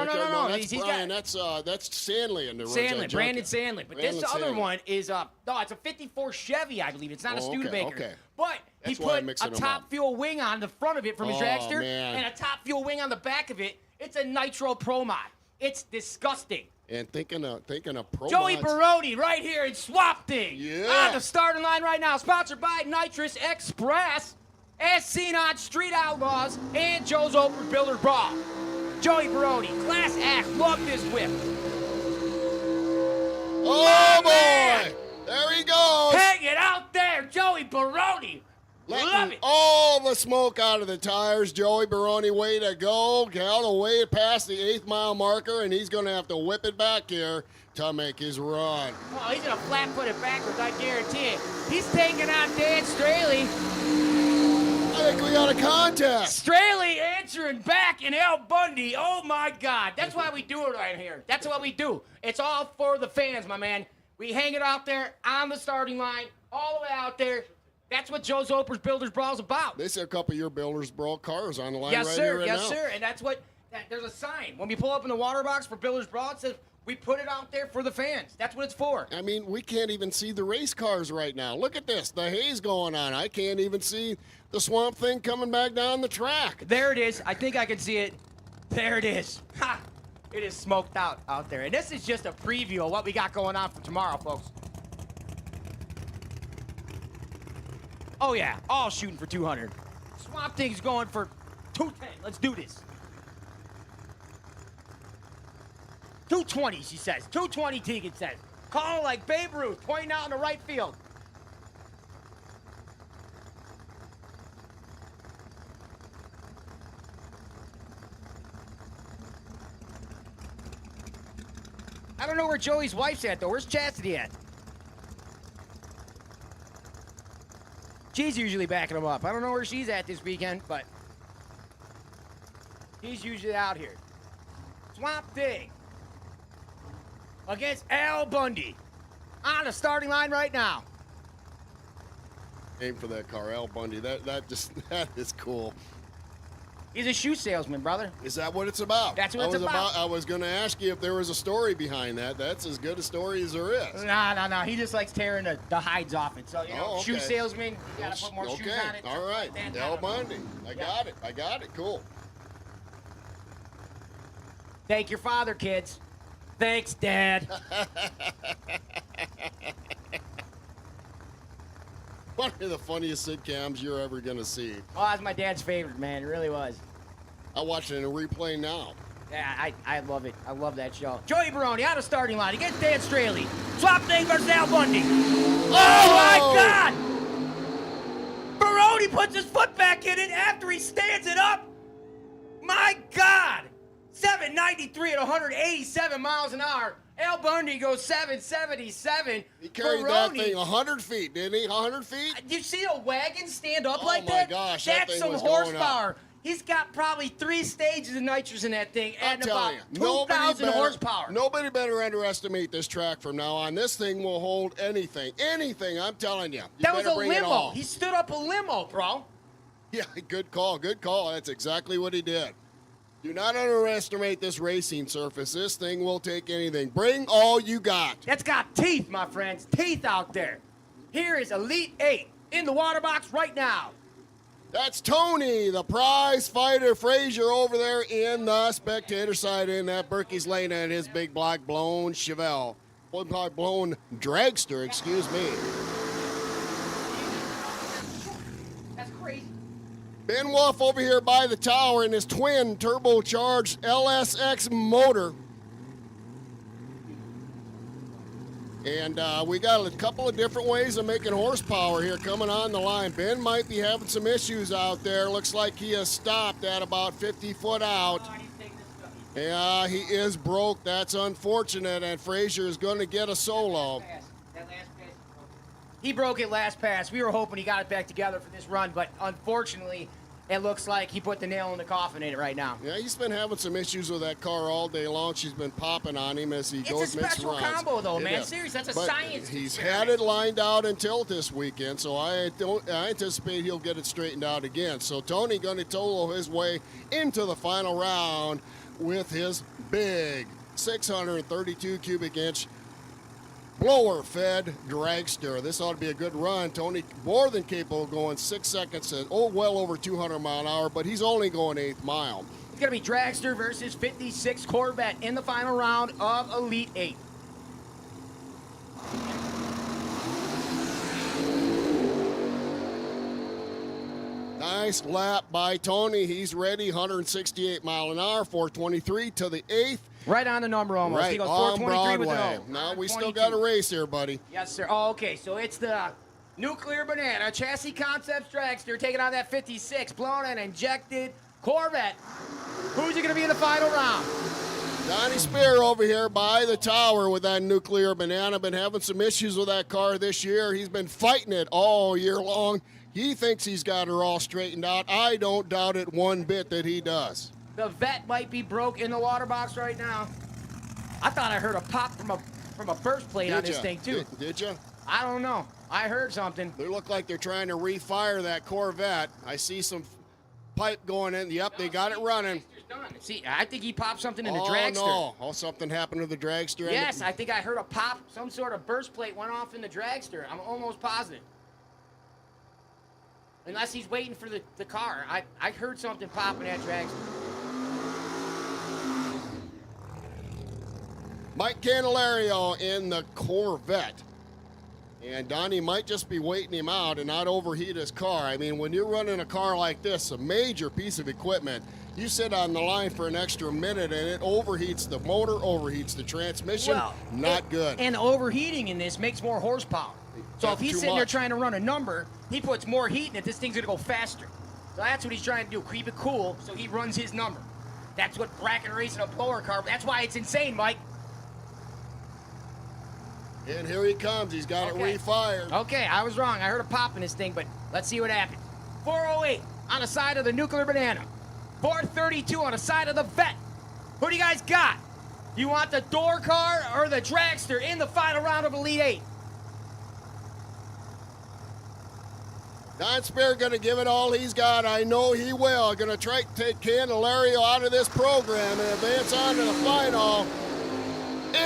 That's He's Brian. got That's Sandley in the Sandlin, Brandon Sandlin. But Brandon this other Sandlin. one is no, it's a '54 Chevy, I believe. It's not a Oh, Studebaker. okay. But That's he why I'm put mixing a them top up. fuel wing on the front of it from his Oh, dragster, man. and a top fuel wing on the back of it. It's a Nitro Pro Mod. It's disgusting. And thinking of pro Joey mods. Baroni right here in Swap Thing. Yeah. On the starting line right now, sponsored by Nitrous Express, as seen on Street Outlaws and Joe's Open Builder Bra. Joey Baroni, class act, love this whip. Oh, man. boy. There he goes. Hang it out there, Joey Baroni. Love Letting it. all the smoke out of the tires. Joey Baroni, way to go. All the way past the 8th mile marker, and he's going to have to whip it back here to make his run. Oh, he's going to flat-foot it backwards, I guarantee it. He's taking on Dan Straley. I think we got a contest. Straley answering back in Al Bundy. Oh, my God. That's why we do it right here. That's what we do. It's all for the fans, my man. We hang it out there on the starting line, all the way out there. That's what Joe's Oprah's Builders Brawl is about. They see a couple of your Builders Brawl cars on the line Yes, right sir. here right Yes, now. sir. And that's what, there's a sign. When we pull up in the water box for Builders Brawl, it says, we put it out there for the fans. That's what it's for. I mean, we can't even see the race cars right now. Look at this. The haze going on. I can't even see the Swamp Thing coming back down the track. There it is. I think I can see it. There it is. Ha! It is smoked out there. And this is just a preview of what we got going on for tomorrow, folks. Oh, yeah. All shooting for 200. Swamp Thing's going for 210. Let's do this. 220, she says. 220, Tegan says. Calling like Babe Ruth, pointing out in the right field. I don't know where Joey's wife's at, though. Where's Chastity at? She's usually backing him up. I don't know where she's at this weekend, but he's usually out here. Swamp Thing against Al Bundy on the starting line right now. Aim for that car, Al Bundy. That is cool. He's a shoe salesman, brother. Is that what it's about? That's what it's about. I was going to ask you if there was a story behind that. That's as good a story as there is. No. He just likes tearing the hides off it. So, you know, Oh, okay. shoe salesman, you got to put more shoes on it. All right. Like that. Al Bundy. I got it. Cool. Thank your father, kids. Thanks, Dad. One of the funniest sitcoms you're ever going to see. Oh, that's my dad's favorite, man. It really was. I watch it in a replay now. Yeah, I love it. I love that show. Joey Baroni out of starting line against Dan Straley. Swap Thing versus Al Bundy. Oh, my God! Baroni puts his foot back in it after he stands it up. My God! 793 at 187 miles an hour. Al Bundy goes 777. He carried that thing 100 feet, didn't he? 100 feet? You see a wagon stand up like my that? gosh, that That's thing some was going horsepower. He's got probably 3 stages of nitrous in that thing, I'm adding about telling you, 2,000 horsepower. Nobody better underestimate this track from now on. This thing will hold anything. Anything, I'm telling you. That was better a bring it limo. all. He stood up a limo, bro. Yeah, good call. That's exactly what he did. Do not underestimate this racing surface. This thing will take anything. Bring all you got. That's got teeth, my friends. Teeth out there. Here is Elite 8 in the water box right now. That's Tony, the prize fighter. Frazier over there in the spectator side in that Berkey's Lane and his big black blown Chevelle. Blown dragster, excuse me. That's crazy. Ben Wolf over here by the tower in his twin turbocharged LSX motor. And we got a couple of different ways of making horsepower here coming on the line. Ben might be having some issues out there. Looks like he has stopped at about 50 foot out. Yeah, he is broke. That's unfortunate, and Frazier is going to get a solo. He broke it last pass. We were hoping he got it back together for this run, but unfortunately, it looks like he put the nail in the coffin in it right now. Yeah, he's been having some issues with that car all day long. She's been popping on him as he It's goes a makes special runs. combo, though, It man. is. Seriously, that's a But science he's experiment. had it lined out until this weekend, so I anticipate he'll get it straightened out again. So Tony going to solo his way into the final round with his big 632 cubic inch blower-fed dragster. This ought to be a good run. Tony more than capable of going 6 seconds at, well over 200 mile an hour, but he's only going 8th mile. It's going to be Dragster versus 56 Corvette in the final round of Elite 8. Nice lap by Tony. He's ready. 168 mile an hour, 423 to the 8th. Right on the number almost. Right He goes on 423 with Broadway. an O. Now we still 122. got a race here, buddy. Yes, sir. Oh, okay, so it's the Nuclear Banana Chassis Concepts Dragster taking on that 56 blown and injected Corvette. Who's it going to be in the final round? Donnie Spear over here by the tower with that Nuclear Banana. Been having some issues with that car this year. He's been fighting it all year long. He thinks he's got her all straightened out. I don't doubt it one bit that he does. The vet might be broke in the water box right now. I thought I heard a pop from a burst plate on this thing, too. Did you? I don't know. I heard something. They look like they're trying to refire that Corvette. I see some pipe going in. Yep, they got it running. See, I think he popped something in the Oh, dragster. no. Oh, something happened to the dragster. Yes, I think I heard a pop. Some sort of burst plate went off in the dragster. I'm almost positive. Unless he's waiting for the car. I heard something pop in that dragster. Mike Candelario in the Corvette. And Donnie might just be waiting him out and not overheat his car. I mean, when you're running a car like this, a major piece of equipment, you sit on the line for an extra minute and it overheats the motor, overheats the transmission. Not good. And overheating in this makes more horsepower. So if he's Too sitting there much. trying to run a number, he puts more heat in it, this thing's gonna go faster. So that's what he's trying to do, keep it cool so he runs his number. That's what bracket racing a blower car, that's why it's insane, Mike. And here he comes. He's got Okay. it refired. Okay, I was wrong. I heard a pop in this thing, but let's see what happens. 408 on the side of the Nuclear Banana. 432 on the side of the Vet. Who do you guys got? You want the door car or the dragster in the final round of Elite 8? Don Spear going to give it all he's got. I know he will. Going to try to take Candelario out of this program and advance on to the final.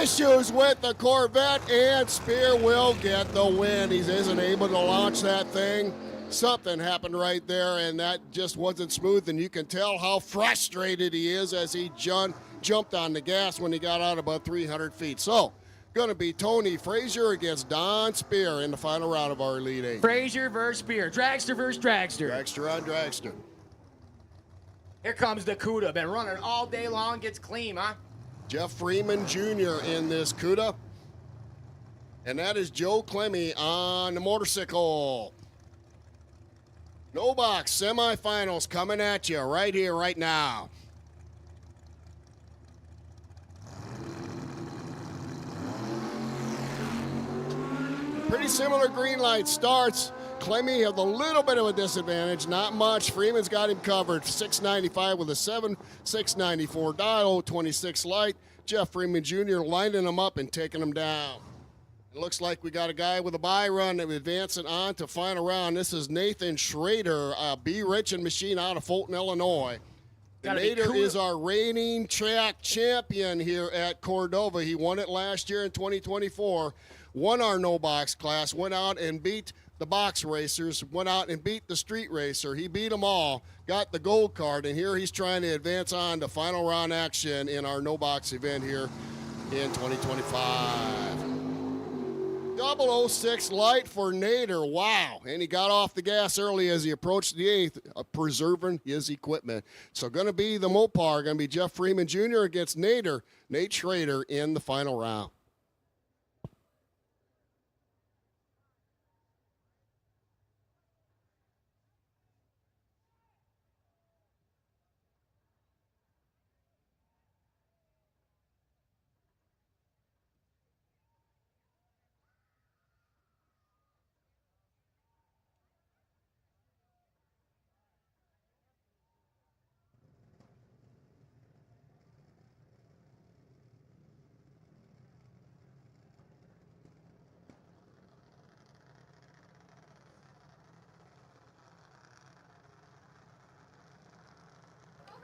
Issues with the Corvette, and Spear will get the win. He isn't able to launch that thing. Something happened right there, and that just wasn't smooth, and you can tell how frustrated he is as he jumped on the gas when he got out about 300 feet. So, going to be Tony Frazier against Don Spear in the final round of our Elite 8. Frazier versus Spear. Dragster versus dragster. Dragster on dragster. Here comes the CUDA. Been running all day long. Gets clean, huh? Jeff Freeman Jr. in this CUDA. And that is Joe Clemmy on the motorcycle. No box semifinals coming at you right here, right now. Pretty similar green light starts. Clemmy have a little bit of a disadvantage, not much. Freeman's got him covered. 695 with a 7, 694 dial, 26 light. Jeff Freeman Jr. lining him up and taking him down. It looks like we got a guy with a bye run advancing on to final round. This is Nathan Schrader, a B. Richin machine out of Fulton, Illinois. Gotta be Nader cool. is our reigning track champion here at Cordova. He won it last year in 2024, won our no box class, went out and beat the box racers, went out and beat the street racer. He beat them all, got the gold card, and here he's trying to advance on to final round action in our no box event here in 2025. 006 light for Nader. Wow. And he got off the gas early as he approached the 8th, preserving his equipment. So going to be the Mopar, going to be Jeff Freeman Jr. against Nader, Nate Schrader in the final round.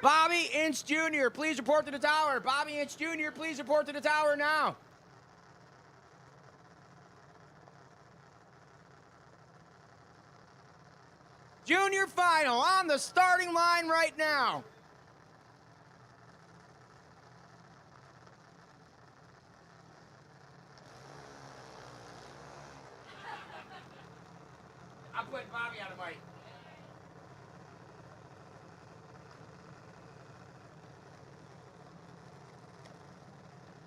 Bobby Inch Jr., please report to the tower. Bobby Inch Jr., please report to the tower now. Junior final on the starting line right now. I'm putting Bobby on the mic.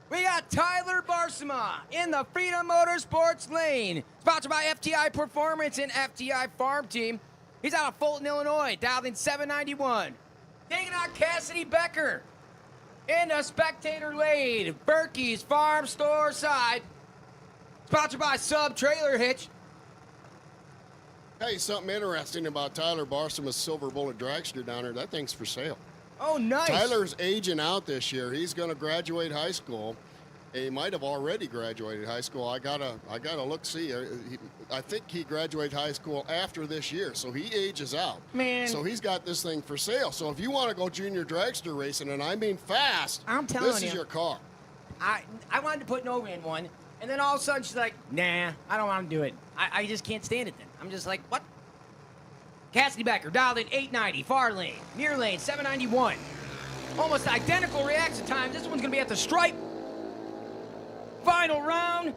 We got Tyler Barsima in the Freedom Motorsports lane. Sponsored by FTI Performance and FTI Farm Team. He's out of Fulton, Illinois, dialed in 791. Taking on Cassidy Becker in the spectator lane. Berkey's Farm Store side. Sponsored by Sub Trailer Hitch. Hey, something interesting about Tyler Barsima's Silver Bullet Dragster down there. That thing's for sale. Oh, nice. Tyler's aging out this year. He's going to graduate high school. He might have already graduated high school. I gotta look see. I think he graduated high school after this year, so he ages out. Man. So he's got this thing for sale. So if you want to go junior dragster racing, and I mean fast, I'm telling this is you. your car. I wanted to put Nova in one, and then all of a sudden she's like, nah, I don't want to do it. I just can't stand it then. I'm just like, what? Cassidy Becker dialed in 890, far lane, near lane, 791. Almost identical reaction times. This one's going to be at the stripe. Final round.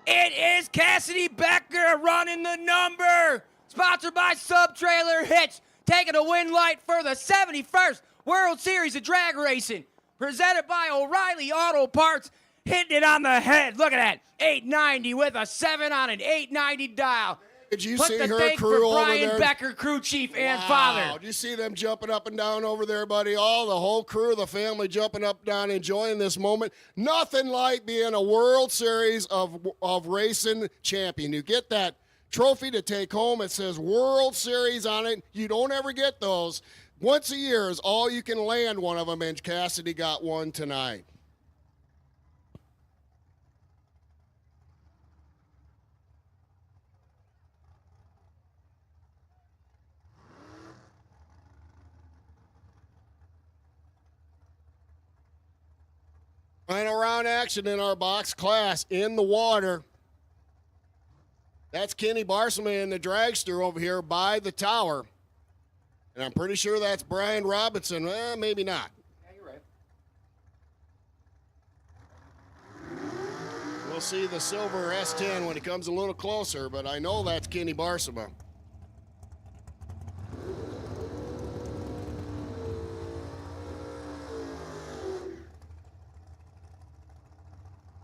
It is Cassidy Becker running the number. Sponsored by Sub Trailer Hitch. Taking a win light for the 71st World Series of Drag Racing. Presented by O'Reilly Auto Parts. Hitting it on the head. Look at that. 890 with a 7 on an 890 dial. Did you Put see the her thank crew for over Brian there? Becker, crew chief and Wow. father. Did you see them jumping up and down over there, buddy? All the whole crew, the family jumping up and down, enjoying this moment. Nothing like being a World Series of racing champion. You get that trophy to take home. It says World Series on it. You don't ever get those. Once a year is all you can land one of them, and Cassidy got one tonight. Final round action in our box class in the water. That's Kenny Barsima in the dragster over here by the tower. And I'm pretty sure that's Brian Robinson. Maybe not. Yeah, you're right. We'll see the silver S10 when it comes a little closer, but I know that's Kenny Barsima.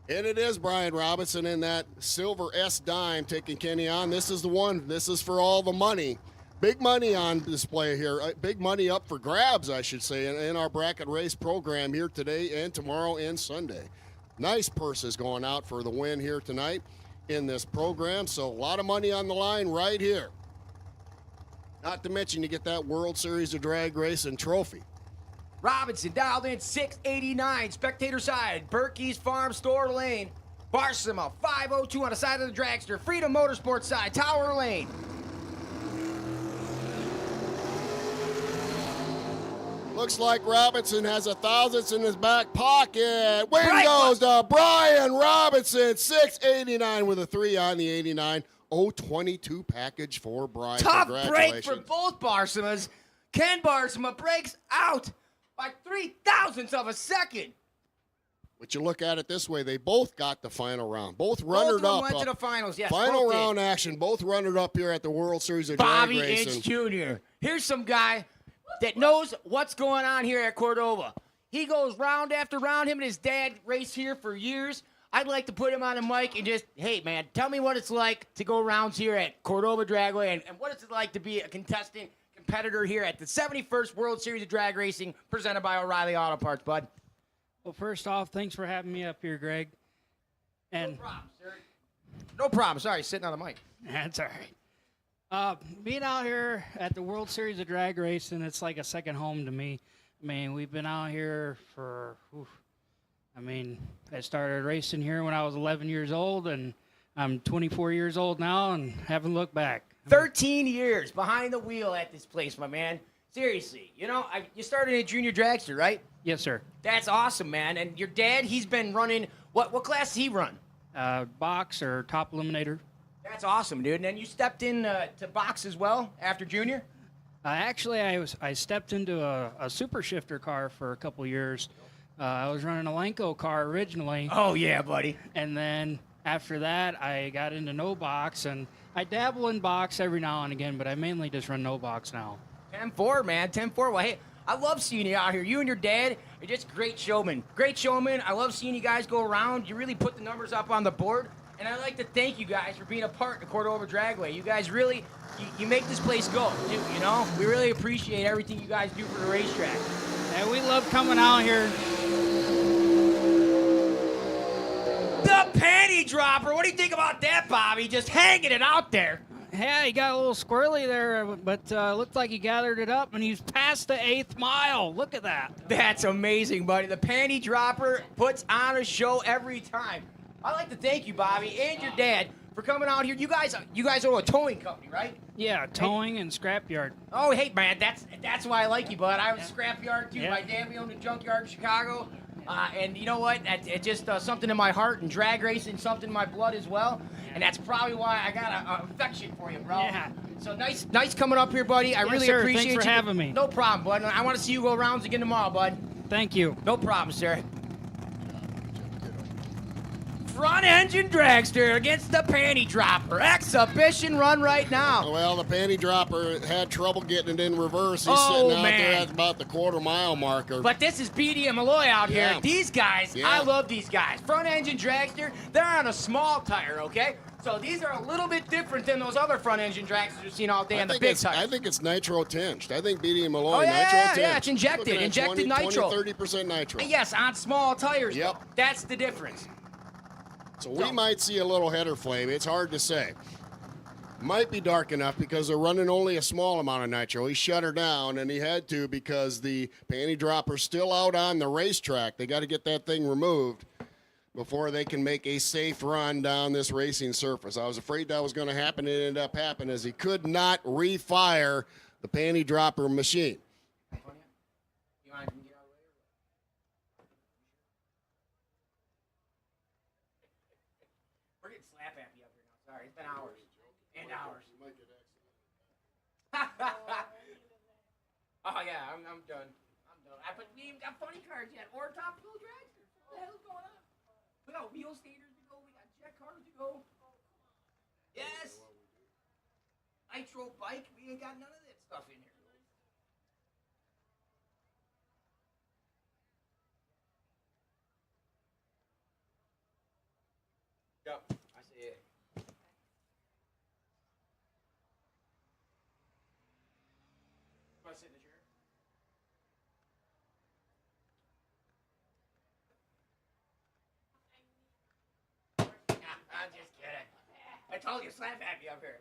And it is Brian Robinson in that silver S dime taking Kenny on. This is the one. This is for all the money. Big money on display here. Big money up for grabs, I should say, in our bracket race program here today and tomorrow and Sunday. Nice purses going out for the win here tonight in this program. So a lot of money on the line right here. Not to mention you get that World Series of Drag Racing trophy. Robinson dialed in 689, spectator side, Berkey's Farm Store lane. Barsima 502 on the side of the dragster, Freedom Motorsports side, Tower lane. Looks like Robinson has a thousandths in his back pocket. Win Right. goes to Brian Robinson, 689 with a 3 on the 89. 022 package for Brian. Tough break Congratulations. for both Barsimas. Ken Barsima breaks out by 3,000ths of a second. But you look at it this way, they both got the final round. Both Both runnered of them up. went to the finals, yes. Final both did. round action, both runnered up here at the World Series of Bobby Drag Racing. Inch Jr. Here's some guy that knows what's going on here at Cordova. He goes round after round. Him and his dad race here for years. I'd like to put him on a mic and just, hey, man, tell me what it's like to go rounds here at Cordova Dragway and what is it like to be a competitor here at the 71st World Series of Drag Racing presented by O'Reilly Auto Parts, bud. Well, first off, thanks for having me up here, Greg. And No problem, sir. No problem. Sorry, sitting on the mic. that's all right. Being out here at the World Series of Drag Racing, it's like a second home to me. I mean, we've been out here for, I started racing here when I was 11 years old, and I'm 24 years old now and haven't looked back. 13 years behind the wheel at this place, my man. Seriously, you know, you started a junior dragster, right? Yes, sir. That's awesome, man. And your dad, he's been running, what class does he run? Box or top eliminator. That's awesome, dude. And then you stepped in to box as well after junior? Actually, I stepped into a super shifter car for a couple years. I was running a Lenko car originally. Oh, yeah, buddy. And then after that, I got into no box, and I dabble in box every now and again, but I mainly just run no box now. 10-4, man. 10-4. Well, hey, I love seeing you out here. You and your dad are just great showmen. Great showmen. I love seeing you guys go around. You really put the numbers up on the board. And I'd like to thank you guys for being a part of the Cordova Dragway. You guys really, you make this place go, too, you know? We really appreciate everything you guys do for the racetrack. And we love coming out here. The panty dropper. What do you think about that, Bobby? Just hanging it out there. Yeah, he got a little squirrely there, but looked like he gathered it up, and he's past the 8th mile. Look at that. That's amazing, buddy. The panty dropper puts on a show every time. I'd like to thank you, Bobby, and your dad for coming out here. You guys own a towing company, right? Yeah, towing and scrapyard. Oh, hey, man, that's why I like you, bud. I was a scrapyard, too. Yeah. My dad, we owned a junkyard in Chicago. And you know what? It's just something in my heart, and drag racing, something in my blood as well. And that's probably why I got an affection for you, bro. Yeah. So nice coming up here, buddy. I Yes, really sir. appreciate Thanks for you. having me. No problem, bud. I want to see you go rounds again tomorrow, bud. Thank you. No problem, sir. Front engine dragster against the panty dropper. Exhibition run right now. Well, the panty dropper had trouble getting it in reverse. He's Oh, sitting out there man. at about the quarter-mile marker. But this is BD and Malloy out here. Yeah. These guys, Yeah. I love these guys. Front engine dragster, they're on a small tire, okay? So these are a little bit different than those other front engine dragsters you've seen all day on the big tires. I think it's nitro tinged. I think BD and Malloy Oh, yeah, nitro yeah, tinged. yeah, it's injected, Looking at injected nitro. 30% nitro. Yes, on small tires. Yep. Though. That's the difference. So we might see a little header flame. It's hard to say. Might be dark enough because they're running only a small amount of nitro. He shut her down, and he had to because the panty dropper's still out on the racetrack. They got to get that thing removed before they can make a safe run down this racing surface. I was afraid that was going to happen. It ended up happening as he could not refire the panty dropper machine. We're getting slap happy up here now. Sorry, it's been hours. And hours. Oh, yeah, I'm done. But we even got funny cards yet. Or top fuel dragsters. What the hell's going on? We got wheel staters to go. We got jet cars to go. Yes. Nitro bike. We ain't got none of that stuff in here. Yep, I see it. Want to sit in the chair? I'm just kidding. I told you, slap happy up here.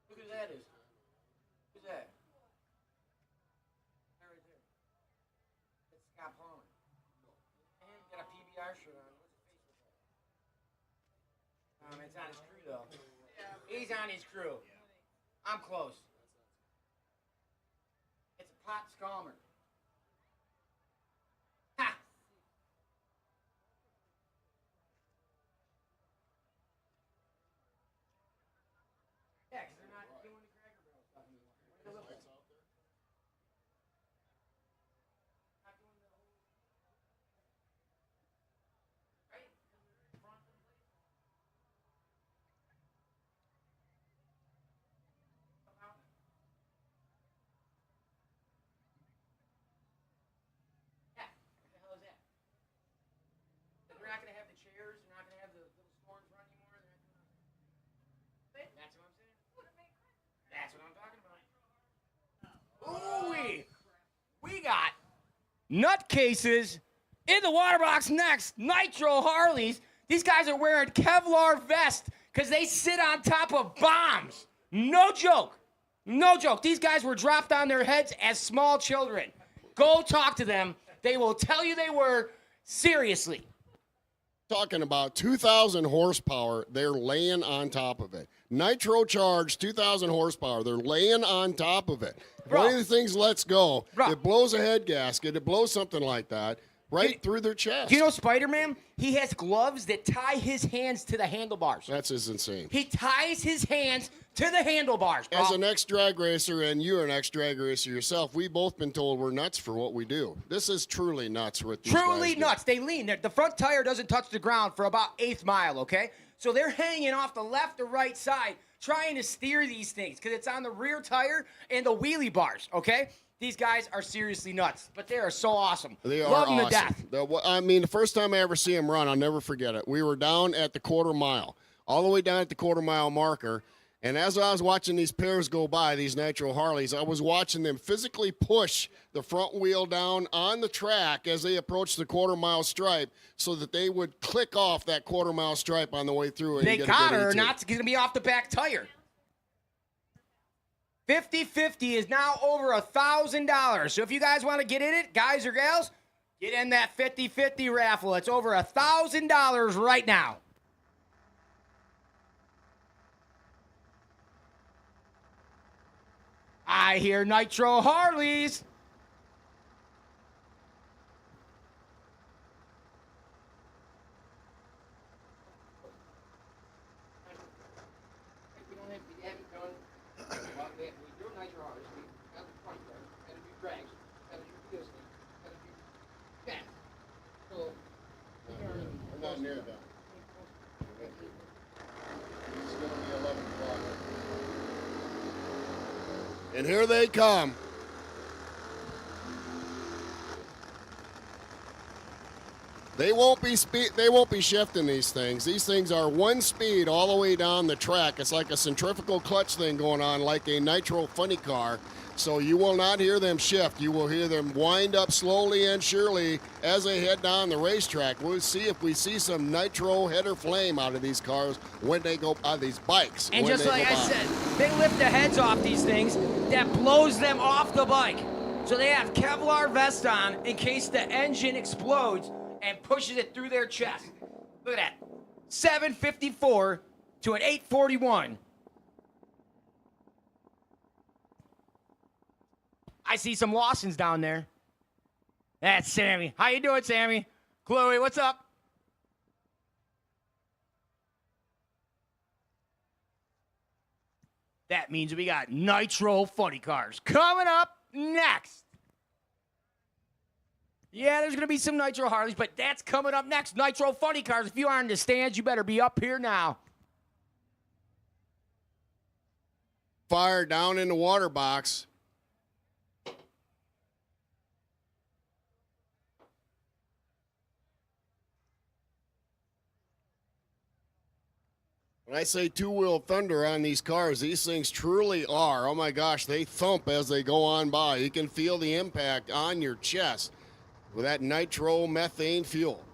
Look who that is. Who's that? That right there. That's Scott Palmer. And got a PBR shirt on. What's his face look like? It's on his crew though. He's on his crew. I'm close. It's a pot scalmer. Ha! Yeah, 'cause they're not doing the Cracker Barrel stuff anymore. Where are the lights out there? Not doing the whole. Right? In front of the place. Come out. nutcases in the water box next. Nitro Harleys. These guys are wearing Kevlar vests because they sit on top of bombs. No joke. No joke. These guys were dropped on their heads as small children. Go talk to them. They will tell you they were. Seriously. Talking about 2,000 horsepower, they're laying on top of it. Nitro charged 2,000 horsepower, they're laying on top of it. Bro. One of the things lets go, Bro. it blows a head gasket, it blows something like that right through their chest. Do you know Spider-Man? He has gloves that tie his hands to the handlebars. That's just insane. He ties his hands to the handlebars, bro. As an ex-drag racer, and you're an ex-drag racer yourself, we've both been told we're nuts for what we do. This is truly nuts with these Truly guys nuts. They lean. The front tire doesn't touch the ground for about 1/8 mile, okay? So they're hanging off the left or right side trying to steer these things because it's on the rear tire and the wheelie bars, okay? These guys are seriously nuts, but they are so awesome. They are Love them awesome. to death. I mean, the first time I ever see them run, I'll never forget it. We were down at the quarter mile, all the way down at the quarter mile marker, and as I was watching these pairs go by, these Nitro Harleys, I was watching them physically push the front wheel down on the track as they approached the quarter mile stripe so that they would click off that quarter mile stripe on the way through. And They get got a good her, ET. not going to be off the back tire. 50-50 is now over $1,000. So if you guys want to get in it, guys or gals, get in that 50-50 raffle. It's over $1,000 right now. I hear Nitro Harleys. I'm not near that. This is going to be 11 o'clock. And here they come. They won't be shifting these things. These things are one speed all the way down the track. It's like a centrifugal clutch thing going on, like a Nitro funny car. So you will not hear them shift. You will hear them wind up slowly and surely as they head down the racetrack. We'll see if we see some Nitro header flame out of these cars when they go out of these bikes. And when just they like go I by. said, they lift the heads off these things that blows them off the bike. So they have Kevlar vests on in case the engine explodes and pushes it through their chest. Look at that. 754 to an 841. I see some Lawsons down there. That's Sammy. How you doing, Sammy? Chloe, what's up? That means we got Nitro funny cars coming up next. Yeah, there's going to be some Nitro Harleys, but that's coming up next. Nitro funny cars. If you aren't in the stands, you better be up here now. Fire down in the water box. When I say two-wheel thunder on these cars, these things truly are. Oh my gosh, they thump as they go on by. You can feel the impact on your chest with that nitro methane fuel.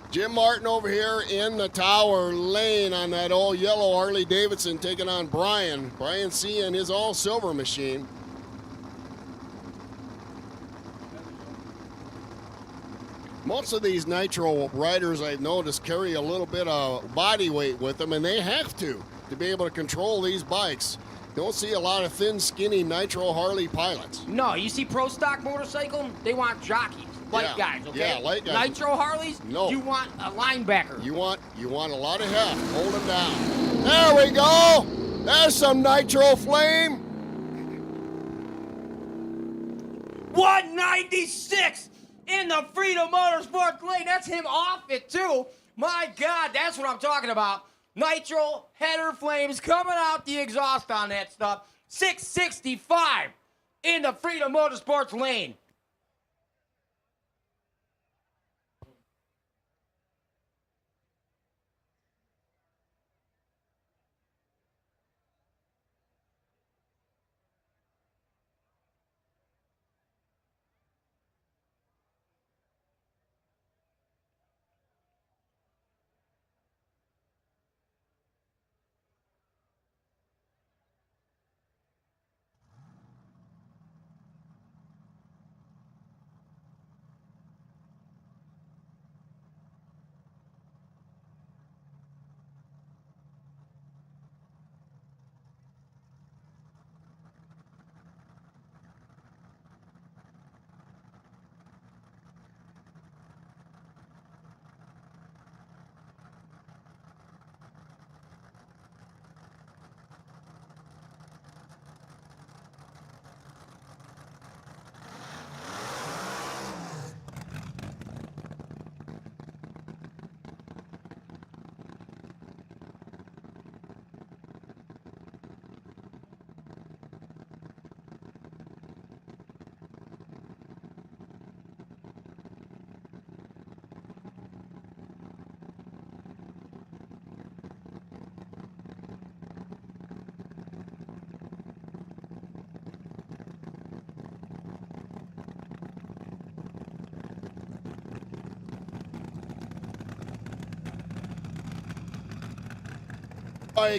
Jim Martin over here in the tower lane on that old yellow Harley Davidson taking on Brian. Brian C. and his all silver machine. Most of these Nitro riders I've noticed carry a little bit of body weight with them, and they have to be able to control these bikes. Don't see a lot of thin, skinny Nitro Harley pilots. No, you see pro stock motorcycle, they want jockeys, light Yeah. guys, okay? Yeah, light guys. Nitro Harleys, No. you want a linebacker. You want a lot of heft. Hold them down. There we go. There's some Nitro flame. 196 in the Freedom Motorsports lane. That's him off it, too. My God, that's what I'm talking about. Nitro header flames coming out the exhaust on that stuff. 665 in the Freedom Motorsports lane.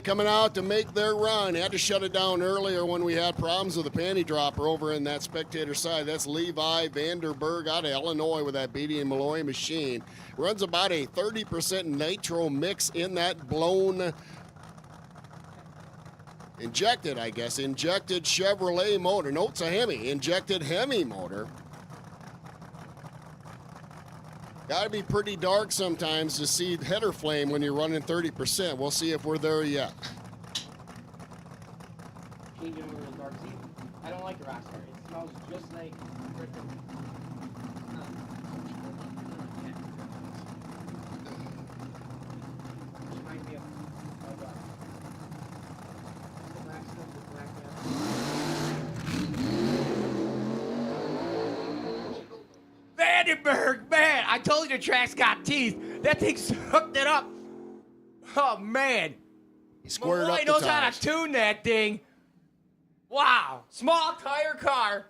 Coming out to make their run. Had to shut it down earlier when we had problems with the panty dropper over in that spectator side. That's Levi Vanderberg out of Illinois with that Beatty and Malloy machine. Runs about a 30% nitro mix in that blown, injected Chevrolet motor. No, it's a Hemi, injected Hemi motor. Got to be pretty dark sometimes to see header flame when you're running 30%. We'll see if we're there yet. I don't like the Rockstar. It smells just like Vandenberg, man, I told you the track's got teeth. That thing's hooked it up. Oh, man. He squared Malloy up the knows how tires. to tune that thing. Wow. Small tire car,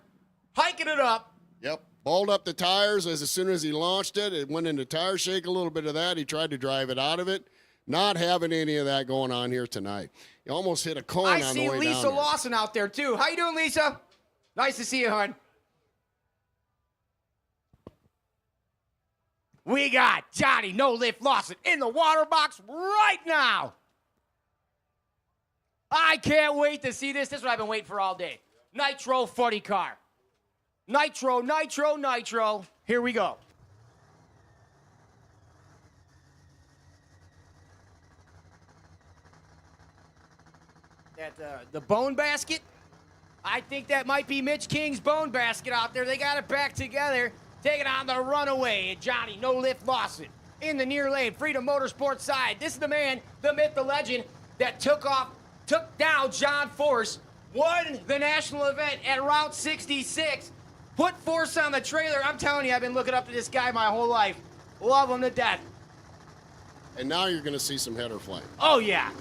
hiking it up. Yep. Balled up the tires as soon as he launched it. It went into tire shake, a little bit of that. He tried to drive it out of it. Not having any of that going on here tonight. He almost hit a cone I on the see way Lisa down there. Lawson out there, too. How you doing, Lisa? Nice to see you, hon. We got Johnny No Lift Lawson in the water box right now. I can't wait to see this. This is what I've been waiting for all day. Nitro footy car. Nitro, nitro, nitro. Here we go. The bone basket. I think that might be Mitch King's bone basket out there. They got it back together. Taking on the runaway, Johnny No Lift Lawson in the near lane, Freedom Motorsports side. This is the man, the myth, the legend that took down John Force, won the national event at Route 66, put Force on the trailer. I'm telling you, I've been looking up to this guy my whole life. Love him to death. And now you're going to see some header flame. Oh, yeah.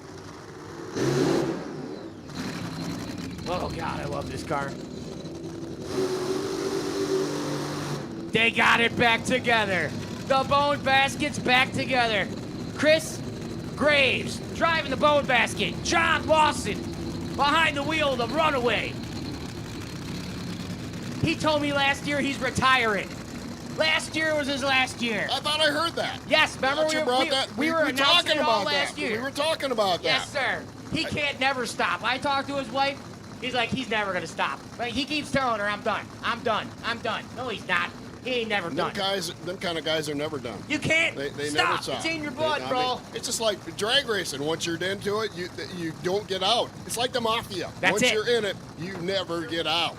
Oh, God, I love this car. They got it back together. The bone basket's back together. Chris Graves driving the bone basket. John Lawson behind the wheel of the runaway. He told me last year he's retiring. Last year was his last year. I thought I heard that. Yes, remember We were we were announcing talking it all about last that. year. We were talking about that. Yes, sir. He can't never stop. I talked to his wife. He's like, he's never going to stop. Like, he keeps telling her, I'm done. I'm done. I'm done. No, he's not. He ain't never done. Them kind of guys are never done. You can't They stop. never stop. It's in your blood, bro. It's just like drag racing. Once you're into it, you don't get out. It's like the mafia. That's Once it. you're in it, you never get out.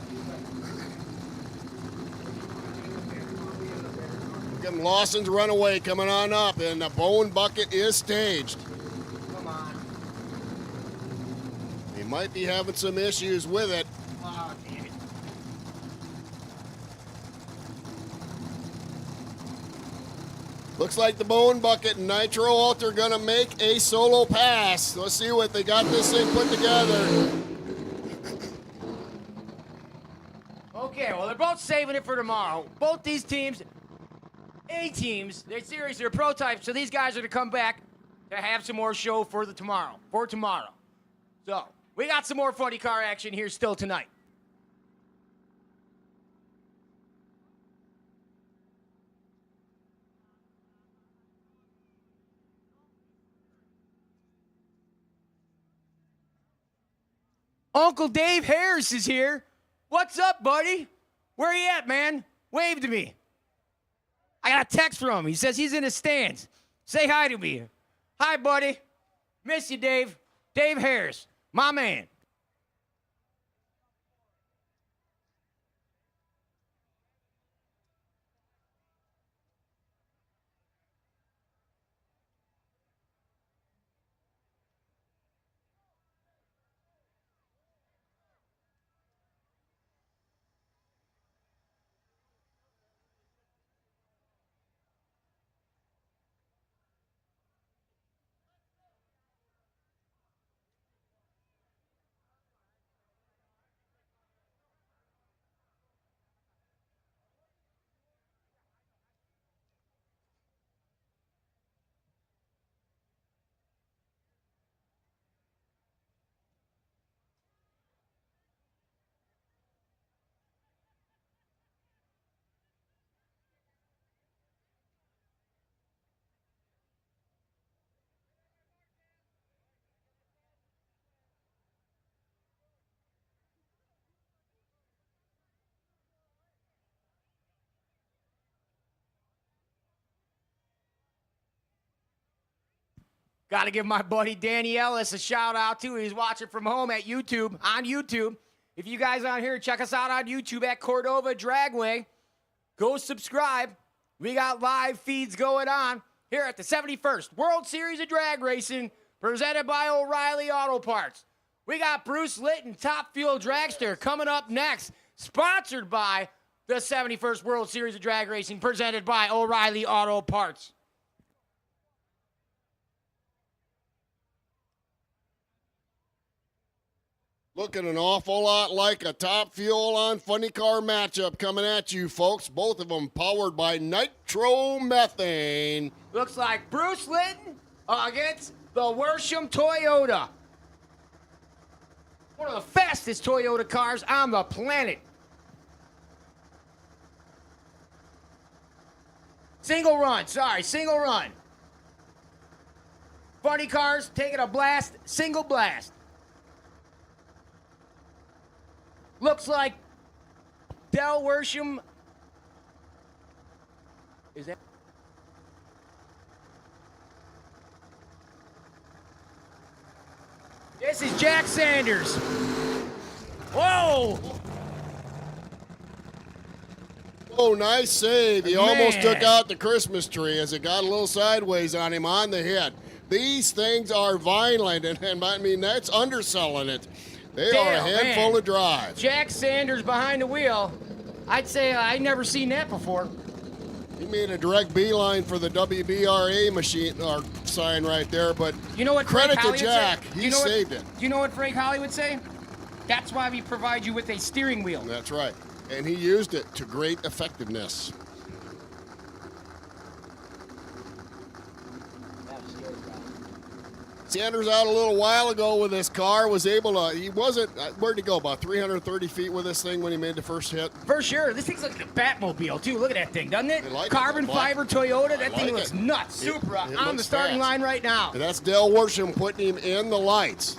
Getting Lawson's Runaway coming on up, and the Bone Bucket is staged. Come on. He might be having some issues with it. Oh, damn it. Looks like the Bone Bucket and Nitro Alt are going to make a solo pass. Let's see what they got this thing put together. Okay, well, they're both saving it for tomorrow. Both these teams, A-teams, they're serious, they're pro types, so these guys are to come back to have some more show for tomorrow. So, we got some more funny car action here still tonight. Uncle Dave Harris is here. What's up, buddy? Where you at, man? Wave to me. I got a text from him. He says he's in the stands. Say hi to me. Hi, buddy. Miss you, Dave. Dave Harris, my man. Got to give my buddy Danny Ellis a shout out too. He's watching from home at YouTube, on YouTube. If you guys aren't here, check us out on YouTube at Cordova Dragway. Go subscribe. We got live feeds going on here at the 71st World Series of Drag Racing, presented by O'Reilly Auto Parts. We got Bruce Litton, Top Fuel Dragster, coming up next, sponsored by the 71st World Series of Drag Racing, presented by O'Reilly Auto Parts. Looking an awful lot like a Top Fuel on Funny Car matchup coming at you, folks. Both of them powered by Nitro Methane. Looks like Bruce Litton against the Worsham Toyota. One of the fastest Toyota cars on the planet. Single run. Funny cars taking a blast, single blast. Looks like Del Worsham. Is that? This is Jack Sanders. Whoa! Oh, nice save. He almost Man. took out the Christmas tree as it got a little sideways on him on the head. These things are violent, and I mean, that's underselling it. They are a handful of drives. Jack Sanders behind the wheel. I'd say I'd never seen that before. He made a direct beeline for the WBRA machine or sign right there, but You know what credit Frank to Holly would Jack. say? He You know what- saved it. You know what Frank Holly would say? That's why we provide you with a steering wheel. That's right. And he used it to great effectiveness. Sanders out a little while ago with his car, was able to, he wasn't, where'd he go, about 330 feet with this thing when he made the first hit? For sure. This thing's like a Batmobile, too. Look at that thing, doesn't it? I like it. Carbon It's black. fiber Toyota. That I thing like looks it. nuts. It- Supra it on looks the starting fast. line right now. And that's Del Worsham putting him in the lights.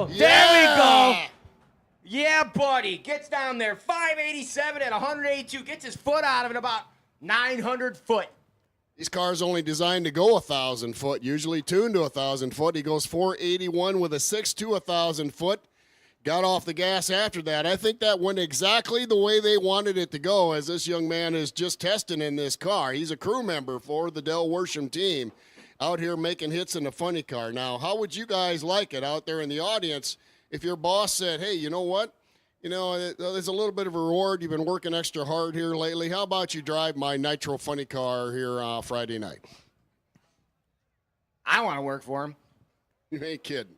go. There we go. Yeah, buddy. Gets down there. 587 at 182. Gets his foot out of it about 900 foot. These cars only designed to go 1,000 foot, usually tuned to 1,000 foot. He goes 481 with a 6 to 1,000 foot. Got off the gas after that. I think that went exactly the way they wanted it to go, as this young man is just testing in this car. He's a crew member for the Del Worsham team out here making hits in the funny car. Now, how would you guys like it out there in the audience if your boss said, hey, you know what? You know, there's a little bit of a reward. You've been working extra hard here lately. How about you drive my Nitro funny car here Friday night? I want to work for him. You ain't kidding.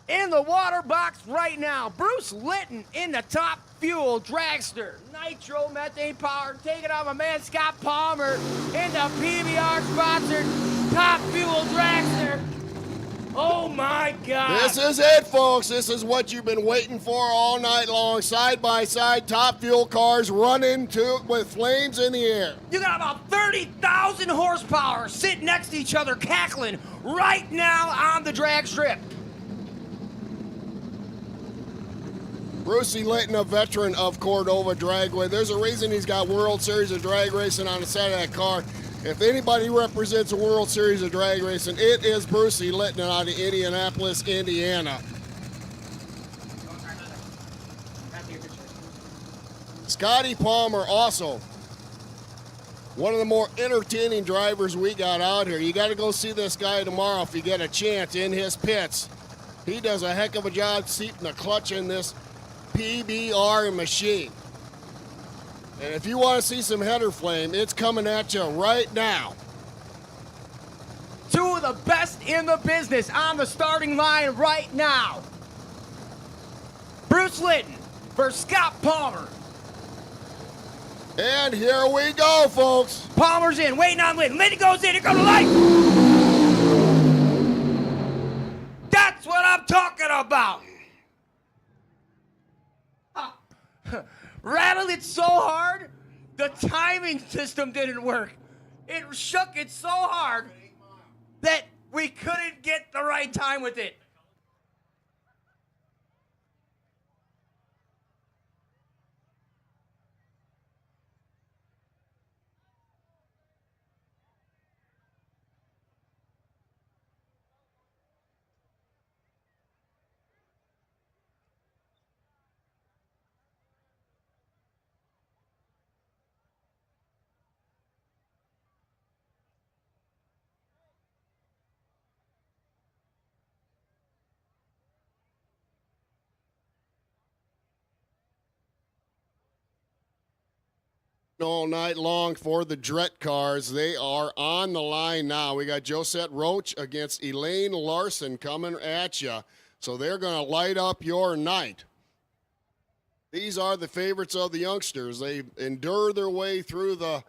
In the water box right now, Bruce Litton in the Top Fuel dragster. Nitro methane powered, taking on my man Scott Palmer in the PBR-sponsored Top Fuel dragster. Oh, my God. This is it, folks. This is what you've been waiting for all night long. Side-by-side Top Fuel cars running with flames in the air. You got about 30,000 horsepower sitting next to each other, cackling right now on the drag strip. Brucey Litton, a veteran of Cordova Dragway. There's a reason he's got World Series of Drag Racing on the side of that car. If anybody represents a World Series of Drag Racing, it is Brucey Litton out of Indianapolis, Indiana. Scotty Palmer also one of the more entertaining drivers we got out here. You got to go see this guy tomorrow if you get a chance in his pits. He does a heck of a job seating the clutch in this PBR machine. And if you want to see some header flame, it's coming at you right now. Two of the best in the business on the starting line right now. Bruce Litton versus Scott Palmer. And here we go, folks. Palmer's in, waiting on Litton. Litton goes in, here goes the light. That's what I'm talking about. Rattled it so hard, the timing system didn't work. It shook it so hard that we couldn't get the right time with it. All night long for the Dret cars. They are on the line now. We got Josette Roach against Elaine Larson coming at you. So they're going to light up your night. These are the favorites of the youngsters. They endure their way through the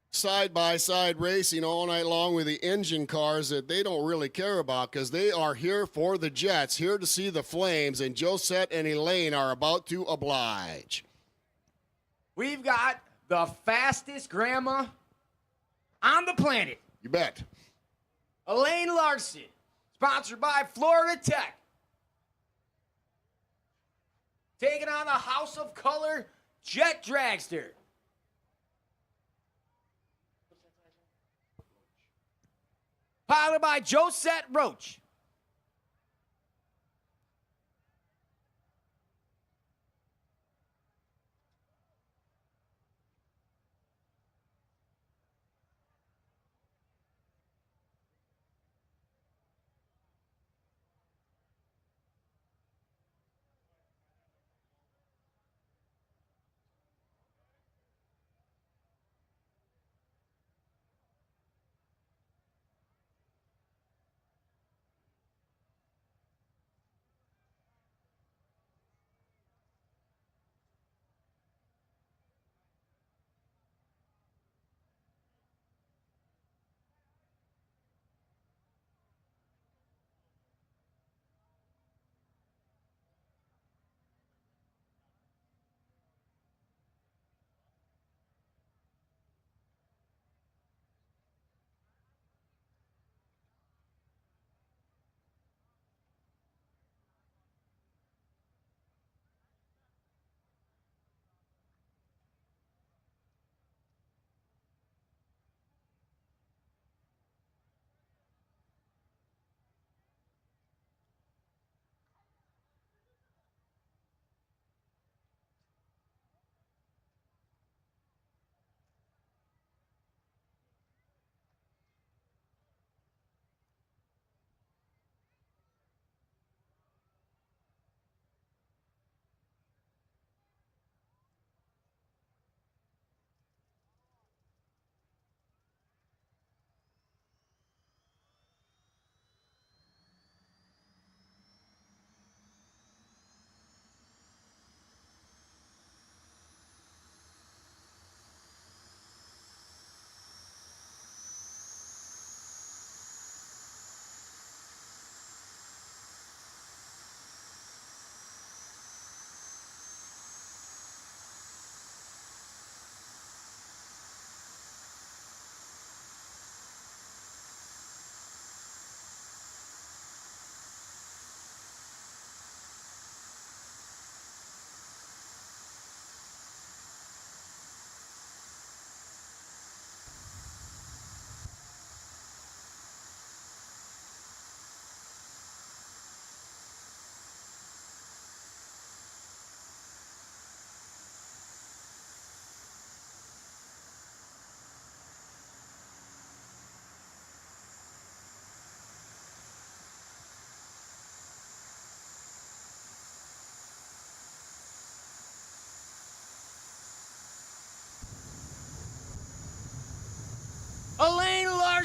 side-by-side racing all night long with the engine cars that they don't really care about because they are here for the Jets, here to see the flames, and Josette and Elaine are about to oblige. We've got the fastest grandma on the planet. You bet. Elaine Larson, sponsored by Florida Tech. Taking on the House of Color Jet Dragster. Piloted by Josette Roach.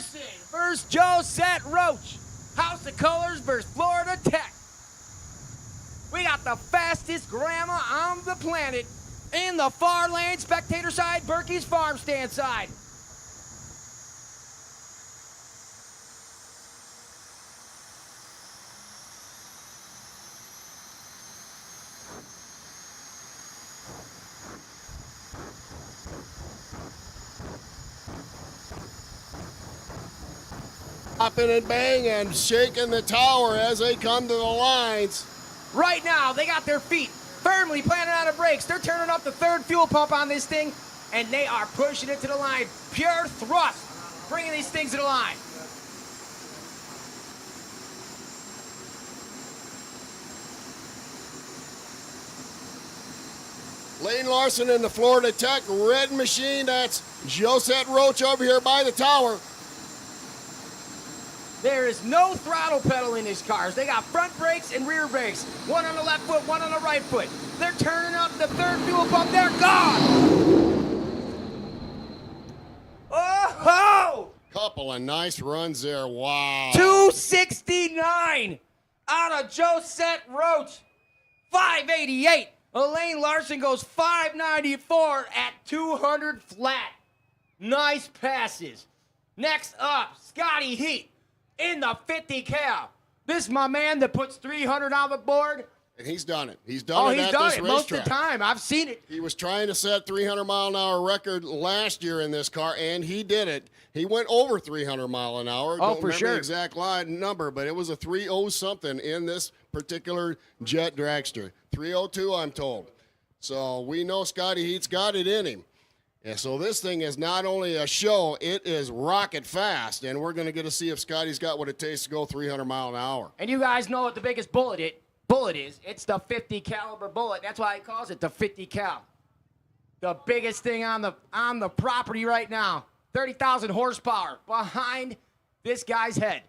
Larson versus Josette Roach. House of Colors versus Florida Tech. We got the fastest grandma on the planet in the far lane, spectator side, Berkey's farm stand side. Popping and banging, shaking the tower as they come to the lines. Right now, they got their feet firmly planted on the brakes. They're turning up the third fuel pump on this thing, and they are pushing it to the line. Pure thrust, bringing these things to the line. Lane Larson in the Florida Tech red machine. That's Josette Roach over here by the tower. There is no throttle pedal in these cars. They got front brakes and rear brakes. One on the left foot, one on the right foot. They're turning up the third fuel pump. They're gone. Oh! Couple of nice runs there. Wow. 269 out of Josette Roach. 588. Elaine Larson goes 594 at 200 flat. Nice passes. Next up, Scotty Heat in the 50 cal. This is my man that puts 300 on the board. And he's done it. He's done it at this racetrack. Most of the time. I've seen it. He was trying to set 300-mile-an-hour record last year in this car, and he did it. He went over 300 mile an hour. Oh, Don't for remember sure. the exact number, but it was a 3.0 something in this particular jet dragster. 3.02, I'm told. So we know Scotty Heat's got it in him. And so this thing is not only a show, it is rocket fast, and we're going to get to see if Scotty's got what it takes to go 300 mile an hour. And you guys know what the biggest bullet is. It's the 50 caliber bullet. That's why he calls it the 50 cal. The biggest thing on the property right now. 30,000 horsepower behind this guy's head.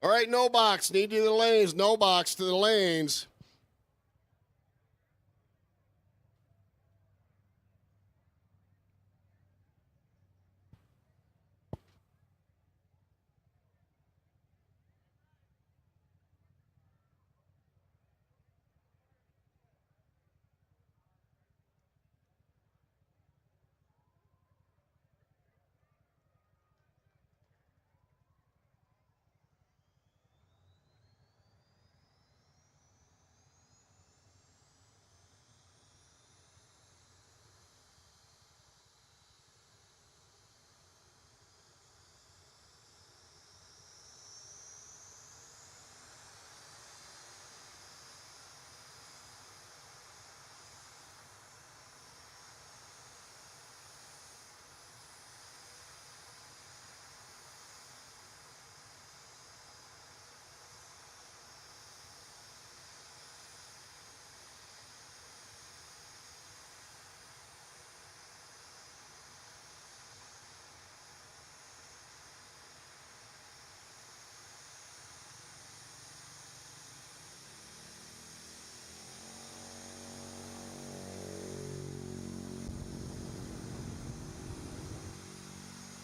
All right, no box. Need to the lanes. No box to the lanes.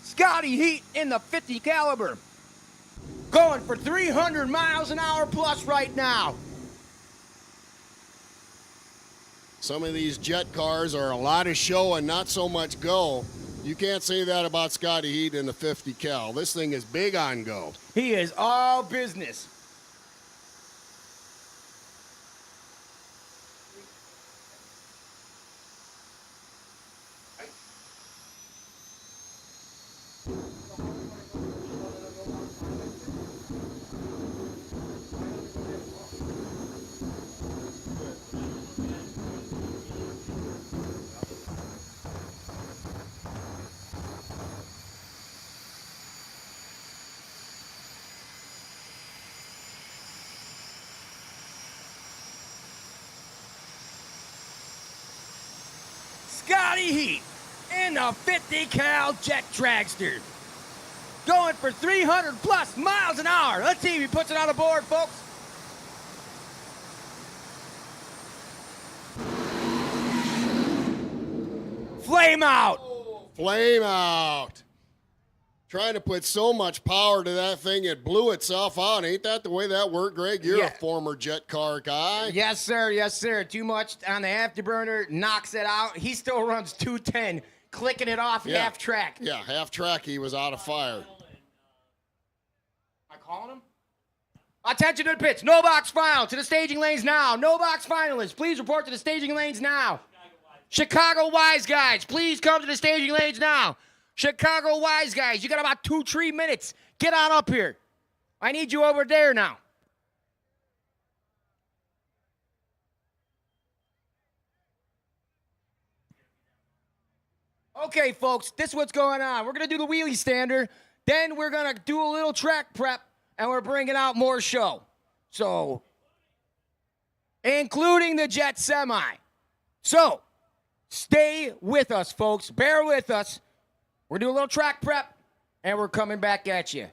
Scotty Heat in the 50 caliber. Going for 300 miles an hour plus right now. Some of these jet cars are a lot of show and not so much go. You can't say that about Scotty Heat in the 50 cal. This thing is big on go. He is all business. Scotty Heat in the 50 cal jet dragster. Going for 300 plus miles an hour. Let's see if he puts it on the board, folks. Flame out. Flame out. trying to put so much power to that thing, it blew itself out. Ain't that the way that worked, Greg? You're Yeah. a former jet car guy. Yes, sir. Yes, sir. Too much on the afterburner, knocks it out. He still runs 210, clicking it off Yeah. half track. Yeah, half track, he was out of fire. Am I calling him? Attention to the pits. No box final. To the staging lanes now. No box finalists. Please report to the staging lanes now. Chicago Wise Guys, please come to the staging lanes now. Chicago Wise Guys, you got about 2-3 minutes. Get on up here. I need you over there now. Okay, folks, this is what's going on. We're going to do the wheelie stander. Then we're going to do a little track prep, and we're bringing out more show. So, including the jet semi. So, stay with us, folks. Bear with us. We're doing a little track prep, and we're coming back at you.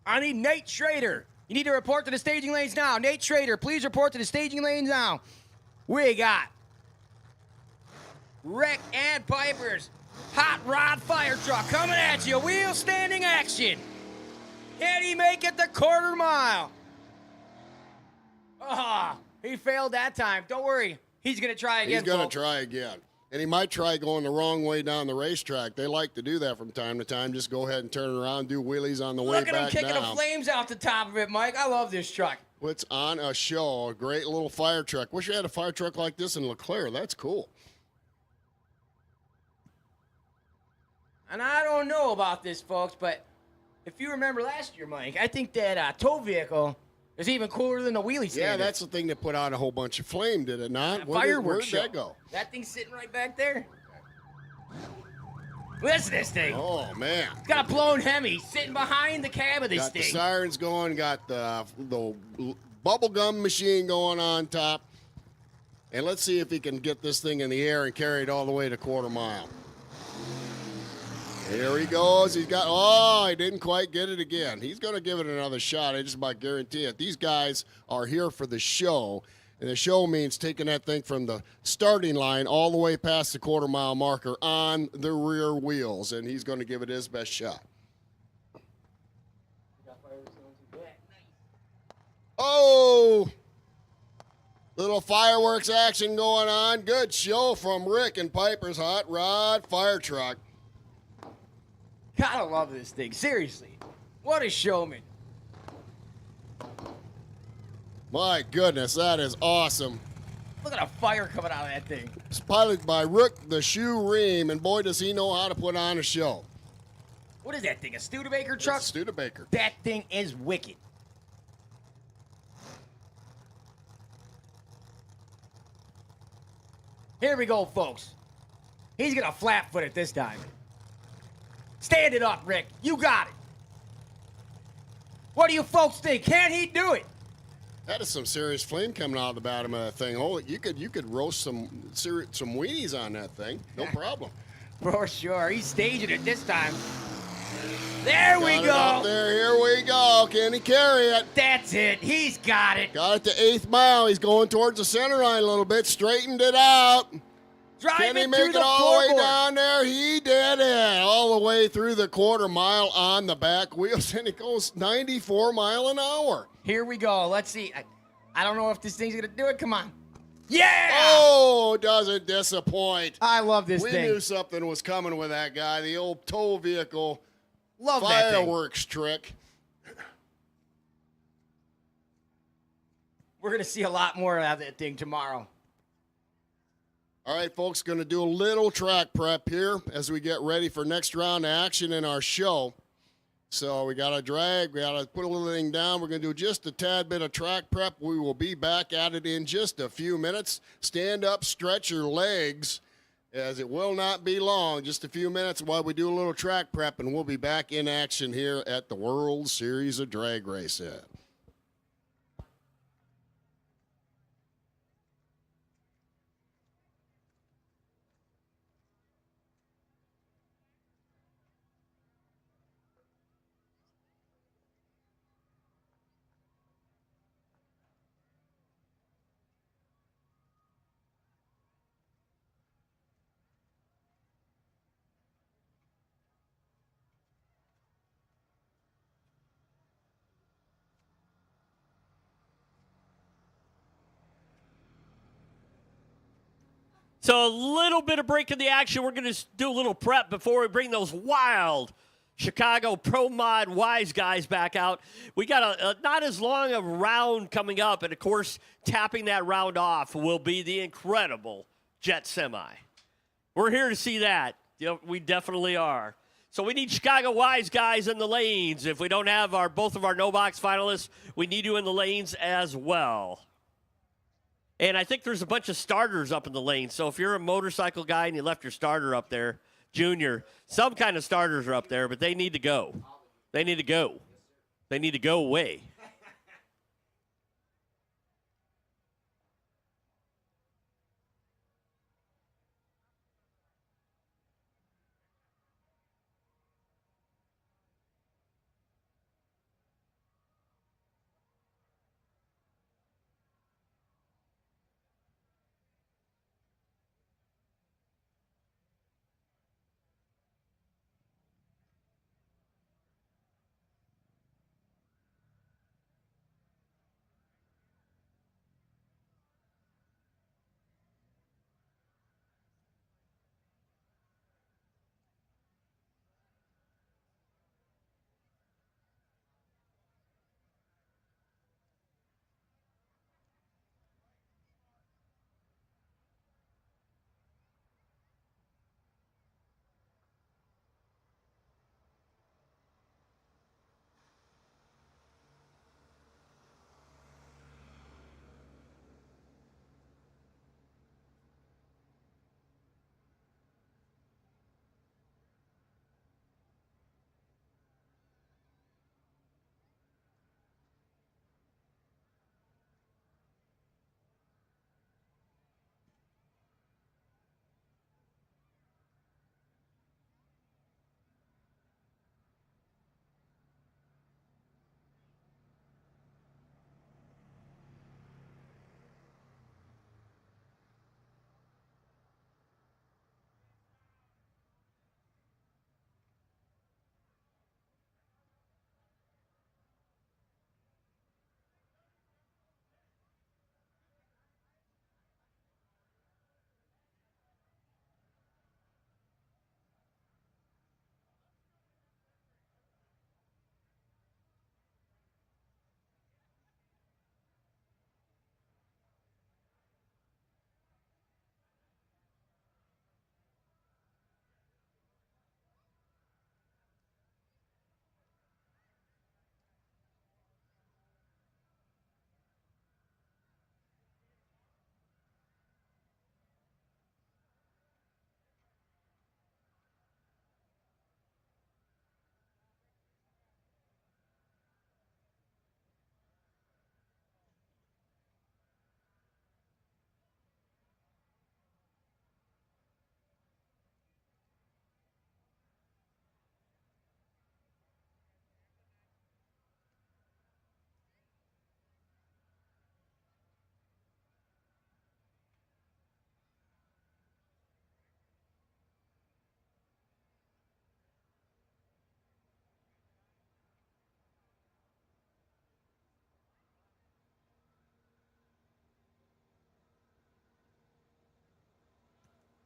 I need Nate Schrader. You need to report to the staging lanes now. Nate Schrader, please report to the staging lanes now. We got Rick and Piper's hot rod fire truck coming at you. Wheel standing action. Can he make it the quarter mile? Ah, he failed that time. Don't worry. He's going to try again. He's going folks. to try again. And he might try going the wrong way down the racetrack. They like to do that from time to time. Just go ahead and turn around, do wheelies on the way Look at him back kicking the down. flames out the top of it, Mike. I love this truck. Puts on a show. A great little fire truck. Wish we had a fire truck like this in LeClaire. That's cool. And I don't know about this, folks, but if you remember last year, Mike, I think that tow vehicle is even cooler than the wheelie standard. Yeah, that's the thing that put out a whole bunch of flame, did it not? A Where'd fireworks show. that go? That thing's sitting right back there. Listen to this thing. Oh, man. It's got a blown Hemi sitting behind the cab of this Got the thing. sirens going, got the bubble gum machine going on top. And let's see if he can get this thing in the air and carry it all the way to quarter mile. Here he goes. He's got, oh, he didn't quite get it again. He's going to give it another shot. I just about guarantee it. These guys are here for the show. And the show means taking that thing from the starting line all the way past the quarter mile marker on the rear wheels. And he's going to give it his best shot. Oh, little fireworks action going on. Good show from Rick and Piper's Hot Rod Fire Truck. Gotta love this thing. Seriously. What a showman. My goodness, that is awesome. Look at the fire coming out of that thing. It's piloted by Rick the Shoe Ream, and boy, does he know how to put on a show. What is that thing? A Studebaker truck? It's Studebaker. That thing is wicked. Here we go, folks. He's gonna flat foot it this time. Stand it up, Rick. You got it. What do you folks think? Can he do it? That is some serious flame coming out of the bottom of that thing. Oh, you could roast some weenies on that thing. No problem. For sure. He's staging it this time. There we Got it up go. there, here we go. Can he carry it? That's it. He's got it. Got it to 8th mile. He's going towards the center line a little bit. Straightened it out. Drive Can he it make through it the all the way floorboard. down there? He did it. All the way through the quarter mile on the back wheels, and it goes 94 mile an hour. Here we go. Let's see. I don't know if this thing's going to do it. Come on. Yeah! Oh, doesn't disappoint. I love this We thing. knew something was coming with that guy. The old tow vehicle Love that thing. fireworks trick. We're going to see a lot more of that thing tomorrow. All right, folks, going to do a little track prep here as we get ready for next round of action in our show. So we got to drag, we got to put a little thing down. We're going to do just a tad bit of track prep. We will be back at it in just a few minutes. Stand up, stretch your legs, as it will not be long. Just a few minutes while we do a little track prep, and we'll be back in action here at the World Series of Drag Racing. So a little bit of break in the action. We're going to do a little prep before we bring those wild Chicago Pro Mod Wise guys back out. We got a not as long a round coming up, and of course, tapping that round off will be the incredible Jet Semi. We're here to see that. You know, we definitely are. So we need Chicago Wise guys in the lanes. If we don't have both of our no box finalists, we need you in the lanes as well. And I think there's a bunch of starters up in the lane. So if you're a motorcycle guy and you left your starter up there, Junior, some kind of starters are up there, but they need to go. They need to go. They need to go away.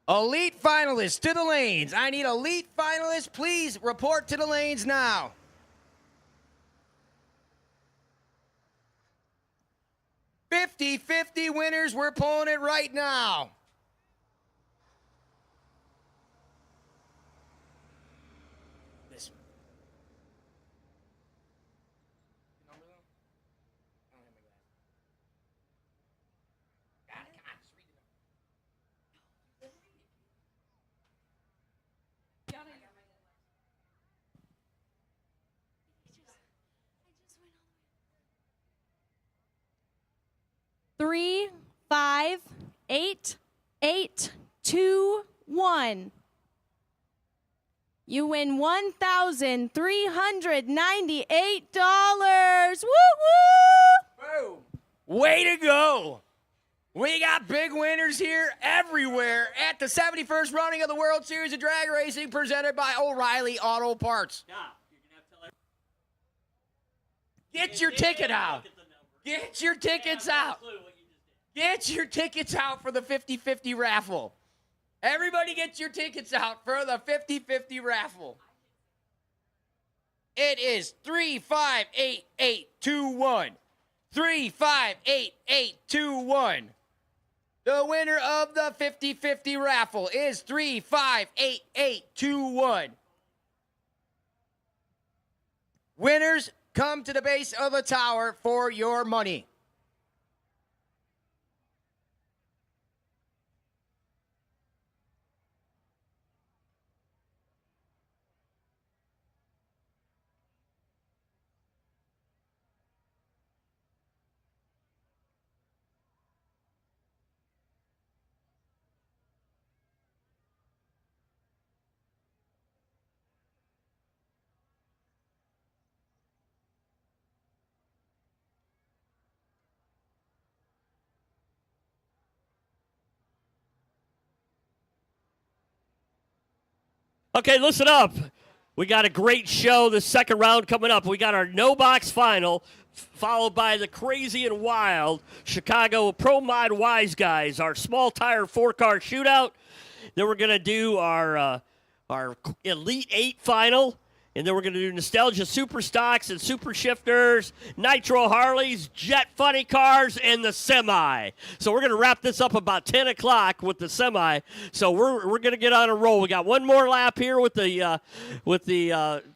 Elite finalists to the lanes. I need elite finalists. Please report to the lanes now. $50-50 winners. We're pulling it right now. This one. Number though? I don't have my glasses. God, come on, just read the number. Three, 5, 8, 8, 2, 1. You win $1,398. Woo woo! Boom. Way to go. We got big winners here everywhere at the 71st running of the World Series of Drag Racing presented by O'Reilly Auto Parts. Now, you're going to have to tell Get your ticket out. Get your tickets out. Get your tickets out for the 50-50 raffle. Everybody get your tickets out for the 50-50 raffle. It is 358-821. 358-821. The winner of the 50-50 raffle is 358-821. Winners, come to the base of the tower for your money. Okay, listen up. We got a great show. The second round coming up. We got our no box final, followed by the crazy and wild Chicago Pro Mod Wise Guys, our small tire 4-car shootout. Then we're gonna do our Elite 8 final. And then we're going to do Nostalgia Super Stocks and Super Shifters, Nitro Harleys, Jet Funny Cars, and the Semi. So we're going to wrap this up about 10 o'clock with the Semi. So we're going to get on a roll. We got one more lap here with the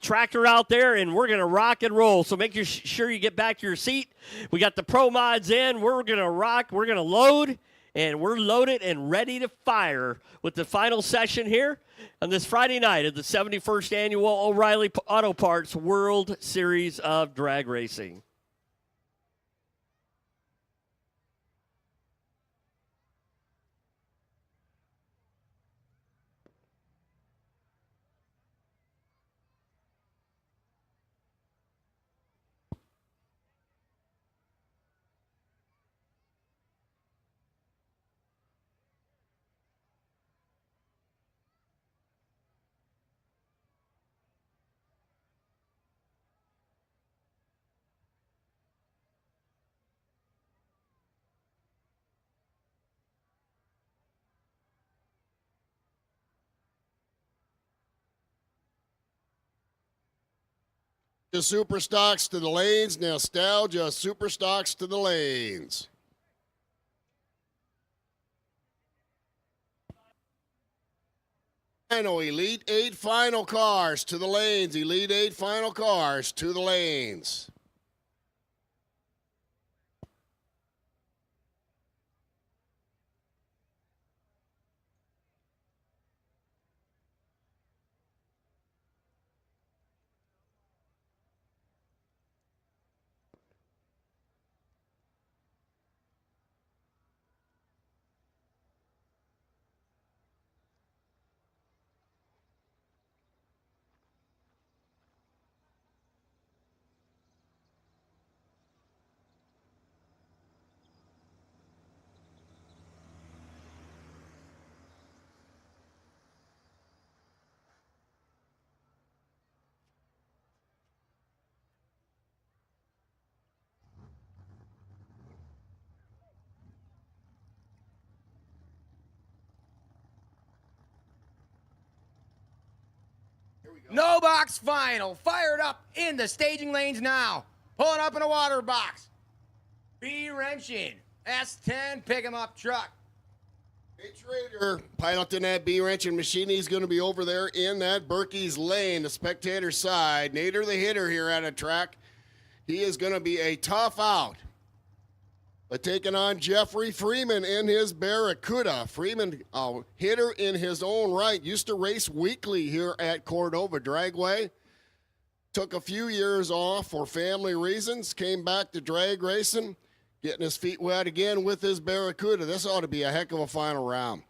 tractor out there, and we're going to rock and roll. So make sure you get back to your seat. We got the Pro Mods in. We're going to rock. We're going to load. And we're loaded and ready to fire with the final session here on this Friday night of the 71st Annual O'Reilly Auto Parts World Series of Drag Racing. Super stocks to the lanes. Nostalgia super stocks to the lanes. Final Elite 8 final cars to the lanes. Elite 8 final cars to the lanes. No box final. Fired up in the staging lanes now. Pulling up in a water box. B wrenching. S10 pick 'em up truck. Nate Schrader piloting that B-wrenching machine. He's going to be over there in that Berkey's lane, the spectator side. Nader the hitter here at a track. He is going to be a tough out. But taking on Jeffrey Freeman in his Barracuda. Freeman, a hitter in his own right, used to race weekly here at Cordova Dragway. Took a few years off for family reasons, came back to drag racing, getting his feet wet again with his Barracuda. This ought to be a heck of a final round.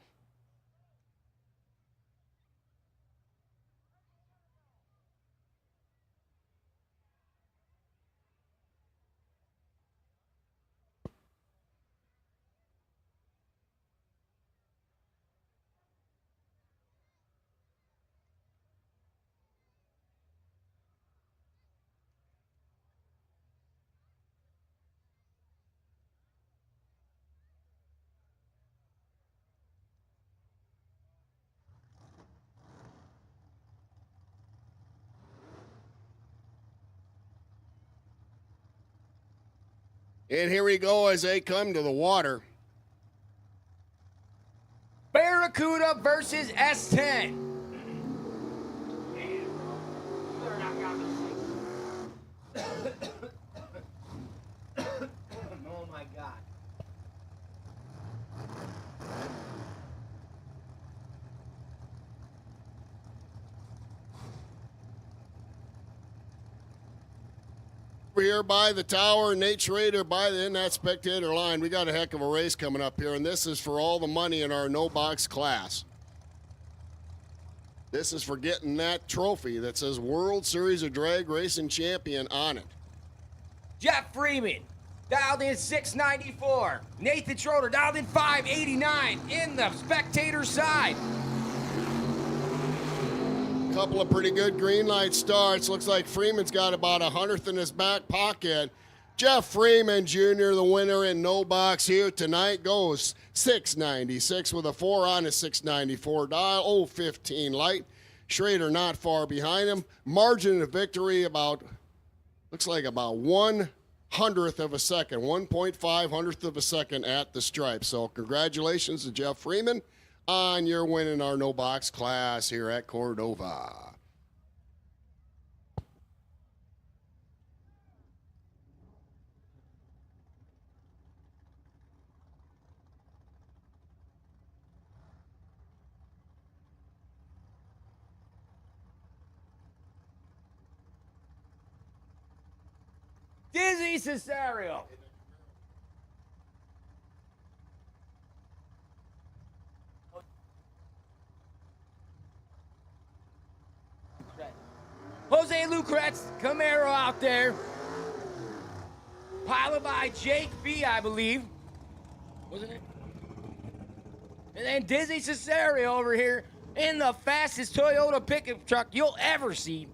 And here we go as they come to the water. Barracuda versus S10. Oh my God. Over here by the tower, Nate Schrader in that spectator line. We got a heck of a race coming up here, and this is for all the money in our no-box class. This is for getting that trophy that says World Series of Drag Racing Champion on it. Jeff Freeman, dialed in 694. Nathan Schroeder, dialed in 589 in the spectator side. Couple of pretty good green light starts. Looks like Freeman's got about 100th in his back pocket. Jeff Freeman Jr., the winner in no box here tonight, goes 696 with a 4 on his 694 dial. 015 light. Schrader not far behind him. Margin of victory looks like about 1/100th of a second, 1.5 of a second at the stripe. So congratulations to Jeff Freeman on your win in our no box class here at Cordova. Dizzy Cesario. Jose Lucret's Camaro out there. Piloted by Jake B, I believe. Wasn't it? And then Dizzy Cesario over here in the fastest Toyota pickup truck you'll ever see.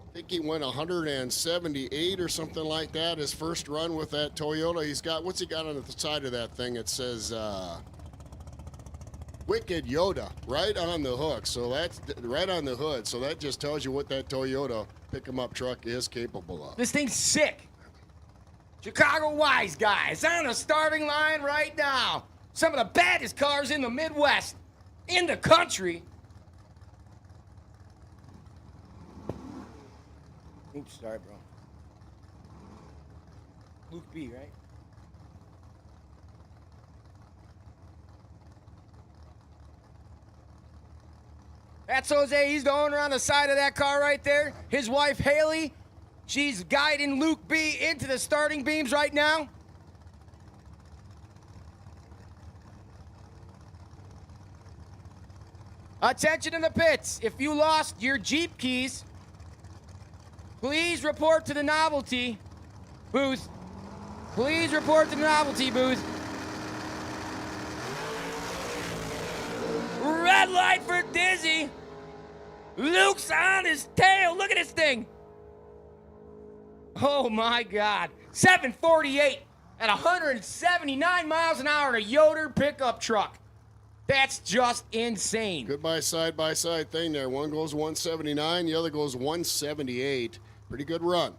I think he went 178 or something like that his first run with that Toyota. He's got, what's he got on the side of that thing? It says Wicked Yoda right on the hook. So that's right on the hood. So that just tells you what that Toyota pick-em-up truck is capable of. This thing's sick. Chicago Wise Guys on the starting line right now. Some of the baddest cars in the Midwest, in the country. Oops, sorry, bro. Luke B, right? That's Jose. He's the owner on the side of that car right there. His wife, Haley, she's guiding Luke B into the starting beams right now. Attention in the pits. If you lost your Jeep keys, please report to the novelty booth. Please report to the novelty booth. Red light for Dizzy. Luke's on his tail. Look at this thing. Oh my God. 748 at 179 miles an hour in a Yoder pickup truck. That's just insane. Goodbye side-by-side thing there. One goes 179, the other goes 178. Pretty good run.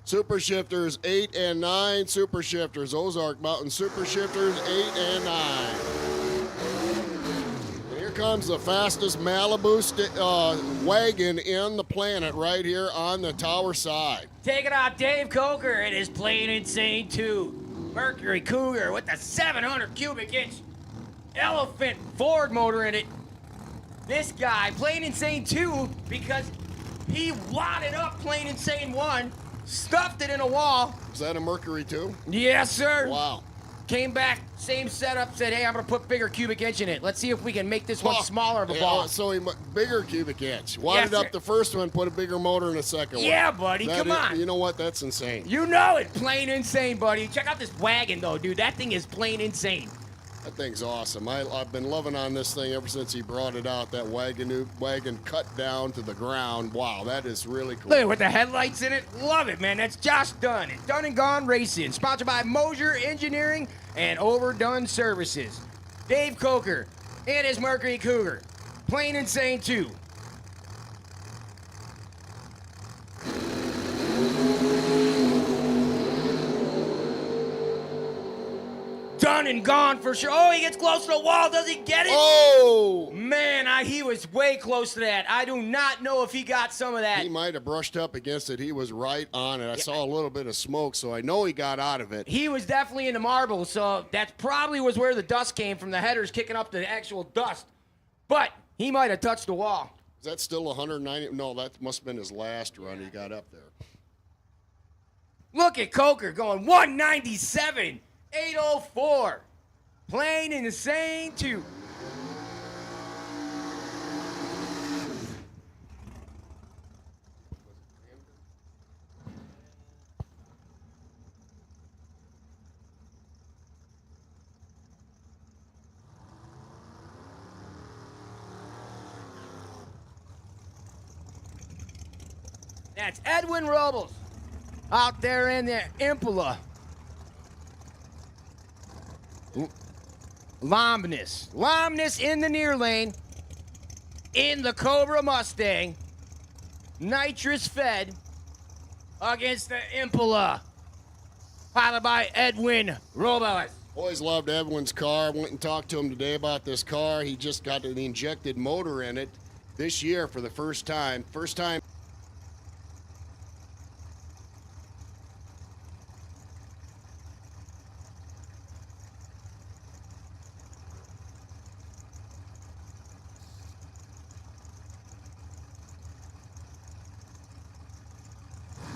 Super Shifters 8 and 9. Super Shifters, Ozark Mountain Super Shifters 8 and 9. And here comes the fastest Malibu wagon in the planet right here on the tower side. Taking out Dave Coker and his Plain Insane 2 Mercury Cougar with the 700 cubic inch elephant Ford motor in it. This guy, Plain Insane 2, because he wadded up Plain Insane 1, stuffed it in a wall. Is that a Mercury too? Yes, sir. Wow. Came back, same setup, said, hey, I'm going to put bigger cubic inch in it. Let's see if we can make this one smaller of a ball. So bigger cubic inch. Wadded Yes, up sir. the first one, put a bigger motor in the second one. Yeah, buddy, come on. You know what? That's insane. You know it, Plain Insane, buddy. Check out this wagon, though, dude. That thing is plain insane. That thing's awesome. I've been loving on this thing ever since he brought it out. That wagon cut down to the ground. Wow, that is really cool. Look, with the headlights in it. Love it, man. That's Josh Dunn. It's Done and Gone Racing. Sponsored by Mosier Engineering and Overdone Services. Dave Coker and his Mercury Cougar. Plain Insane 2. Done and gone for sure. Oh, he gets close to the wall. Does he get it? Oh! Man, he was way close to that. I do not know if he got some of that. He might have brushed up against it. He was right on it. I saw a little bit of smoke, so I know he got out of it. He was definitely in the marble, so that probably was where the dust came from, the headers kicking up the actual dust. But he might have touched the wall. Is that still 190? No, that must have been his last run he got up there. Look at Coker going 197, 804. Plain Insane 2. That's Edwin Robles out there in the Impala. Lomness in the near lane. In the Cobra Mustang. Nitrous fed against the Impala. Piloted by Edwin Robles. Always loved Edwin's car. Went and talked to him today about this car. He just got an injected motor in it this year for the first time. First time.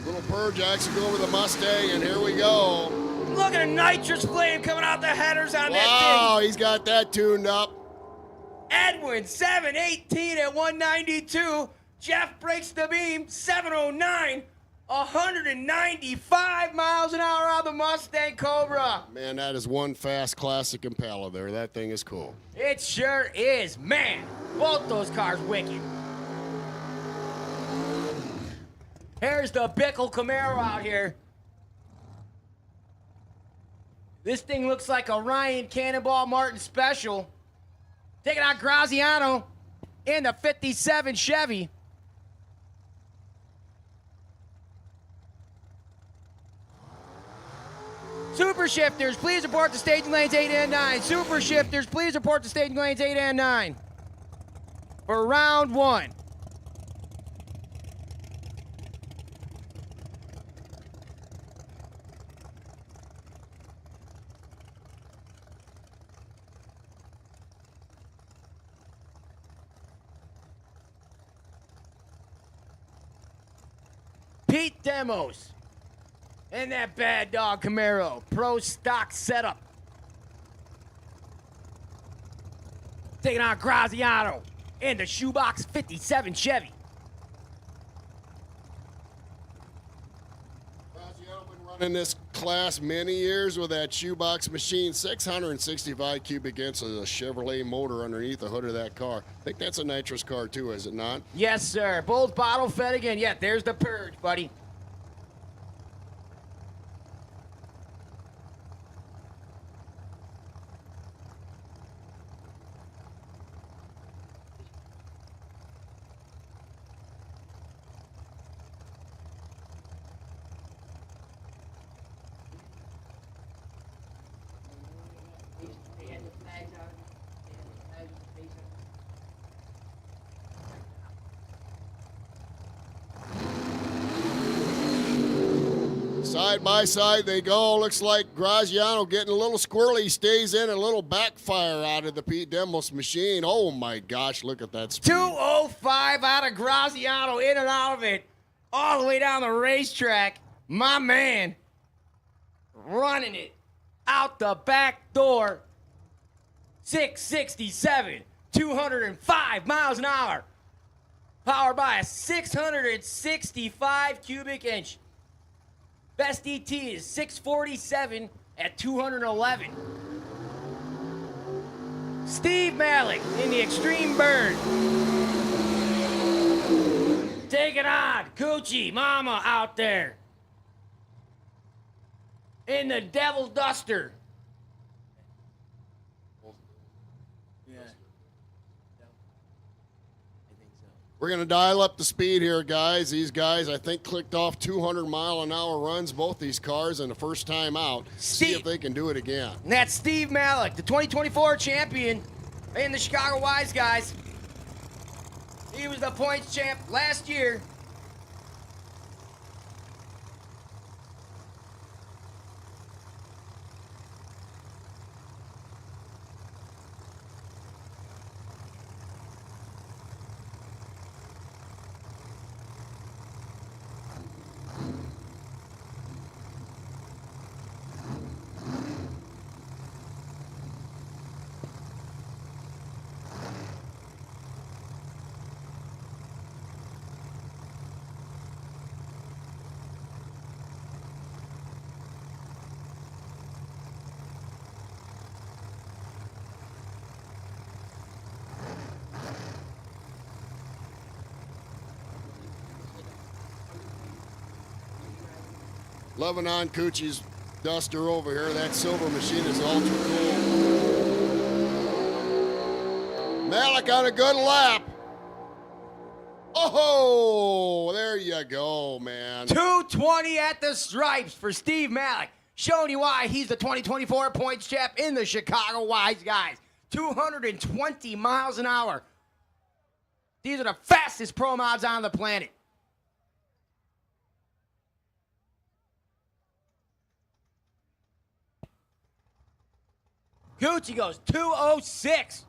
Little purge action over the Mustang, and here we go. Look at a nitrous flame coming out the headers on that Wow, thing. he's got that tuned up. Edwin, 718 at 192. Jeff breaks the beam, 709. 195 miles an hour on the Mustang Cobra. Man, that is one fast classic Impala there. That thing is cool. It sure is. Man, both those cars wicked. Here's the Bickle Camaro out here. This thing looks like a Ryan Cannonball Martin special. Taking out Graziano in the 57 Chevy. Super Shifters, please report the staging lanes 8 and 9. Super Shifters, please report the staging lanes 8 and 9. For round 1. Pete Demos and that bad dog Camaro. Pro stock setup. Taking on Graziano in the Shoebox 57 Chevy. Graziano been running this class many years with that shoebox machine. 665 cubic inches of a Chevrolet motor underneath the hood of that car. I think that's a nitrous car too, is it not? Yes, sir. Both bottle fed again. Yeah, there's the purge, buddy. Side by side they go. Looks like Graziano getting a little squirrely. Stays in, a little backfire out of the Pete Demos machine. Oh my gosh, look at that speed. 205 out of Graziano, in and out of it, all the way down the racetrack. My man running it out the back door. 667, 205 miles an hour. Powered by a 665 cubic inch. Best ET is 647 at 211. Steve Malik in the Extreme Bird. Taking on Coochie Mama out there. In the Devil Duster. We're going to dial up the speed here, guys. These guys, I think, clicked off 200-mile-an-hour runs, both these cars, in the first time out. See if they can do it again. And that's Steve Malik, the 2024 champion in the Chicago Wise Guys. He was the points champ last year. Loving on Coochie's Duster over here. That silver machine is ultra cool. Malik on a good lap. Oh, there you go, man. 220 at the stripes for Steve Malik. Showing you why he's the 2024 points champ in the Chicago Wise Guys. 220 miles an hour. These are the fastest pro mods on the planet. Gucci goes 206.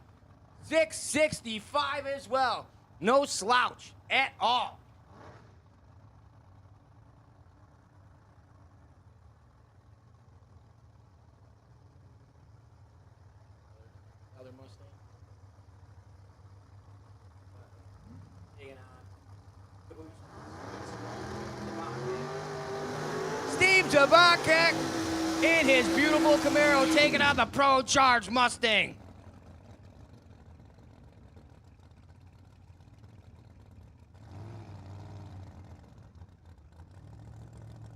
665 as well. No slouch at all. Other Mustang. Taking on Steve Tabakek in his beautiful Camaro, taking on the Pro Charge Mustang.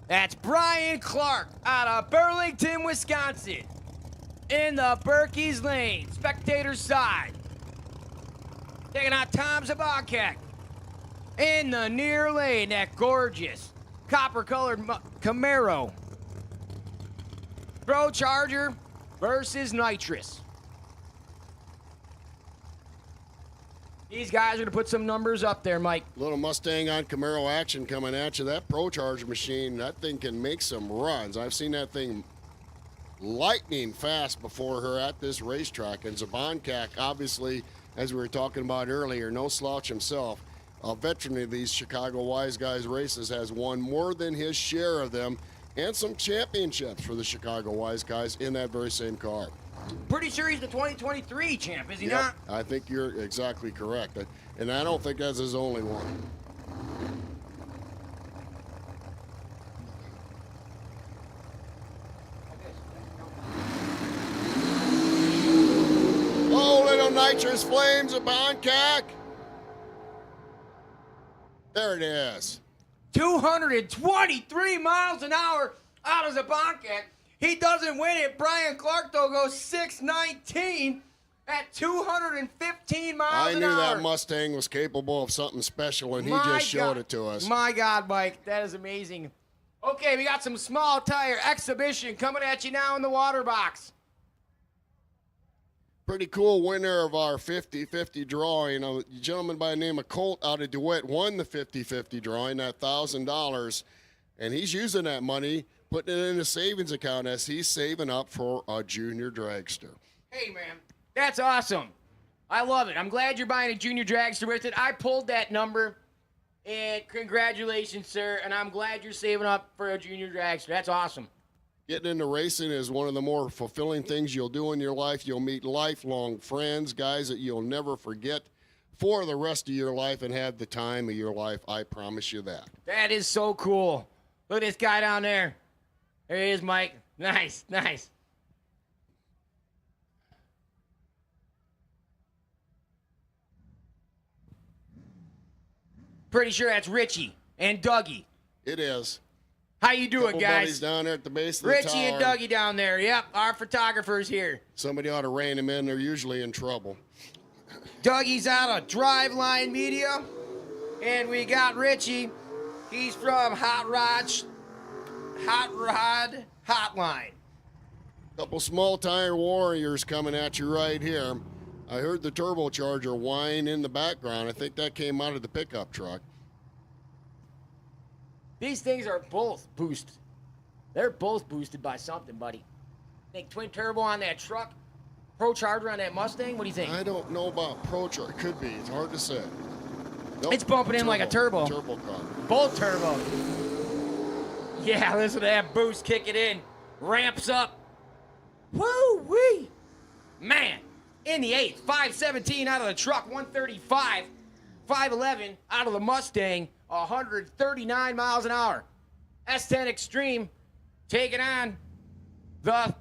That's Brian Clark out of Burlington, Wisconsin. In the Berkey's lane, spectator side. Taking on Tom Zabakek. In the near lane, that gorgeous copper-colored Camaro. Pro Charger versus Nitrous. These guys are going to put some numbers up there, Mike. Little Mustang on Camaro action coming at you. That Pro Charger machine, that thing can make some runs. I've seen that thing lightning fast before her at this racetrack. And Zabonkak, obviously, as we were talking about earlier, no slouch himself. A veteran of these Chicago Wise Guys races, has won more than his share of them, and some championships for the Chicago Wise Guys in that very same car. Pretty sure he's the 2023 champ, is he Yep, not? I think you're exactly correct. And I don't think that's his only one. Oh, little nitrous flames of Boncac. There it is. 223 miles an hour out of Zabonkak. He doesn't win it. Brian Clark, though, goes 619 at 215 miles an hour. I knew that Mustang was capable of something special, and he just showed it to us. My God, Mike, that is amazing. Okay, we got some small tire exhibition coming at you now in the water box. Pretty cool winner of our 50-50 drawing. A gentleman by the name of Colt out of DeWitt won the 50-50 drawing, that $1,000. And he's using that money, putting it in a savings account as he's saving up for a junior dragster. Hey, man, that's awesome. I love it. I'm glad you're buying a junior dragster with it. I pulled that number, and congratulations, sir. And I'm glad you're saving up for a junior dragster. That's awesome. Getting into racing is one of the more fulfilling things you'll do in your life. You'll meet lifelong friends, guys that you'll never forget for the rest of your life and have the time of your life. I promise you that. That is so cool. Look at this guy down there. There he is, Mike. Nice, nice. Pretty sure that's Richie and Dougie. It is. How you doing, Couple guys? buddies down there at the base of the Richie tower. and Dougie down there. Yep, our photographers here. Somebody ought to rein them in. They're usually in trouble. Dougie's out of Driveline Media. And we got Richie. He's from Hot Rod Hotline. Couple small tire warriors coming at you right here. I heard the turbocharger whine in the background. I think that came out of the pickup truck. These things are both boosted. They're both boosted by something, buddy. Think twin turbo on that truck, pro charger on that Mustang. What do you think? I don't know about pro charger. Could be. It's hard to say. Nope. It's bumping in like a turbo. Turbo car. Both turbo. Yeah, listen to that boost kick it in. Ramps up. Woo-wee. Man, in the 8th, 517 out of the truck, 135, 511 out of the Mustang, 139 miles an hour. S10 Extreme taking on the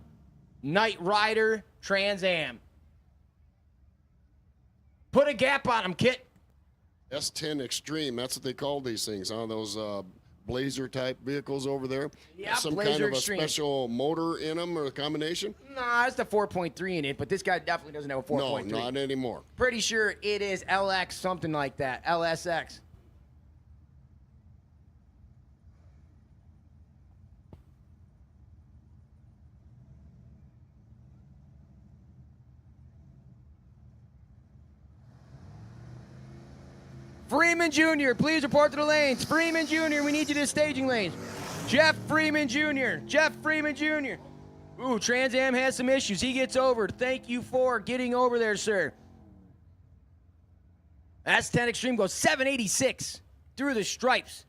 Knight Rider Trans Am. Put a gap on them, Kit. S10 Extreme. That's what they call these things, huh? Those Blazer type vehicles over there. Yeah, some Blazer kind of Extreme. a special motor in them or a combination? Nah, it's the 4.3 in it, but this guy definitely doesn't have a 4.3. No, not anymore. Pretty sure it is LX, something like that. LSX. Freeman Jr., please report to the lanes. Freeman Jr., we need you to the staging lanes. Jeff Freeman Jr., Jeff Freeman Jr. Ooh, Trans Am has some issues. He gets over. Thank you for getting over there, sir. S10 Extreme goes 786 through the stripes.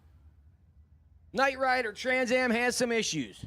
Knight Rider Trans Am has some issues.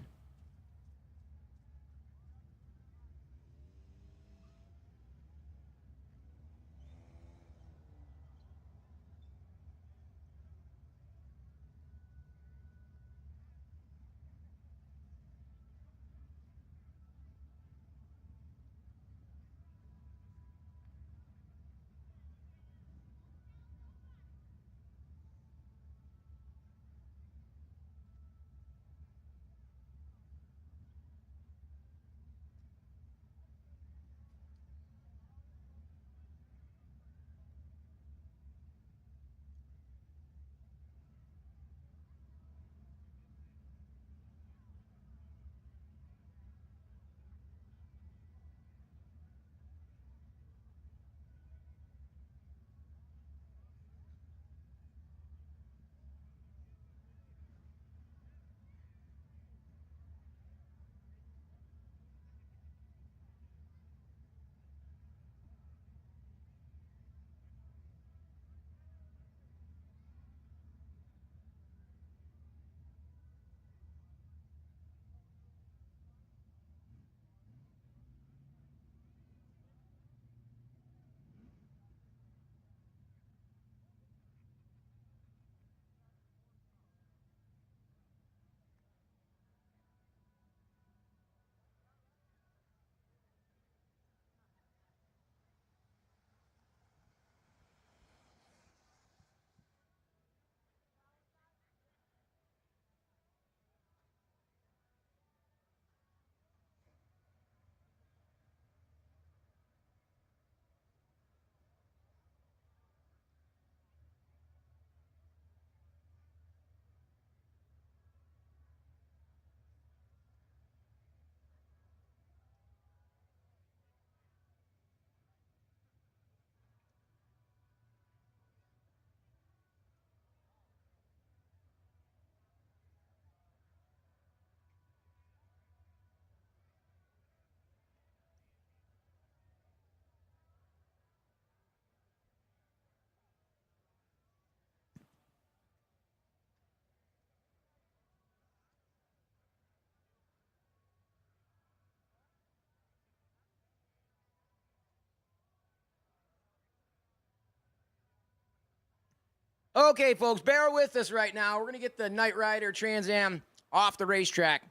Okay, folks, bear with us right now. We're going to get the Knight Rider Trans Am off the racetrack.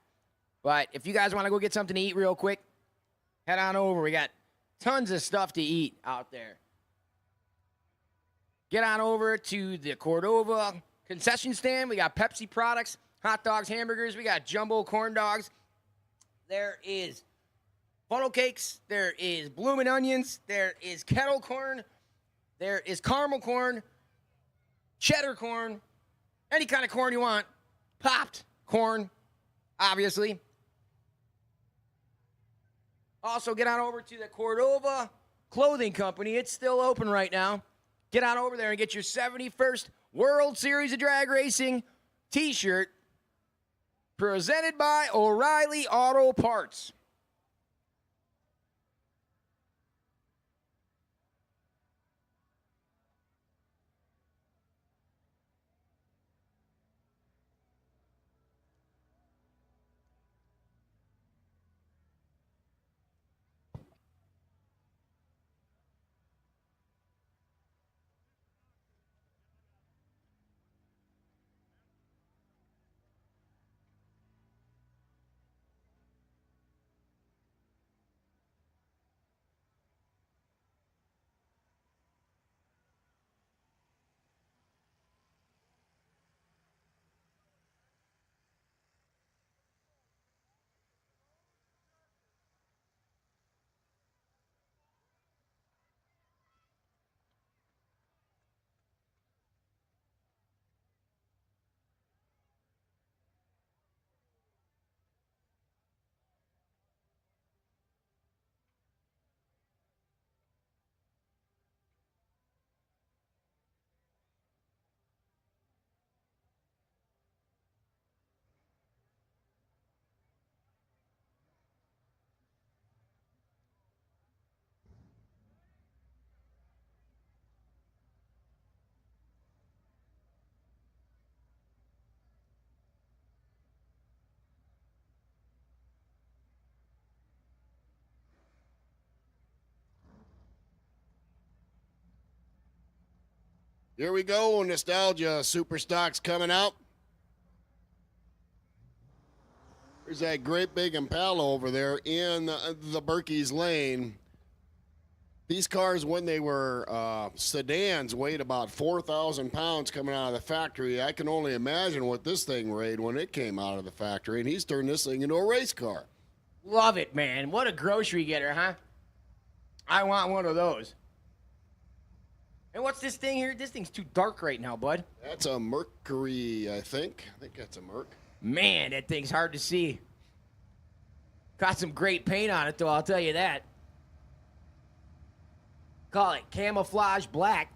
But if you guys want to go get something to eat real quick, head on over. We got tons of stuff to eat out there. Get on over to the Cordova concession stand. We got Pepsi products, hot dogs, hamburgers. We got jumbo corn dogs. There is funnel cakes. There is bloomin' onions. There is kettle corn. There is caramel corn, cheddar corn, any kind of corn you want. Popped corn, obviously. Also, get on over to the Cordova Clothing Company. It's still open right now. Get on over there and get your 71st World Series of Drag Racing t-shirt presented by O'Reilly Auto Parts. Here we go, Nostalgia Superstock's coming out. There's that great big Impala over there in the Berkey's lane. These cars, when they were sedans, weighed about 4,000 pounds coming out of the factory. I can only imagine what this thing weighed when it came out of the factory, and he's turned this thing into a race car. Love it, man. What a grocery getter, huh? I want one of those. And what's this thing here? This thing's too dark right now, bud. That's a Mercury, I think. I think that's a Merc. Man, that thing's hard to see. Got some great paint on it, though, I'll tell you that. Call it camouflage black.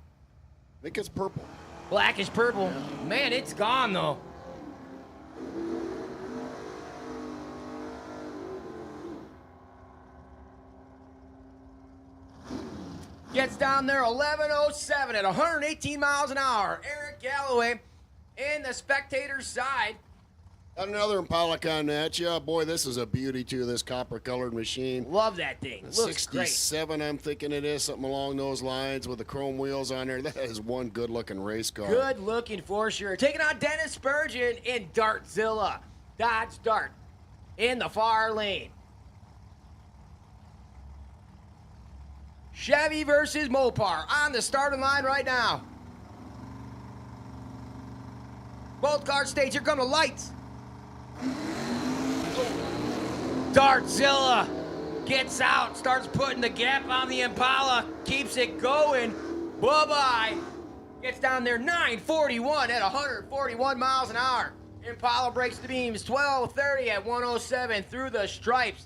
I think it's purple. Blackish purple. Yeah. Man, it's gone, though. Gets down there 11:07 at 118 miles an hour. Eric Galloway in the spectator's side. Got another Impala coming at you. Boy, this is a beauty, too, this copper-colored machine. Love that thing. Looks 67, great. I'm thinking it is, something along those lines with the chrome wheels on there. That is one good-looking race car. Good-looking for sure. Taking on Dennis Spurgeon in Dartzilla. Dodge Dart in the far lane. Chevy versus Mopar on the starting line right now. Both cars stage. Here come the lights. Dartzilla gets out, starts putting the gap on the Impala, keeps it going. Bye-bye. Gets down there 9:41 at 141 miles an hour. Impala breaks the beams 12:30 at 107 through the stripes.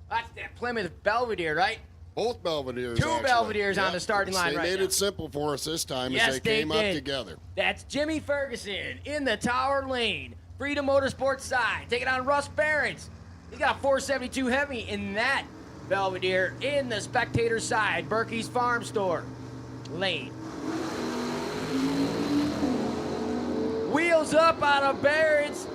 That's that Plymouth Belvedere, right? Both Belvederes. Two Belvederes on the starting line right now. They made it simple for us this time yes, as they came up together. That's Jimmy Ferguson in the Tower Lane. Freedom Motorsports side. Taking on Russ Behrens. He's got a 472 Heavy in that Belvedere in the spectator side. Berkey's Farm Store lane. Wheels up out of Behrens.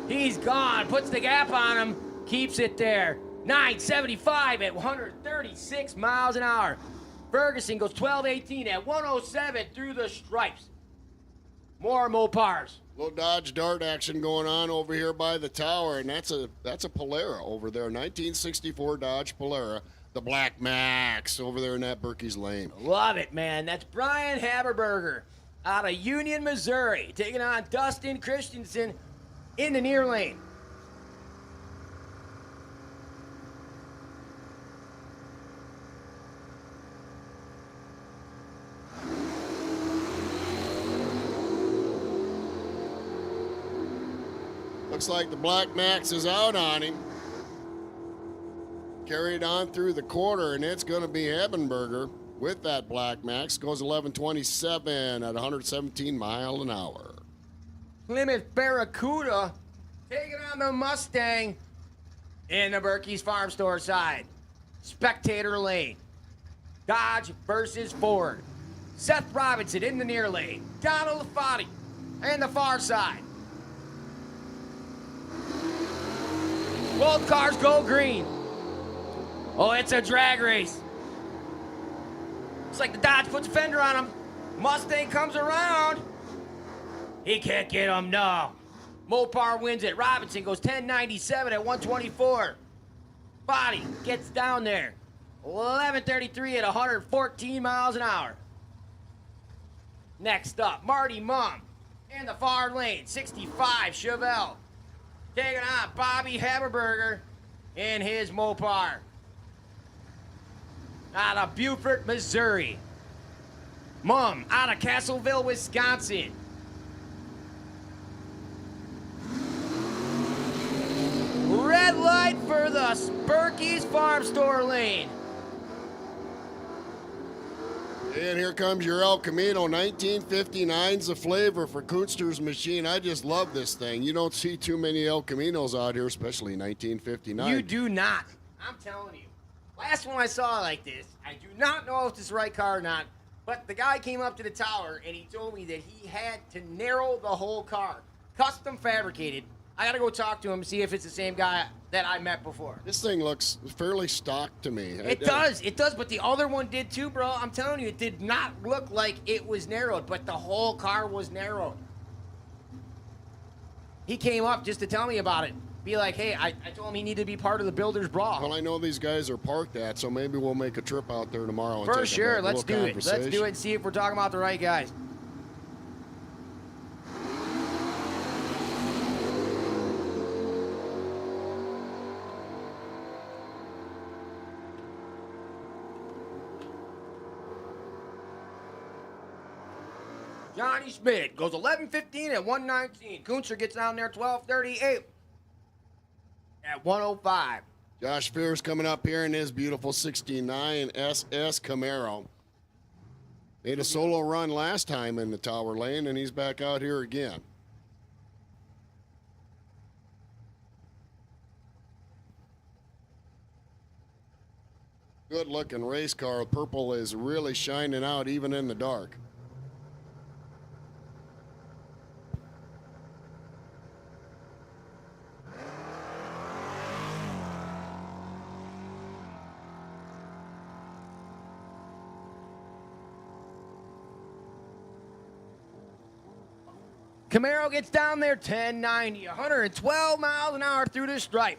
He's gone. Puts the gap on him. Keeps it there. 975 at 136 miles an hour. Ferguson goes 12-18 at 107 through the stripes. More Mopars. Little Dodge Dart action going on over here by the tower, and that's a Polara over there, 1964 Dodge Polara, the Black Max over there in that Berkey's Lane. Love it, man. That's Brian Haberberger out of Union, Missouri, taking on Dustin Christensen in the near lane. Looks like the Black Max is out on him. Carried on through the quarter, and it's going to be Haberberger with that Black Max. Goes 11:27 at 117 mile an hour. Plymouth Barracuda taking on the Mustang in the Berkey's Farm Store side. Spectator lane. Dodge versus Ford. Seth Robinson in the near lane. Donald Lafati in the far side. Both cars go green. Oh, it's a drag race. Looks like the Dodge puts a fender on him. Mustang comes around. He can't get him, no. Mopar wins it. Robinson goes 10.97 at 124. Body gets down there. 11.33 at 114 miles an hour. Next up, Marty Mum in the far lane. 65 Chevelle. Taking on Bobby Haberberger in his Mopar. Out of Beaufort, Missouri. Mum out of Castleville, Wisconsin. Red light for the Berkey's Farm Store lane. And here comes your El Camino. 1959's the flavor for Kunster's machine. I just love this thing. You don't see too many El Caminos out here, especially 1959. You do not. I'm telling you. Last one I saw like this, I do not know if this is the right car or not, but the guy came up to the tower and he told me that he had to narrow the whole car. Custom fabricated. I gotta go talk to him and see if it's the same guy that I met before. This thing looks fairly stock to me. It does, but the other one did too, bro. I'm telling you, it did not look like it was narrowed, but the whole car was narrowed. He came up just to tell me about it. Be like, hey, I told him he needed to be part of the builder's brawl. Well, I know these guys are parked at, so maybe we'll make a trip out there tomorrow. And For take sure, a let's do it. Let's do it and see if we're talking about the right guys. Johnny Schmidt goes 11.15 at 119. Kunster gets down there 12.38 at 105. Josh Fears coming up here in his beautiful 69 SS Camaro. Made a solo run last time in the Tower Lane, and he's back out here again. Good looking race car. Purple is really shining out even in the dark. Camaro gets down there 1090, 112 miles an hour through the stripe.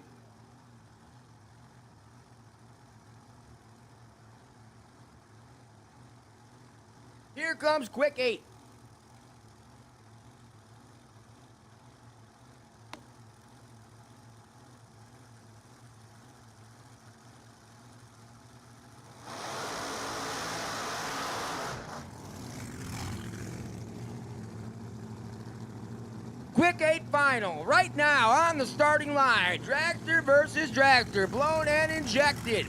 Here comes Quick 8. Quick 8 final, right now on the starting line. Dragster versus Dragster, blown and injected.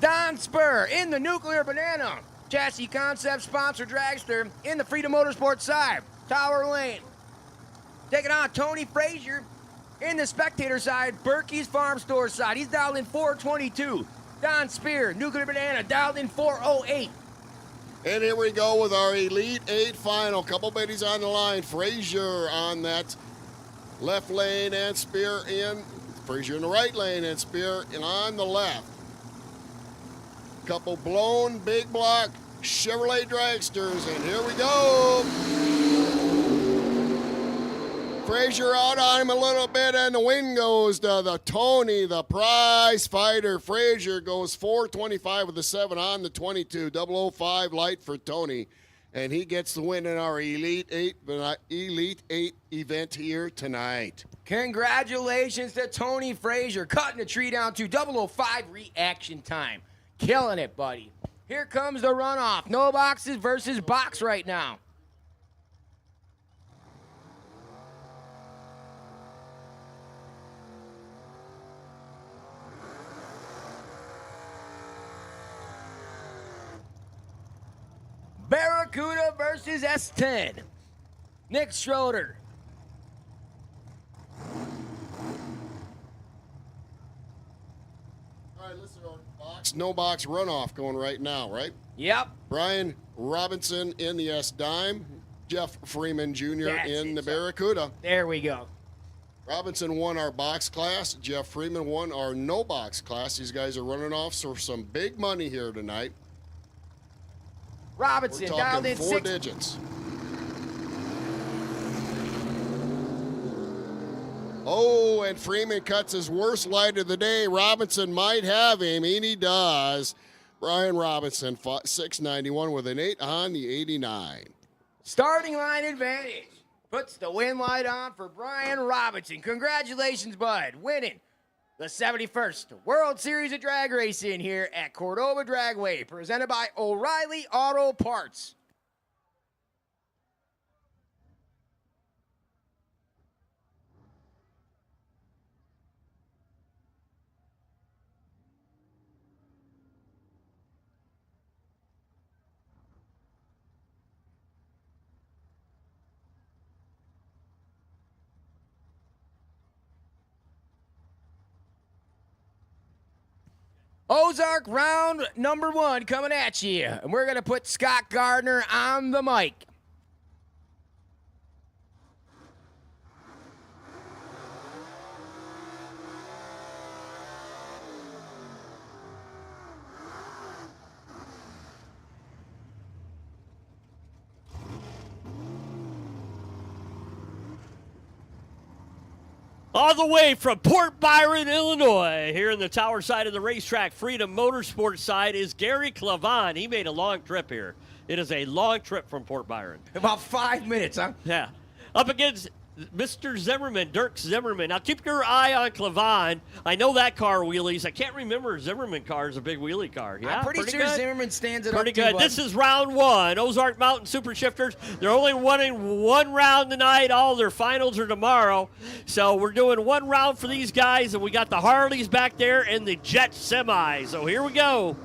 Don Spur in the Nuclear Banana. Chassis Concept sponsor Dragster in the Freedom Motorsports side. Tower Lane. Taking on Tony Frazier in the Spectator side. Berkey's Farm Store side. He's dialed in 422. Don Spear, Nuclear Banana, dialed in 408. And here we go with our Elite 8 final. Couple biddies on the line. Frazier on that left lane and Spear in Frazier in the right lane and Spear on the left. Couple blown big block Chevrolet dragsters, and here we go. Frazier out on him a little bit, and the win goes to the Tony, the prize fighter. Frazier goes 425 with the 7 on the 22. 005 light for Tony, and he gets the win in our Elite 8 event here tonight. Congratulations to Tony Frazier, cutting the tree down to 005 reaction time. Killing it, buddy. Here comes the runoff. No boxes versus box right now. Barracuda versus S10. Nick Schroeder. All right, listen, box, no box runoff going right now, right? Yep. Brian Robinson in the S-Dime. Jeff Freeman Jr. in the Barracuda. There we go. Robinson won our box class. Jeff Freeman won our no box class. These guys are running off for some big money here tonight. Robinson We're dialed talking in 4 digits. Oh, and Freeman cuts his worst light of the day. Robinson might have him, and he does. Brian Robinson, 691 with an 8 on the 89. Starting line advantage. Puts the win light on for Brian Robinson. Congratulations, bud. Winning the 71st World Series of Drag Racing here at Cordova Dragway, presented by O'Reilly Auto Parts. Ozark round number 1 coming at you. And we're going to put Scott Gardner on the mic. All the way from Port Byron, Illinois, here in the tower side of the racetrack, Freedom Motorsports side, is Gary Clavon. He made a long trip here. It is a long trip from Port Byron. About 5 minutes, huh? Yeah. Up against Mr. Zimmerman, Dirk Zimmerman. Now, keep your eye on Clavon. I know that car wheelies. I can't remember Zimmerman car is a big wheelie car. Yeah, I'm pretty sure good. Zimmerman stands it Pretty up good. too, This is round 1. Ozark Mountain Super Shifters. They're only running 1 round tonight. All their finals are tomorrow. So we're doing 1 round for these guys, and we got the Harleys back there and the Jet Semi. So here we go.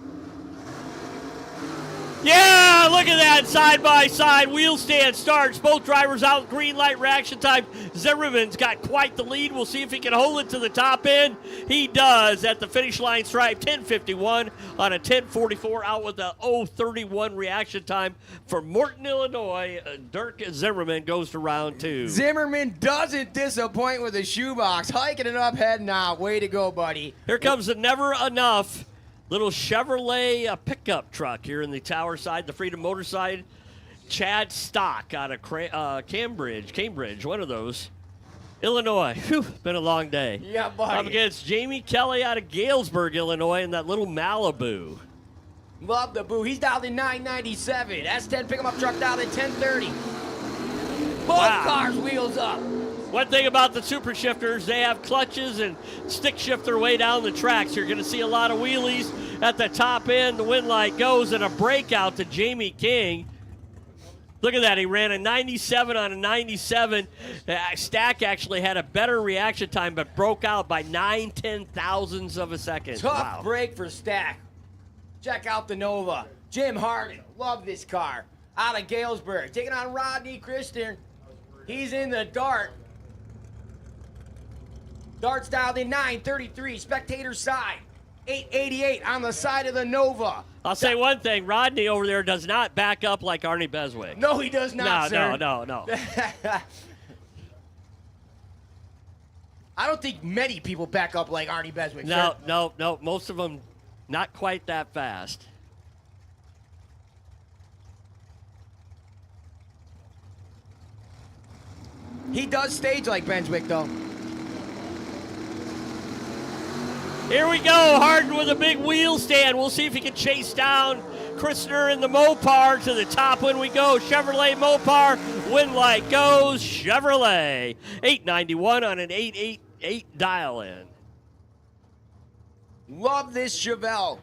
Yeah, look at that, side by side, wheel stand starts, both drivers out, green light reaction time. Zimmerman's got quite the lead. We'll see if he can hold it to the top end. He does at the finish line stripe, 10:51 on a 10:44, out with a 0:31 reaction time for Morton, Illinois. Dirk Zimmerman goes to round 2. Zimmerman doesn't disappoint with a shoebox, hiking it up, heading out. Way to go, buddy. Here comes the Never Enough little Chevrolet pickup truck here in the tower side, the Freedom Motor side. Chad Stock out of Cambridge, one of those. Illinois. Whew, been a long day. Yeah, buddy. Up against Jamie Kelly out of Galesburg, Illinois, in that little Malibu. Love the boo. He's dialed in 997. S10 pickup truck dialed in 1030. Both cars wheels up. One thing about the Super Shifters, they have clutches and stick shift their way down the tracks. You're going to see a lot of wheelies at the top end. The wind light goes, and a breakout to Jamie King. Look at that. He ran a 97 on a 97. Stack actually had a better reaction time, but broke out by 9/10 thousandths of a second. Tough break for Stack. Check out the Nova. Jim Hardin. Love this car. Out of Galesburg. Taking on Rodney Christian. He's in the Dart. Dart's dialed in 933. Spectator side. 888 on the side of the Nova. I'll say one thing. Rodney over there does not back up like Arnie Beswick. No, he does not, sir. No. I don't think many people back up like Arnie Beswick. No, sir. no. Most of them not quite that fast. He does stage like Beswick, though. Here we go. Harden with a big wheel stand. We'll see if he can chase down Christner in the Mopar to the top when we go. Chevrolet Mopar. Win light goes Chevrolet. 891 on an 888 dial-in. Love this Chevelle.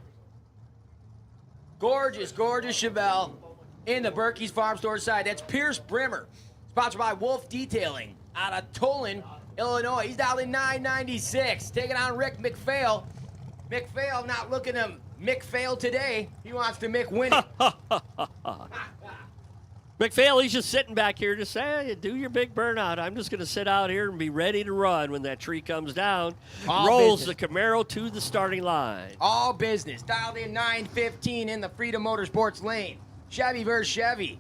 Gorgeous, gorgeous Chevelle in the Berkey's Farm Store side. That's Pierce Brimmer, sponsored by Wolf Detailing out of Tolan, Illinois. He's dialed in 996, taking on Rick McPhail. McPhail not looking to McPhail today. He wants to win it. McPhail, he's just sitting back here just saying, hey, do your big burnout. I'm just going to sit out here and be ready to run when that tree comes down. All Rolls business. the Camaro to the starting line. All business. Dialed in 915 in the Freedom Motorsports lane. Chevy versus Chevy.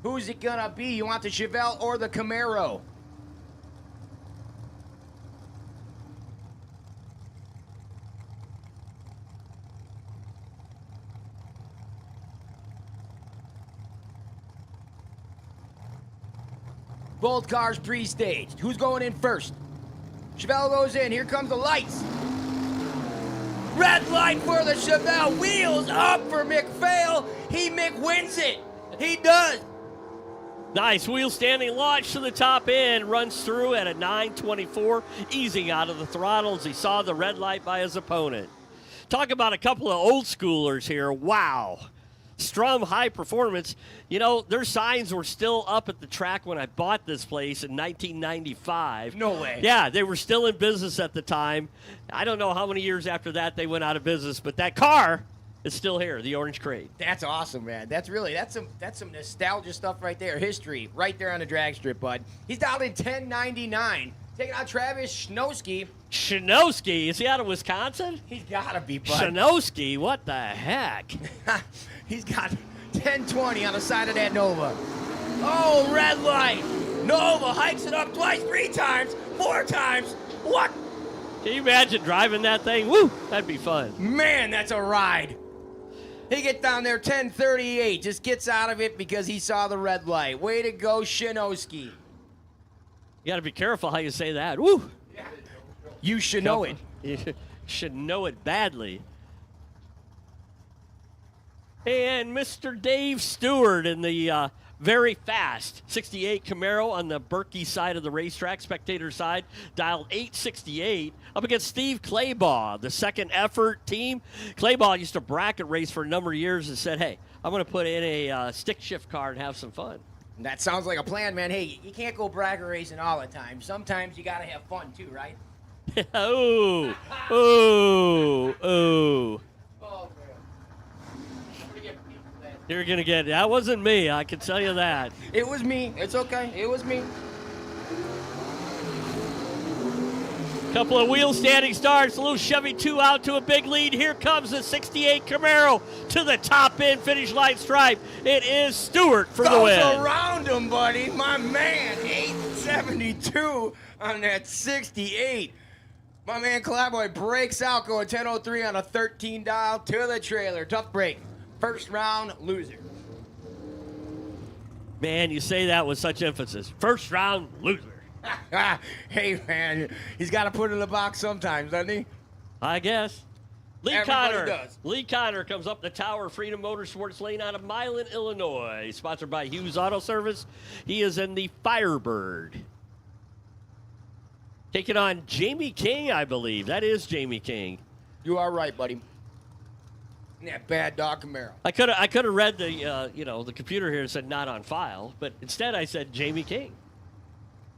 Who's it gonna be? You want the Chevelle or the Camaro? Both cars pre-staged. Who's going in first? Chevelle goes in. Here comes the lights. Red light for the Chevelle. Wheels up for McPhail. He wins it. He does. Nice wheel standing launch to the top end. Runs through at a 924, easing out of the throttle as he saw the red light by his opponent. Talk about a couple of old schoolers here. Wow. Strum High Performance. You know, their signs were still up at the track when I bought this place in 1995. No way. Yeah, they were still in business at the time. I don't know how many years after that they went out of business, but that car is still here, the Orange Crate. That's awesome, man. That's some nostalgia stuff right there. History right there on the drag strip, bud. He's dialed in 1099. Taking out Travis Schnowski. Schnowski, is he out of Wisconsin? He's gotta be, bud. Schnowski, what the heck? He's got 1020 on the side of that Nova. Oh, red light. Nova hikes it up twice, 3 times, 4 times. What? Can you imagine driving that thing? Woo, that'd be fun. Man, that's a ride. He gets down there 1038, just gets out of it because he saw the red light. Way to go, Schnowski. You got to be careful how you say that. Woo. You should know it. You should know it badly. And Mr. Dave Stewart in the very fast 68 Camaro on the Berkey side of the racetrack, spectator side, dialed 868 up against Steve Claybaugh, the second effort team. Claybaugh used to bracket race for a number of years and said, hey, I'm going to put in a stick shift car and have some fun. That sounds like a plan, man. Hey, you can't go bracket racing all the time. Sometimes you got to have fun too, right? Ooh, ooh, ooh. You're going to get, that wasn't me, I can tell you that. It was me. It's okay. It was me. Couple of wheel standing starts, a little Chevy 2 out to a big lead. Here comes the 68 Camaro to the top end finish line stripe. It is Stewart for the win. Goes around him, buddy. My man, 872 on that 68. My man Clayboy breaks out going 1003 on a 13 dial to the trailer. Tough break. First round loser. Man, you say that with such emphasis. First round loser. Hey, man, he's got to put it in the box sometimes, doesn't he? I guess. Everybody Connor. does. Lee Connor comes up the tower, Freedom Motorsports lane out of Milan, Illinois. Sponsored by Hughes Auto Service. He is in the Firebird. Taking on Jamie King, I believe. That is Jamie King. You are right, buddy. That bad dog Camaro. I could have read the the computer here and said not on file, but instead I said Jamie King.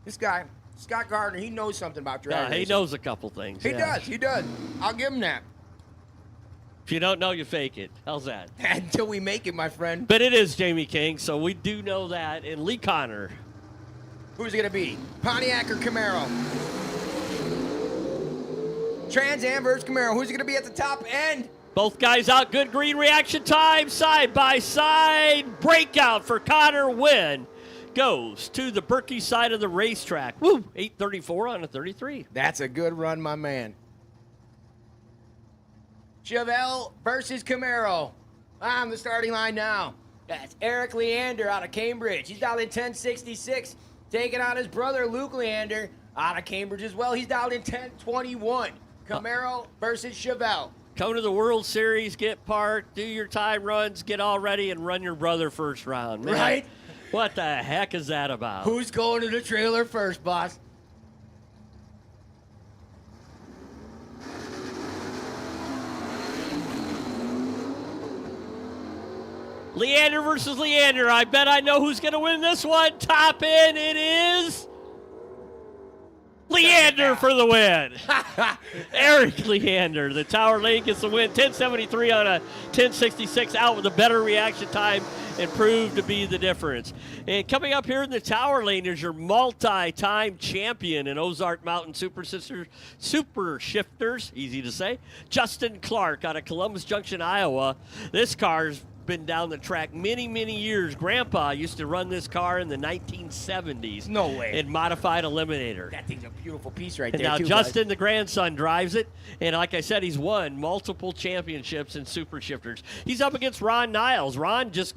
This guy, Scott Gardner, he knows something about drag He racing. knows a couple things. He yeah. does. He does. I'll give him that. If you don't know, you fake it. How's that? Until we make it, my friend. But it is Jamie King, so we do know that. And Lee Connor. Who's it going to be? Pontiac or Camaro? Trans Am versus Camaro. Who's it going to be at the top end? Both guys out. Good green reaction time. Side by side. Breakout for Connor. Win goes to the Berkey side of the racetrack. Woo, 8:34 on a 33. That's a good run, my man. Chevelle versus Camaro. On the starting line now. That's Eric Leander out of Cambridge. He's dialed in 1066, taking on his brother Luke Leander out of Cambridge as well. He's dialed in 1021. Camaro versus Chevelle. Come to the World Series, get parked, do your time runs, get all ready, and run your brother first round. Man, Right? what the heck is that about? Who's going to the trailer first, boss? Leander versus Leander. I bet I know who's going to win this one. Top in, it is Leander for the win. Eric Leander, the Tower Lane gets the win. 1073 on a 1066 out with a better reaction time and proved to be the difference. And coming up here in the Tower Lane is your multi-time champion in Ozark Mountain Super Shifters, easy to say, Justin Clark out of Columbus Junction, Iowa. This car's been down the track many, many years. Grandpa used to run this car in the 1970s. No way. In modified Eliminator. That thing's a beautiful piece right And there, now too, Justin, guys. the grandson, drives it. And like I said, he's won multiple championships in Super Shifters. He's up against Ron Niles. Ron just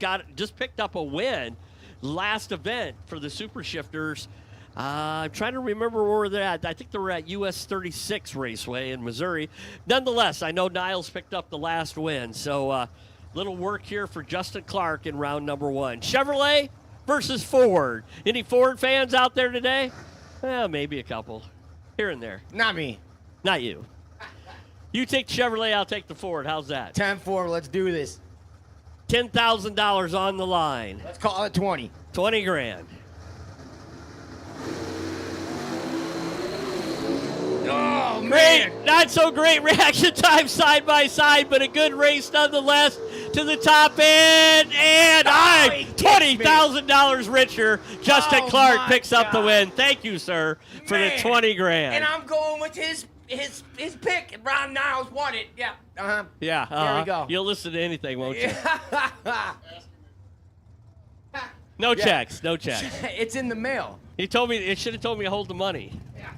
picked up a win last event for the Super Shifters. I'm trying to remember where they're at. I think they were at US 36 Raceway in Missouri. Nonetheless, I know Niles picked up the last win. So, little work here for Justin Clark in round number 1. Chevrolet versus Ford. Any Ford fans out there today? Well, maybe a couple. Here and there. Not me. Not you. You take Chevrolet, I'll take the Ford. How's that? 10-4, let's do this. $10,000 on the line. Let's call it 20. 20 grand. Oh, Great, not so great reaction time side by side, but a good race nonetheless to the top end. And I'm $20,000 richer. Justin Clark picks up the win. Thank you, sir, for the 20 grand. And I'm going with his pick. Ron Niles won it. Yeah. Uh-huh. Yeah. There we go. You'll listen to anything, won't you? No checks. No checks. It's in the mail. He told me. It should have told me to hold the money. Yeah.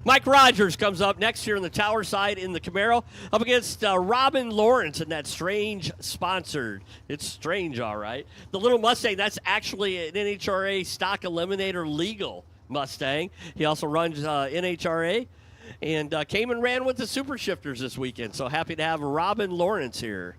Mike Rogers comes up next here on the Tower side in the Camaro, up against Robin Lawrence in that Strange sponsored. It's Strange, all right. The little Mustang, that's actually an NHRA stock eliminator legal Mustang. He also runs NHRA and came and ran with the Super Shifters this weekend. So happy to have Robin Lawrence here.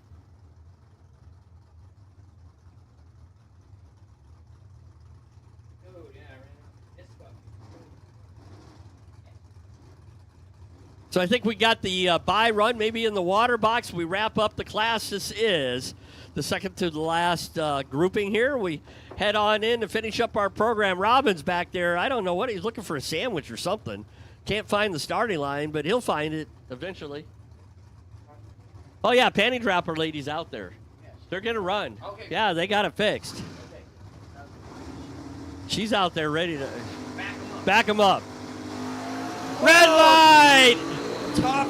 So I think we got the buy run maybe in the water box. We wrap up the class. This is the second to the last grouping here. We head on in to finish up our program. Robin's back there. I don't know what he's looking for, a sandwich or something. Can't find the starting line, but he'll find it eventually. Oh, yeah, panty dropper lady's out there. They're going to run. Okay. Yeah, they got it fixed. She's out there ready to back him up. Red light!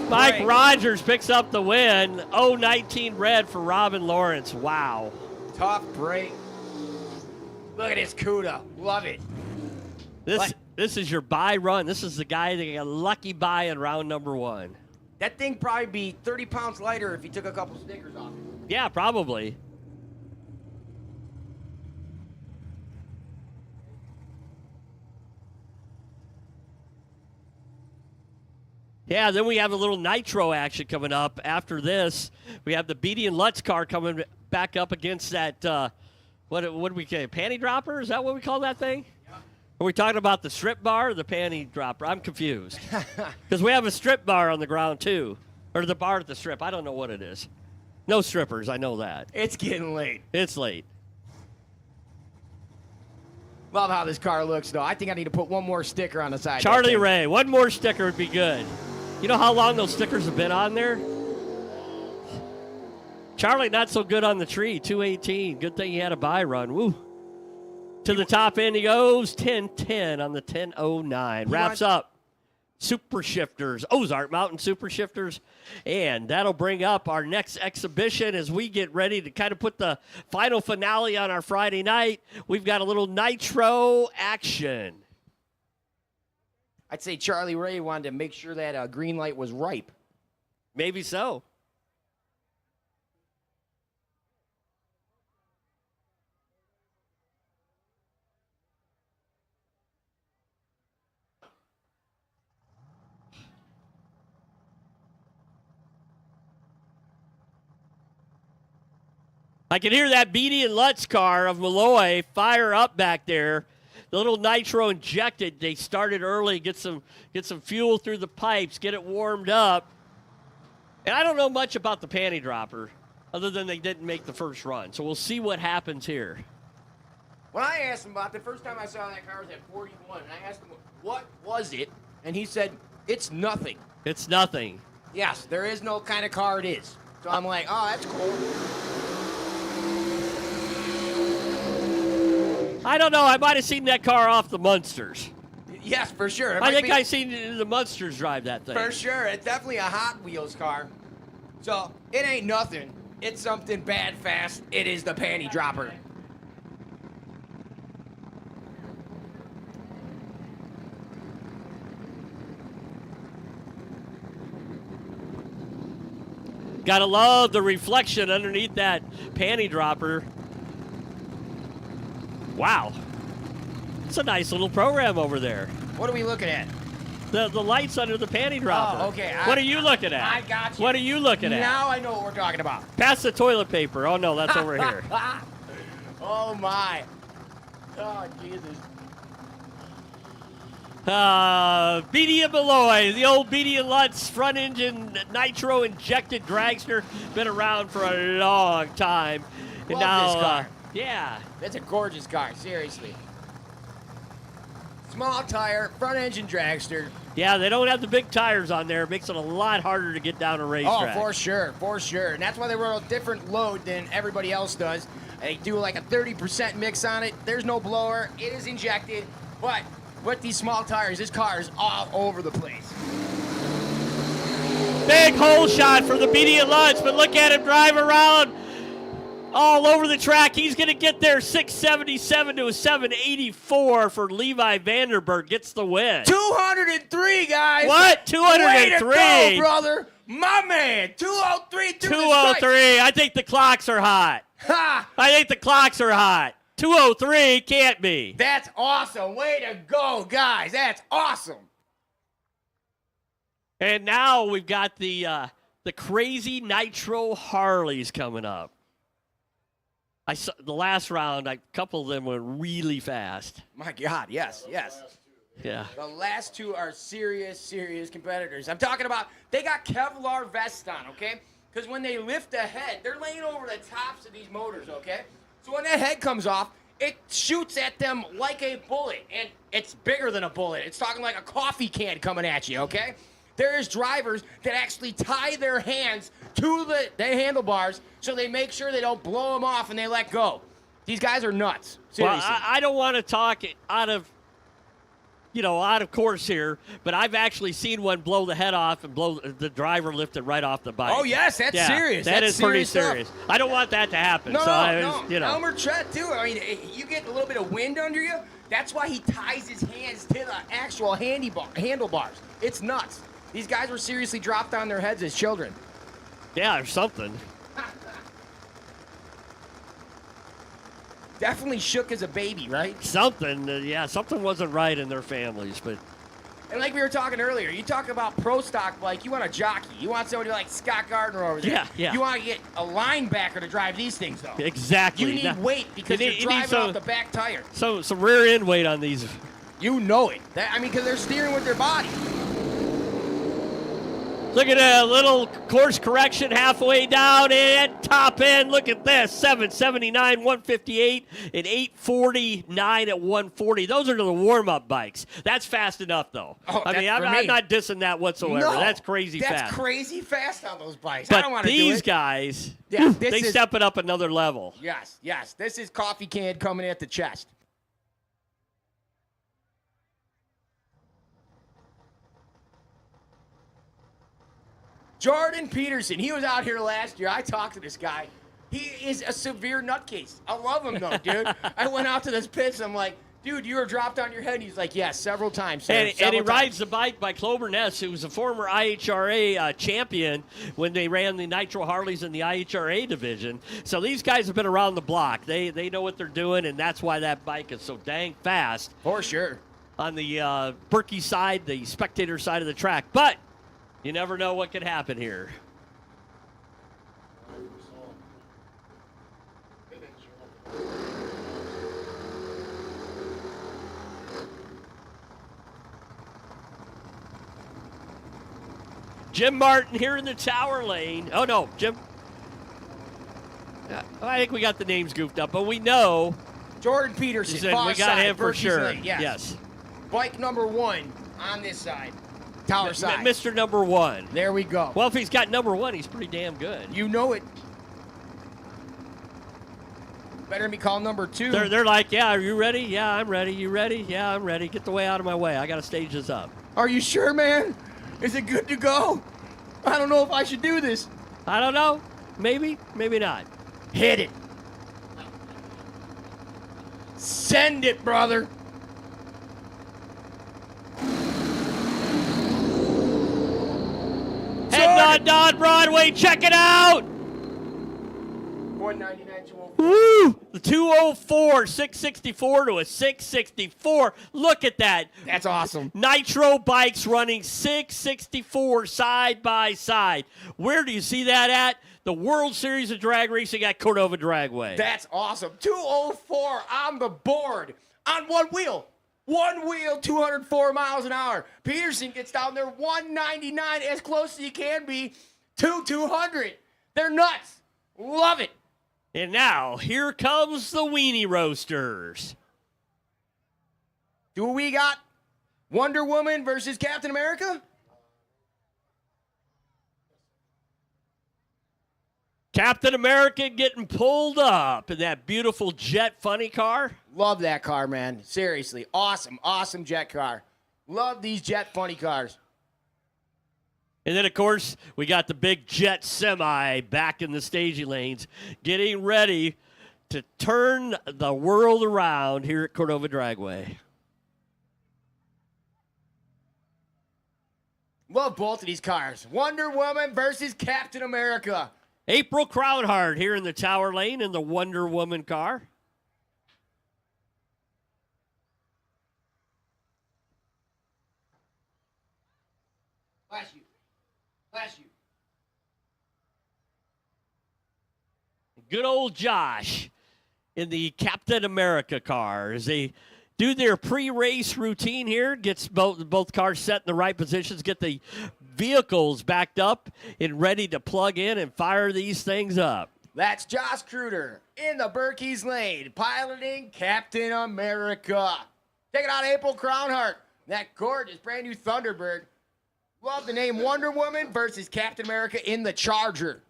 Mike Rogers picks up the win. 0-19 red for Robin Lawrence. Wow. Tough break. Look at this CUDA. Love it. This is your buy run. This is the guy that got a lucky buy in round number 1. That thing probably be 30 pounds lighter if he took a couple stickers off it. Yeah, probably. Yeah, then we have a little Nitro action coming up. After this, we have the Beatty and Lutz car coming back up against that, what do we call it, panty dropper? Is that what we call that thing? Yeah. Are we talking about the strip bar or the panty dropper? I'm confused. Because we have a strip bar on the ground, too. Or the bar at the strip. I don't know what it is. No strippers, I know that. It's getting late. It's late. Love how this car looks, though. I think I need to put one more sticker on the side. Charlie Ray, one more sticker would be good. You know how long those stickers have been on there? Charlie, not so good on the tree, 218. Good thing he had a buy run. Woo. To the top end he goes, 10-10 on the 10-09. Wraps up Super Shifters, Ozark Mountain Super Shifters. And that'll bring up our next exhibition as we get ready to kind of put the final finale on our Friday night. We've got a little Nitro action. I'd say Charlie Ray wanted to make sure that green light was ripe. Maybe so. I can hear that Beatty and Lutz car of Malloy fire up back there. The little nitro injected. They started early, get some fuel through the pipes, get it warmed up. And I don't know much about the panty dropper other than they didn't make the first run. So we'll see what happens here. When I asked him about it, the first time I saw that car was at 41, and I asked him, what was it? And he said, it's nothing. It's nothing. Yes, there is no kind of car it is. So I'm like, oh, that's cool. I don't know. I might have seen that car off the Munsters. Yes, for sure. I think I seen the Munsters drive that thing. For sure. It's definitely a Hot Wheels car. So it ain't nothing. It's something bad fast. It is the panty dropper. Gotta love the reflection underneath that panty dropper. Wow. It's a nice little program over there. What are we looking at? The lights under the panty dropper. Oh, okay. What are you looking at? I got you. What are you looking at? Now I know what we're talking about. Pass the toilet paper. Oh, no, that's over here. Oh, my. Oh, Jesus. Beatty and Malloy, the old Beatty and Lutz front engine nitro injected dragster. Been around for a long time. And Love this car. Yeah. That's a gorgeous car, seriously. Small tire, front engine dragster. Yeah, they don't have the big tires on there. It makes it a lot harder to get down a racetrack. Oh, for sure, for sure. And that's why they run a different load than everybody else does. They do like a 30% mix on it. There's no blower. It is injected. But with these small tires, this car is all over the place. Big hole shot for the Beatty and Lutz, but look at him drive around all over the track. He's going to get there 677 to a 784 for Levi Vanderberg. Gets the win. 203, guys. What? 203? Way to go, brother. My man. 203. 203. I think the clocks are hot. Ha! I think the clocks are hot. 203 can't be. That's awesome. Way to go, guys. That's awesome. And now we've got the crazy Nitro Harleys coming up. I saw the last round, a couple of them went really fast. My God, yes, yes. Yeah. The last two are serious, serious competitors. I'm talking about, they got Kevlar vests on, okay? Because when they lift the head, they're laying over the tops of these motors, okay? So when that head comes off, it shoots at them like a bullet, and it's bigger than a bullet. It's talking like a coffee can coming at you, okay? There's drivers that actually tie their hands to the handlebars so they make sure they don't blow them off and they let go. These guys are nuts. Seriously. Well, I don't want to talk out of course here, but I've actually seen one blow the head off and blow the driver lifted right off the bike. Oh, yes, that's serious. That that's is pretty serious. I don't want that to happen. No, so no. Elmer Trett, too. I mean, you get a little bit of wind under you. That's why he ties his hands to the actual handlebars. It's nuts. These guys were seriously dropped on their heads as children. Yeah, or something. Definitely shook as a baby, right? Something, something wasn't right in their families, but. And like we were talking earlier, you talk about pro stock bike, you want a jockey. You want somebody like Scott Gardner over there. Yeah. You want to get a linebacker to drive these things, though. Exactly. You need weight because you're driving off the back tire. So some rear end weight on these. You know it. Because they're steering with their body. Look at a little course correction halfway down and top end. Look at this, 779, 158, and 849 at 140. Those are the warm-up bikes. That's fast enough, though. Oh, I'm not dissing that whatsoever. No, that's crazy fast. That's crazy fast on those bikes. But I don't want to do it. these guys, they step it up another level. Yes. This is coffee can coming at the chest. Jordan Peterson. He was out here last year. I talked to this guy. He is a severe nutcase. I love him, though, dude. I went out to this pitch. I'm like, dude, you were dropped on your head. He's like, yes, several times, sir. And he Several times. rides the bike by Clover Ness, who was a former IHRA champion when they ran the Nitro Harleys in the IHRA division. So these guys have been around the block. They know what they're doing, and that's why that bike is so dang fast. For sure. On the Berkey side, the spectator side of the track. But you never know what could happen here. Jim Martin here in the tower lane. Oh, no, Jim. I think we got the names goofed up, but we know. Jordan Peterson, We far got side, him for Berkey's sure. Lane, yes. Bike number 1 on this side. Tower side. Mr. Number 1. There we go. Well, if he's got number 1, he's pretty damn good. You know it. Better be called number 2. They're like, yeah, are you ready? Yeah, I'm ready. You ready? Yeah, I'm ready. Get the way out of my way. I got to stage this up. Are you sure, man? Is it good to go? I don't know if I should do this. I don't know. Maybe, maybe not. Hit it. Send it, brother. Head nod, Broadway. Check it out. 199, 204. Woo! The 204, 664 to a 664. Look at that. That's awesome. Nitro bikes running 664 side by side. Where do you see that at? The World Series of Drag Racing at Cordova Dragway. That's awesome. 204 on the board on one wheel. One wheel, 204 miles an hour. Peterson gets down there 199, as close as he can be to 200. They're nuts. Love it. And now, here comes the Weenie Roasters. Do we got Wonder Woman versus Captain America? Captain America getting pulled up in that beautiful jet funny car. Love that car, man. Seriously. Awesome, awesome jet car. Love these jet funny cars. And then, of course, we got the big jet semi back in the staging lanes, getting ready to turn the world around here at Cordova Dragway. Love both of these cars. Wonder Woman versus Captain America. April Crowdhart here in the tower lane in the Wonder Woman car. Bless you. Bless you. Good old Josh in the Captain America car as they do their pre-race routine here. Gets both cars set in the right positions, get the vehicles backed up and ready to plug in and fire these things up. That's Josh Kruder in the Berkey's lane, piloting Captain America. Take it out, April Crownheart. That gorgeous brand new Thunderbird. Love the name Wonder Woman versus Captain America in the Charger.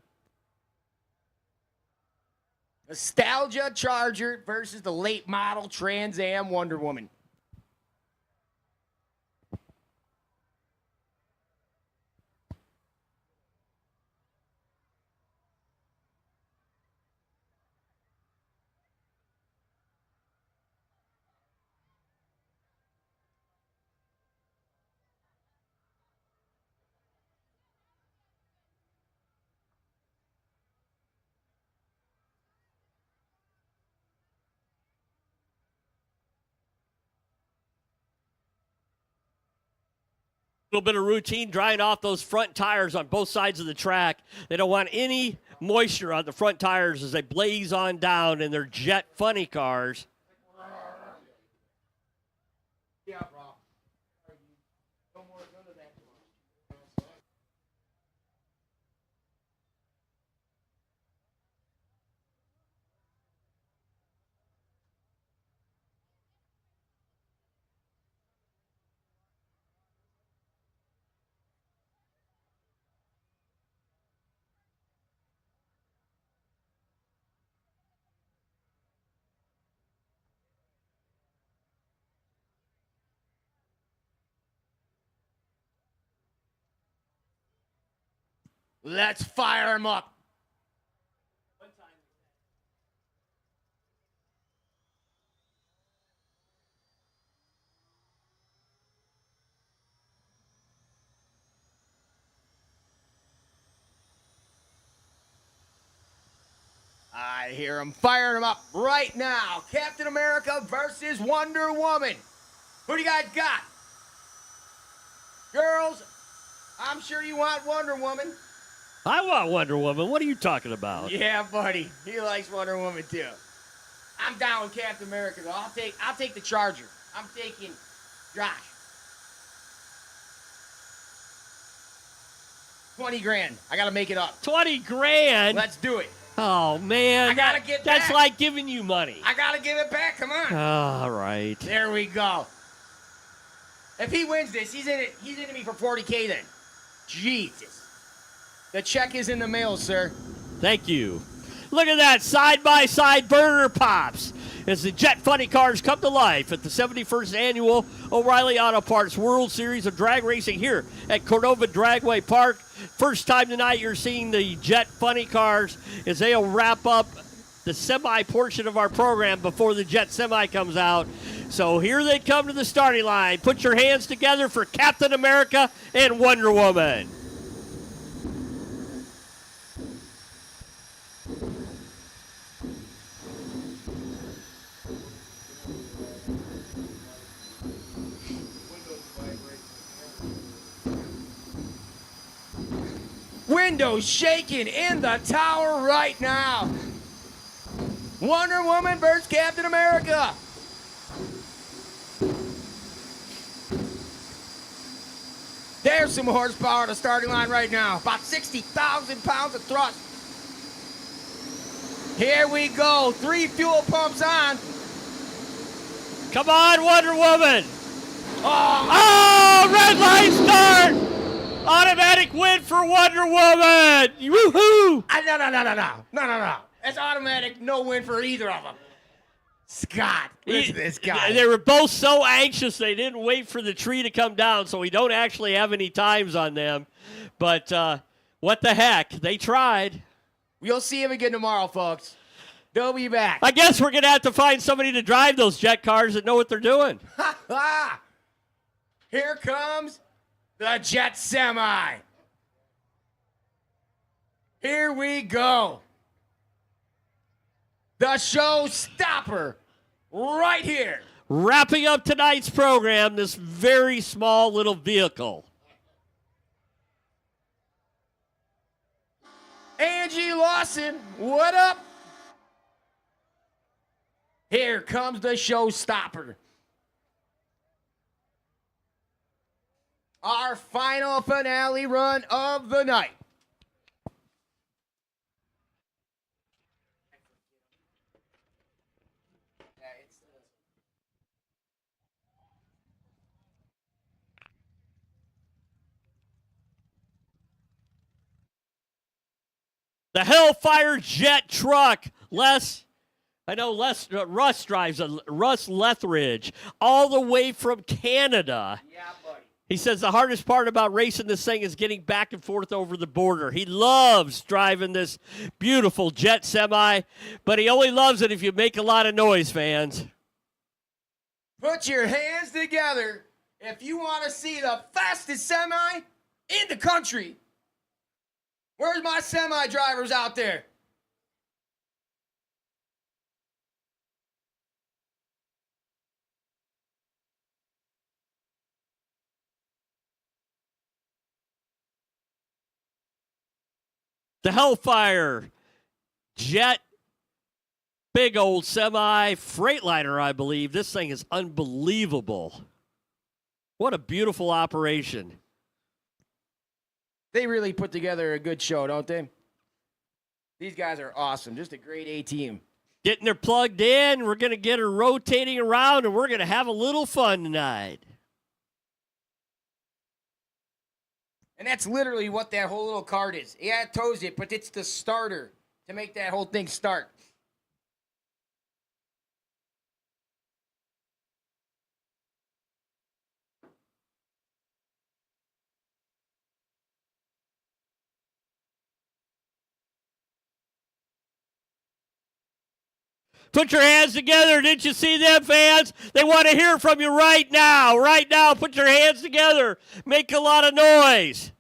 Nostalgia Charger versus the late model Trans Am Wonder Woman. Little bit of routine, drying off those front tires on both sides of the track. They don't want any moisture on the front tires as they blaze on down in their jet funny cars. Yeah, bro. Let's fire him up. I hear him firing him up right now. Captain America versus Wonder Woman. Who do you guys got? Girls, I'm sure you want Wonder Woman. I want Wonder Woman. What are you talking about? Yeah, buddy. He likes Wonder Woman too. I'm down with Captain America though. I'll take the Charger. I'm taking Josh. 20 grand. I gotta make it up. 20 grand? Let's do it. Oh, man. I gotta get That's back. like giving you money. I gotta give it back. Come on. All right. There we go. If he wins this, he's in me for 40K then. Jesus. The check is in the mail, sir. Thank you. Look at that side-by-side burner pops as the Jet Funny cars come to life at the 71st Annual O'Reilly Auto Parts World Series of Drag Racing here at Cordova Dragway Park. First time tonight you're seeing the Jet Funny cars as they'll wrap up the semi portion of our program before the Jet Semi comes out. So here they come to the starting line. Put your hands together for Captain America and Wonder Woman. Windows shaking in the tower right now. Wonder Woman versus Captain America. There's some horsepower at the starting line right now. About 60,000 pounds of thrust. Here we go. 3 fuel pumps on. Come on, Wonder Woman. Oh, Red light start. Automatic win for Wonder Woman. Woohoo. No. It's automatic. No win for either of them. Scott, listen to this guy. They were both so anxious they didn't wait for the tree to come down, so we don't actually have any times on them. But what the heck? They tried. You'll see him again tomorrow, folks. They'll be back. I guess we're going to have to find somebody to drive those jet cars that know what they're doing. Here comes the Jet Semi. Here we go. The showstopper right here. Wrapping up tonight's program, this very small little vehicle. Angie Lawson, what up? Here comes the showstopper. Our final finale run of the night. The Hellfire Jet truck. Russ drives a Russ Lethridge all the way from Canada. Yeah, buddy. He says the hardest part about racing this thing is getting back and forth over the border. He loves driving this beautiful Jet Semi, but he only loves it if you make a lot of noise, fans. Put your hands together if you want to see the fastest semi in the country. Where's my semi drivers out there? The Hellfire Jet, big old semi Freightliner, I believe. This thing is unbelievable. What a beautiful operation. They really put together a good show, don't they? These guys are awesome. Just a great A team. Getting her plugged in. We're going to get her rotating around, and we're going to have a little fun tonight. And that's literally what that whole little card is. Yeah, it tows it, but it's the starter to make that whole thing start. Put your hands together. Didn't you see them, fans? They want to hear from you right now. Right now, put your hands together. Make a lot of noise.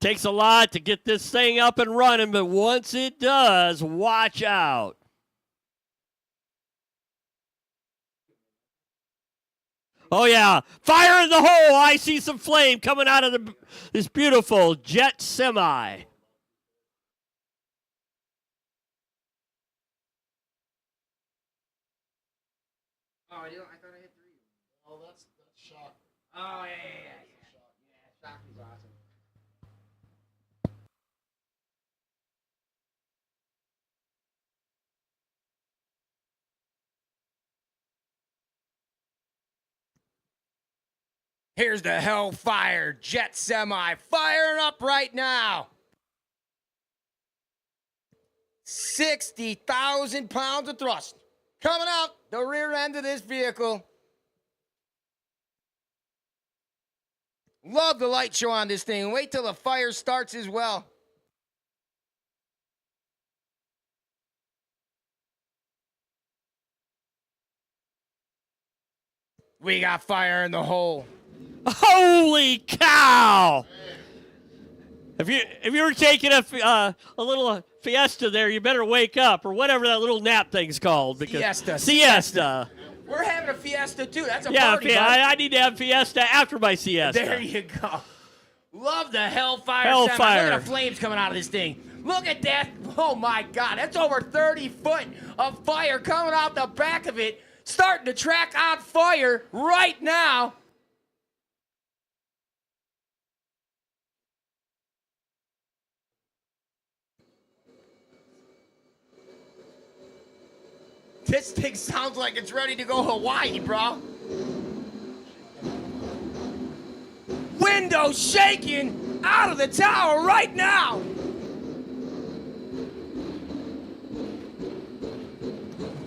Takes a lot to get this thing up and running, but once it does, watch out. Oh, yeah. Fire in the hole. I see some flame coming out of this beautiful jet semi. Oh, I thought I hit 3. Oh, that's shocking. Oh, yeah. Shocking's awesome. Here's the Hellfire Jet Semi firing up right now. 60,000 pounds of thrust coming out the rear end of this vehicle. Love the light show on this thing. Wait till the fire starts as well. We got fire in the hole. Holy cow! If you were taking a little fiesta there, you better wake up, or whatever that little nap thing's called. Because siesta. We're having a fiesta too. That's a party. bud. I need to have fiesta after my siesta. There you go. Love the Hellfire. Hellfire. Look at the flames coming out of this thing. Look at that. Oh my God. That's over 30 foot of fire coming out the back of it. Starting to track on fire right now. This thing sounds like it's ready to go Hawaii, bro. Windows shaking out of the tower right now.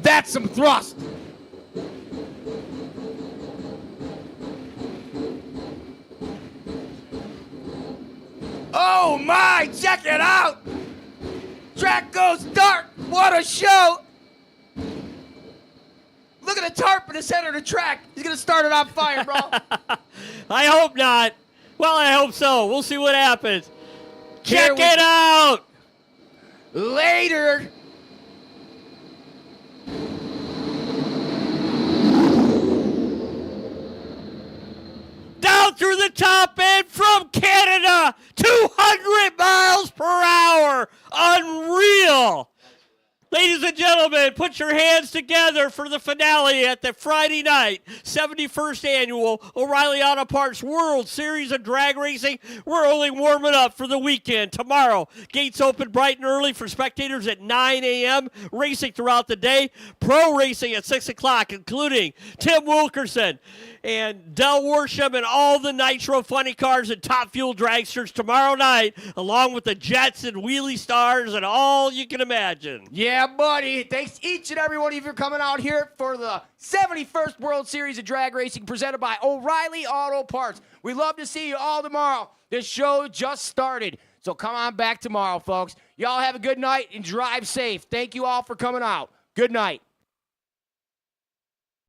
That's some thrust. Oh my, check it out. Track goes dark. What a show. Look at the tarp in the center of the track. He's going to start it on fire, bro. I hope not. Well, I hope so. We'll see what happens. Check it out. Later. Down through the top end from Canada. 200 miles per hour. Unreal. Ladies and gentlemen, put your hands together for the finale at the Friday night 71st Annual O'Reilly Auto Parts World Series of Drag Racing. We're only warming up for the weekend. Tomorrow, gates open bright and early for spectators at 9 a.m. Racing throughout the day. Pro racing at 6 o'clock, including Tim Wilkerson and Del Worsham and all the Nitro funny cars and Top Fuel dragsters tomorrow night, along with the Jets and Wheelie Stars and all you can imagine. Yeah, buddy. Thanks each and every one of you for coming out here for the 71st World Series of Drag Racing presented by O'Reilly Auto Parts. We love to see you all tomorrow. This show just started, so come on back tomorrow, folks. Y'all have a good night and drive safe. Thank you all for coming out. Good night.